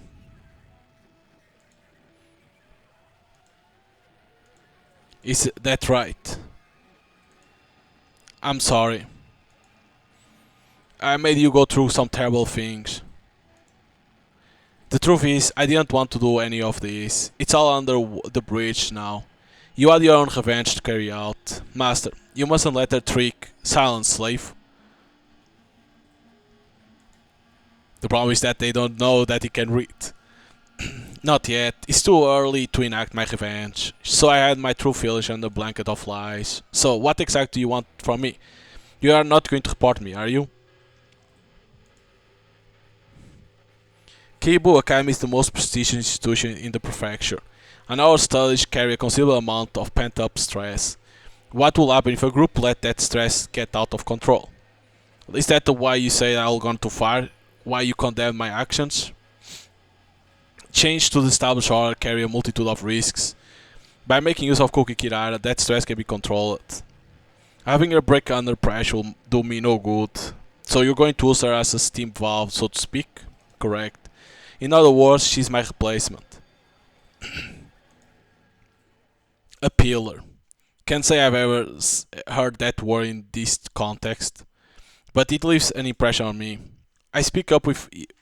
Is that right? I'm sorry. I made you go through some terrible things. The truth is, I didn't want to do any of this. It's all under the bridge now. You had your own revenge to carry out. Master, you mustn't let her trick. Silence, slave. The problem is that they don't know that he can read. Not yet. It's too early to enact my revenge. So I had my true feelings under a blanket of lies. So what exactly do you want from me? You are not going to report me, are you? Keibu Academy is the most prestigious institution in the prefecture, and our studies carry a considerable amount of pent-up stress. What will happen if a group let that stress get out of control? Is that why you say I'll gone too far? Why you condemn my actions? Change to the established order carry a multitude of risks. By making use of Cookie Kirara, that stress can be controlled. Having her break under pressure will do me no good. So you're going to use her as a steam valve, so to speak? Correct. In other words, she's my replacement. A pillar. Can't say I've ever heard that word in this context, but it leaves an impression on me. I speak up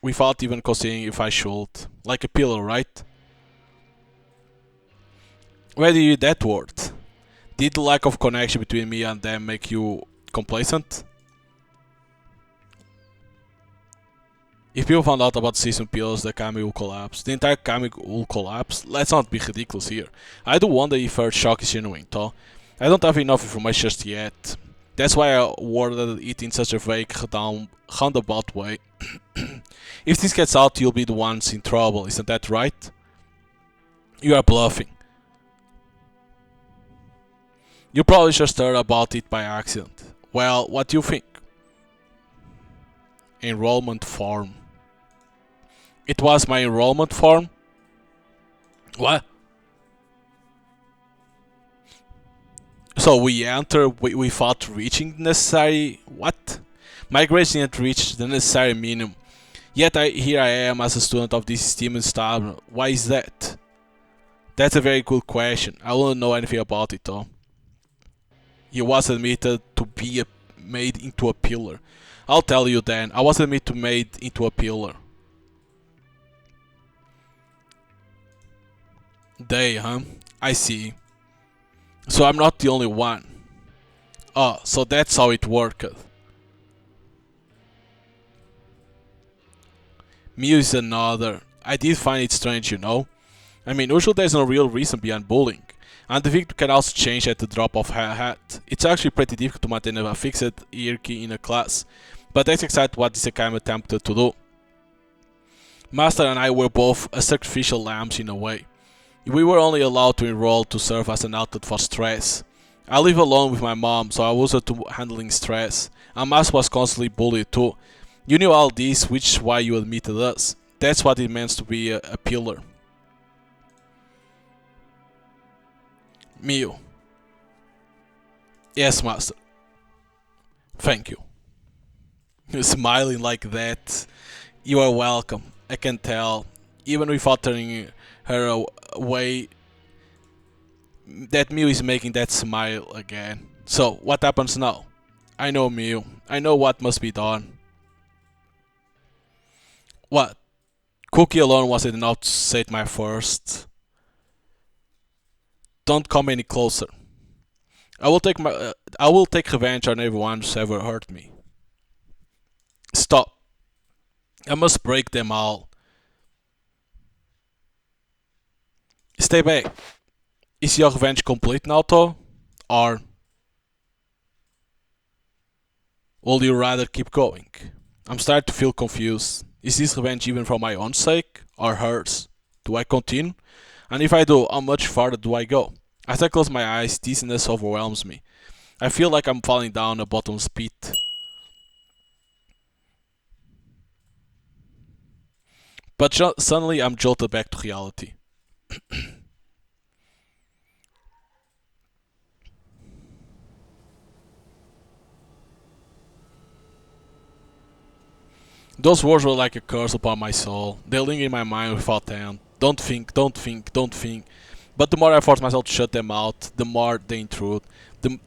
without even considering if I should. Like a pillar, right? Where did you use that word? Did the lack of connection between me and them make you complacent? If people found out about system pillars, the Kami will collapse. The entire Kami will collapse? Let's not be ridiculous here. I do wonder if her shock is genuine, though. I don't have enough information just yet. That's why I worded it in such a vague, roundabout way. If this gets out, you'll be the ones in trouble, isn't that right? You are bluffing. You probably just heard about it by accident. Well, what do you think? Enrollment form. It was my enrollment form? What? So we enter without reaching the necessary... What? My grades didn't reach the necessary minimum. Yet here I am as a student of this esteemed establishment. Why is that? That's a very good question. I wouldn't know anything about it though. He was admitted to be made into a pillar. I'll tell you then. I was admitted to made into a pillar. They, huh? I see. So I'm not the only one. Oh, so that's how it worked. Mew is another. I did find it strange, you know. I mean, usually there's no real reason beyond bullying. And the victim can also change at the drop of her hat. It's actually pretty difficult to maintain a fixed hierarchy in a class. But that's exactly what this academy attempted to do. Master and I were both sacrificial lambs in a way. We were only allowed to enroll to serve as an outlet for stress. I live alone with my mom, so I was used to handling stress. And Master was constantly bullied too. You knew all this, which is why you admitted us. That's what it means to be a pillar. Mew. Yes, master. Thank you. Smiling like that. You are welcome. I can tell. Even without turning her away, that Mew is making that smile again. So, what happens now? I know Mew. I know what must be done. What? Cookie alone wasn't enough to set my first. Don't come any closer. I will take revenge on everyone who's ever hurt me. Stop. I must break them all. Stay back. Is your revenge complete now, though? Or will you rather keep going? I'm starting to feel confused. Is this revenge even for my own sake or hers? Do I continue? And if I do, how much farther do I go? As I close my eyes, dizziness overwhelms me. I feel like I'm falling down a bottomless pit. But suddenly I'm jolted back to reality. Those words were like a curse upon my soul. They linger in my mind without end. Don't think, don't think, don't think. But the more I force myself to shut them out, the more they intrude.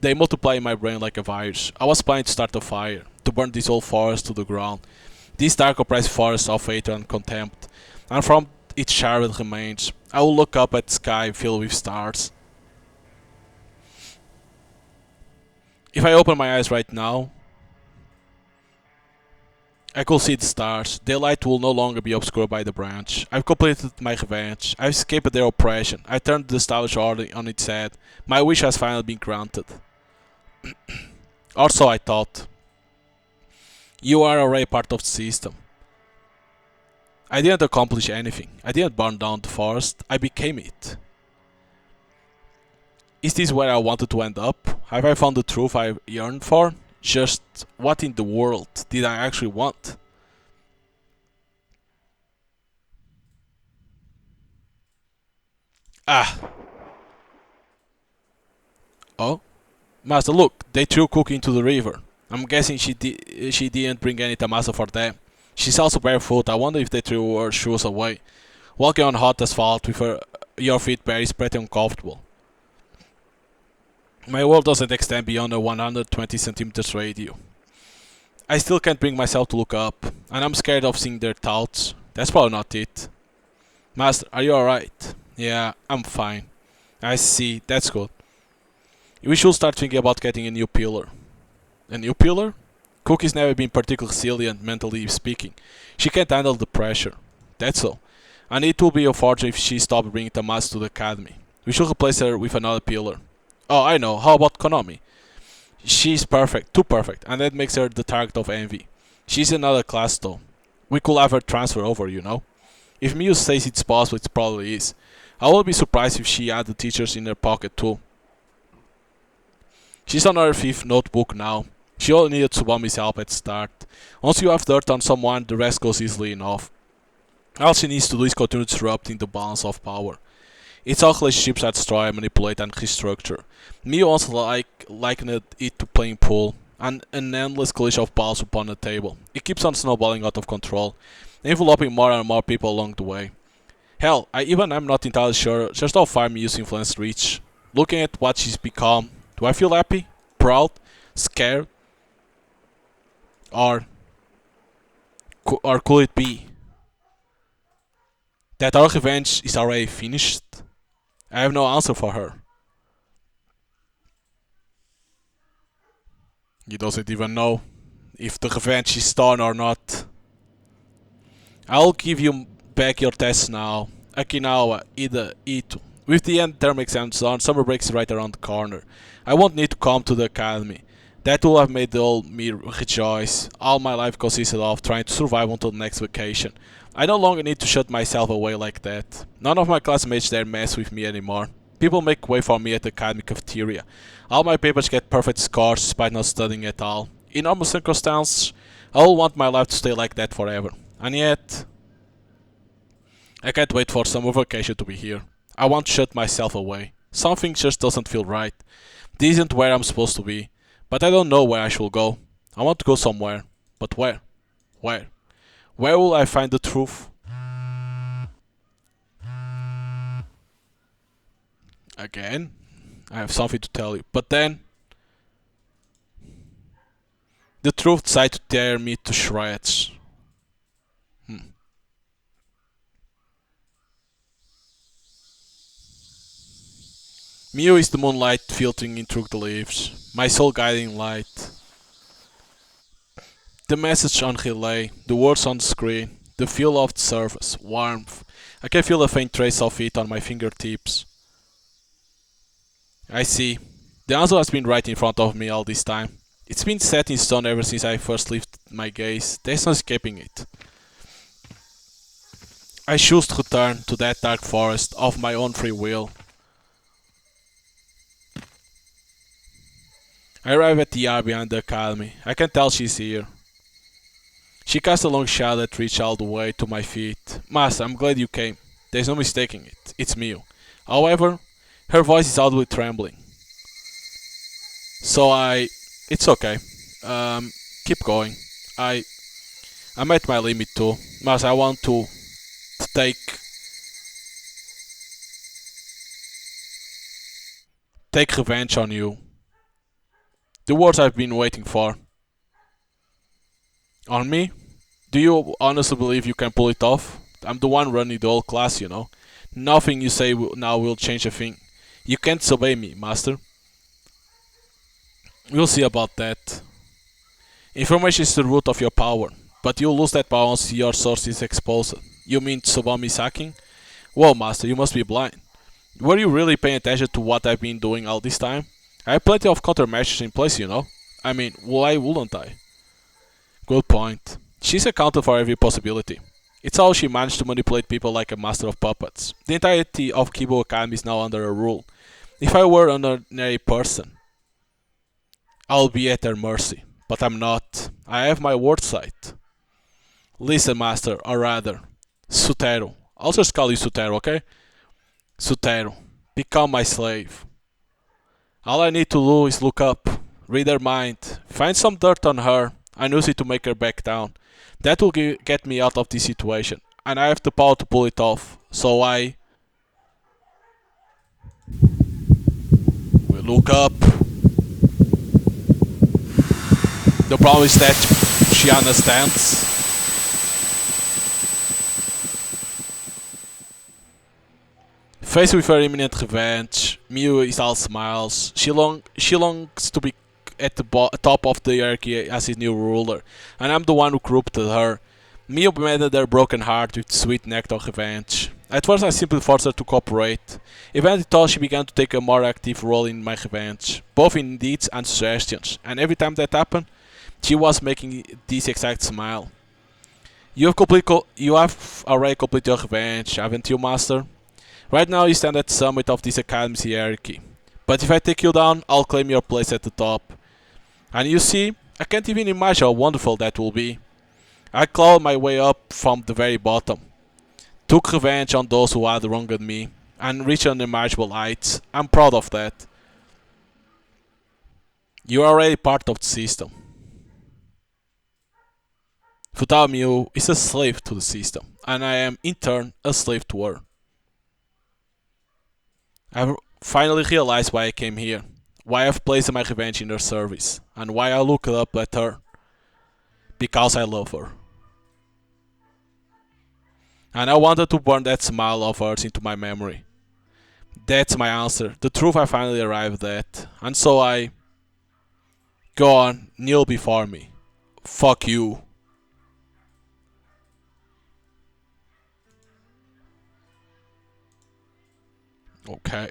They multiply in my brain like a virus. I was planning to start a fire, to burn this whole forest to the ground. This dark oppressed forest of hatred and contempt. And from its charred remains, I will look up at the sky filled with stars. If I open my eyes right now, I could see the stars. Their light will no longer be obscured by the branch. I've completed my revenge. I've escaped their oppression. I turned the established order on its head. My wish has finally been granted. Or so I thought. You are already part of the system. I didn't accomplish anything. I didn't burn down the forest. I became it. Is this where I wanted to end up? Have I found the truth I yearned for? Just what in the world did I actually want? Ah. Oh? Master, look, they threw Cookie into the river. I'm guessing she didn't bring any tamasa for them. She's also barefoot. I wonder if they threw her shoes away. Walking on hot asphalt with your feet bare is pretty uncomfortable. My world doesn't extend beyond a 120 centimeters radius. I still can't bring myself to look up, and I'm scared of seeing their thoughts. That's probably not it. Master, are you alright? Yeah, I'm fine. I see, that's good. We should start thinking about getting a new pillar. A new pillar? Cookie's never been particularly resilient, mentally speaking. She can't handle the pressure. That's all. And it will be unfortunate if she stopped bringing Tamas to the academy. We should replace her with another pillar. Oh, I know. How about Konami? She's perfect, too perfect, and that makes her the target of envy. She's another class though. We could have her transfer over, you know? If Miu says it's possible, it probably is. I wouldn't be surprised if she had the teachers in her pocket too. She's on her fifth notebook now. She only needed Subami's help at the start. Once you have dirt on someone, the rest goes easily enough. All she needs to do is continue disrupting the balance of power. It's all relationships that destroy, manipulate, and restructure. Mio also likened it to playing pool, and an endless collision of balls upon the table. It keeps on snowballing out of control, enveloping more and more people along the way. Hell, I'm not entirely sure just how far Mio's influence reach. Looking at what she's become, do I feel happy, proud, scared, or could it be that our revenge is already finished? I have no answer for her. He doesn't even know if the revenge is done or not. I'll give you back your tests now. Okinawa, Ida, Ito. With the end term exams on, summer break is right around the corner. I won't need to come to the academy. That will have made the old me rejoice. All my life consisted of trying to survive until the next vacation. I no longer need to shut myself away like that. None of my classmates dare mess with me anymore. People make way for me at the academy cafeteria. All my papers get perfect scores despite not studying at all. In normal circumstances, I will want my life to stay like that forever. And yet, I can't wait for summer vacation to be here. I want to shut myself away. Something just doesn't feel right. This isn't where I'm supposed to be, but I don't know where I should go. I want to go somewhere, but where? Where? Where will I find the truth? Again, I have something to tell you, but then the truth decided to tear me to shreds. Hmm. Mew is the moonlight filtering in through the leaves, my soul guiding light. The message on relay, the words on the screen, the feel of the surface, warmth. I can feel a faint trace of it on my fingertips. I see. The answer has been right in front of me all this time. It's been set in stone ever since I first lifted my gaze. There's no escaping it. I choose to return to that dark forest of my own free will. I arrive at the yard behind the academy. I can tell she's here. She casts a long shadow that reaches all the way to my feet. Master, I'm glad you came. There's no mistaking it. It's Mew. However, her voice is audibly trembling. So it's okay. Keep going. I'm at my limit too. Master, I want to take take revenge on you. The words I've been waiting for. On me? Do you honestly believe you can pull it off? I'm the one running the whole class, you know. Nothing you say now will change a thing. You can't disobey me, Master. We'll see about that. Information is the root of your power, but you'll lose that power once your source is exposed. You mean Subami hacking? Whoa, Master, you must be blind. Were you really paying attention to what I've been doing all this time? I have plenty of countermeasures in place, you know. I mean, why wouldn't I? Good point. She's accounted for every possibility. It's how she managed to manipulate people like a master of puppets. The entirety of Kibo Academy is now under her rule. If I were an ordinary person, I'll be at her mercy. But I'm not. I have my word sight. Listen, Master, or rather, Sutero. I'll just call you Sutero, okay? Sutero, become my slave. All I need to do is look up, read her mind, find some dirt on her, and use it to make her back down. That will get me out of this situation, and I have the power to pull it off. So I will look up. The problem is that she understands. Faced with her imminent revenge, Mew is all smiles. She longs to be at the top of the hierarchy as his new ruler, and I'm the one who corrupted her. Mew mended her broken heart with sweet nectar of revenge. At first I simply forced her to cooperate. Eventually she began to take a more active role in my revenge, both in deeds and suggestions, and every time that happened, she was making this exact smile. You have already completed your revenge, haven't you, Master? Right now you stand at the summit of this academy's hierarchy. But if I take you down, I'll claim your place at the top. And you see, I can't even imagine how wonderful that will be. I clawed my way up from the very bottom, took revenge on those who had wronged me, and reached unimaginable heights. I'm proud of that. You are already part of the system. Futamiu is a slave to the system, and I am in turn a slave to her. I've finally realized why I came here, why I've placed my revenge in her service, and why I looked up at her. Because I love her. And I wanted to burn that smile of hers into my memory. That's my answer, the truth I finally arrived at. And so I... Go on, kneel before me. Fuck you. Okay.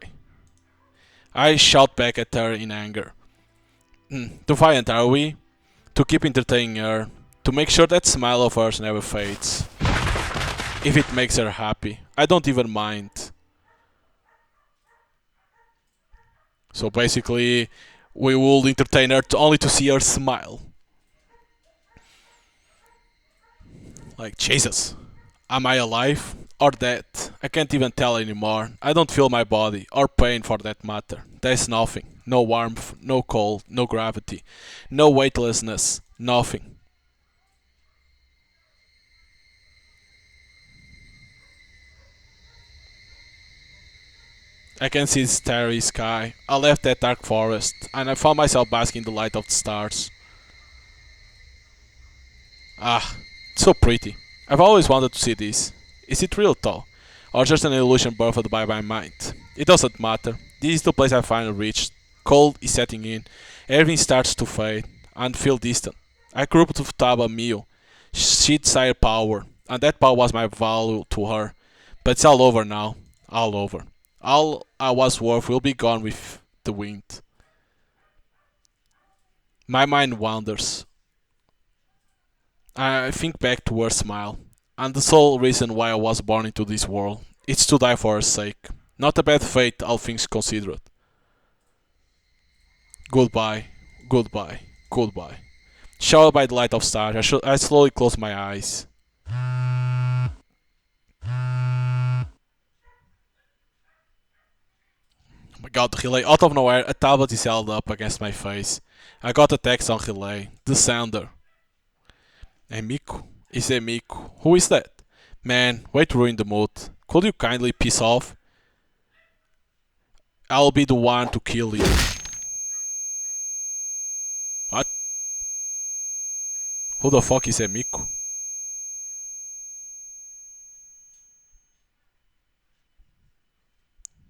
I shout back at her in anger. Defiant are we? To keep entertaining her, to make sure that smile of hers never fades. If it makes her happy, I don't even mind. So basically, we will entertain her only to see her smile. Like, Jesus, am I alive? Or that. I can't even tell anymore. I don't feel my body, or pain for that matter. There's nothing. No warmth, no cold, no gravity, no weightlessness, nothing. I can see the starry sky. I left that dark forest, and I found myself basking in the light of the stars. Ah, it's so pretty. I've always wanted to see this. Is it real though? Or just an illusion birthed by my mind? It doesn't matter. This is the place I finally reached. Cold is setting in. Everything starts to fade and feel distant. I grew up with Taba Mio. She desired power, and that power was my value to her. But it's all over now. All over. All I was worth will be gone with the wind. My mind wanders. I think back to her smile, and the sole reason why I was born into this world. It's to die for her sake. Not a bad fate, all things considered. Goodbye, goodbye, goodbye. Showered by the light of stars, I slowly close my eyes. Oh my god, relay. Out of nowhere, a tablet is held up against my face. I got a text on relay. The sender. Hey Miku. Is it Miku? Who is that? Man, way to ruin the mood. Could you kindly piss off? I'll be the one to kill you. What? Who the fuck is Miku?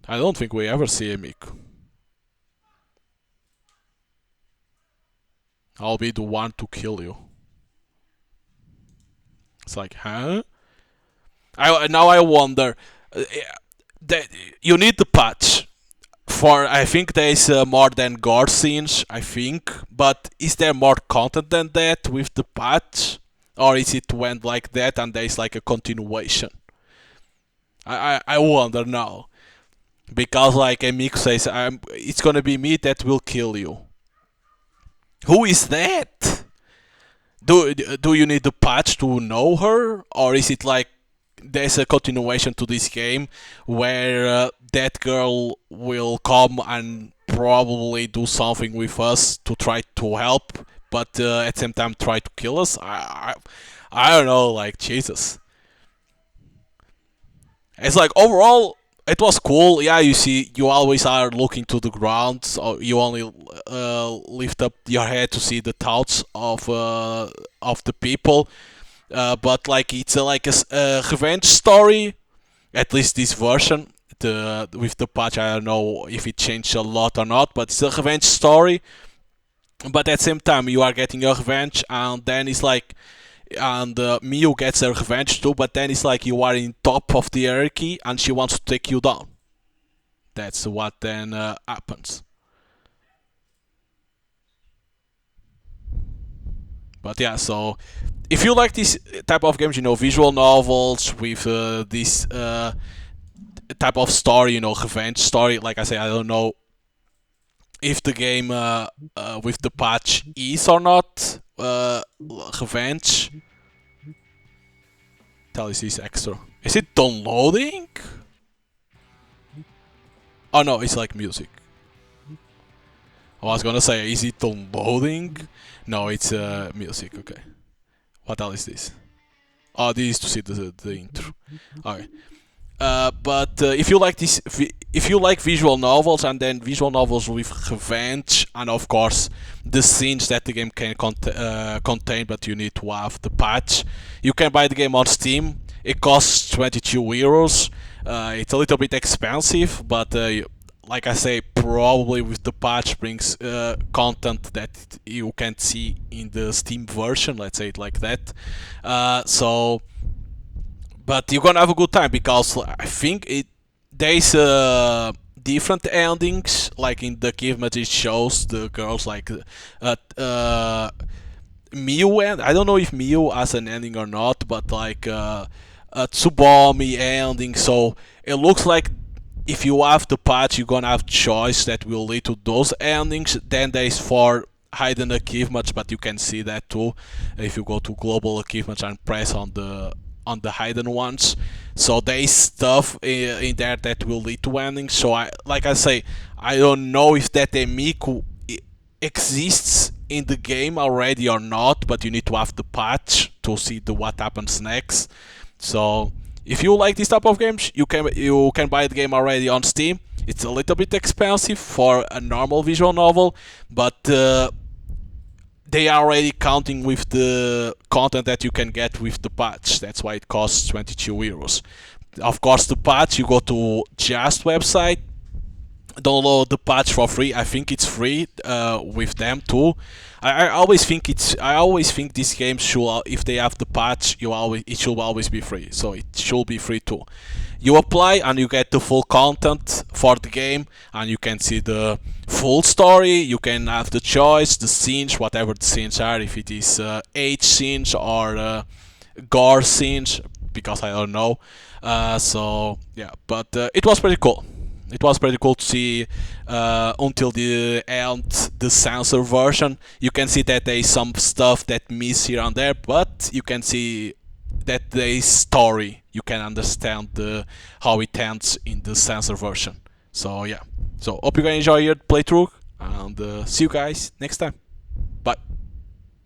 I don't think we ever see Miku. I'll be the one to kill you. It's like, huh? Now I wonder. That you need the patch for. I think there is more than gore scenes. I think, but is there more content than that with the patch, or is it went like that and there is like a continuation? I wonder now because like Emik says, it's gonna be me that will kill you. Who is that? Do you need the patch to know her, or is it like there's a continuation to this game where that girl will come and probably do something with us to try to help, but at the same time try to kill us? I don't know, like Jesus. It's like overall it was cool. Yeah, you see, you always are looking to the ground, so you only lift up your head to see the thoughts of the people. But like it's like a revenge story, at least this version. The with the patch, I don't know if it changed a lot or not, but it's a revenge story. But at the same time, you are getting your revenge, and then it's like, and Miu gets her revenge too. But then it's like you are in top of the hierarchy, and she wants to take you down. That's what then happens. But yeah, so if you like this type of games, visual novels with this type of story, revenge story. Like I say, I don't know if the game with the patch is or not revenge. Tell us this extra. Is it downloading? Oh no, it's like music. I was gonna say, is it downloading? No, it's music. Okay. What else is this? Oh, this is to see the intro. Okay. But if you like this, if you like visual novels and then visual novels with revenge, and of course the scenes that the game can contain, but you need to have the patch, you can buy the game on Steam. It costs 22 euros. It's a little bit expensive, but like I say, probably with the patch brings content that you can't see in the Steam version. Let's say it like that. So. But you're gonna have a good time because I think there's different endings. Like in the Give Magic shows, the girls like Miu, and I don't know if Miu has an ending or not, but like a Subami ending. So it looks like if you have the patch, you're gonna have choice that will lead to those endings. Then there's for hidden achievements, but you can see that too if you go to global achievements and press on on the hidden ones. So there is stuff in there that will lead to endings. So like I say, I don't know if that Emiku exists in the game already or not, but you need to have the patch to see what happens next. So if you like this type of games, you can buy the game already on Steam. It's a little bit expensive for a normal visual novel, but they are already counting with the content that you can get with the patch. That's why it costs 22 euros. Of course, the patch, you go to Just website, download the patch for free. I think it's free with them too. I always think these games should, if they have the patch, it should always be free. So it should be free too. You apply and you get the full content for the game, and you can see the full story. You can have the choice, the scenes, whatever the scenes are, if it is age scenes or gore scenes, because I don't know. So yeah, but it was pretty cool. It was pretty cool to see until the end the censor version. You can see that there is some stuff that miss here and there, but you can see that there is story. You can understand how it ends in the censor version. So yeah. So hope you guys enjoy your playthrough, and see you guys next time.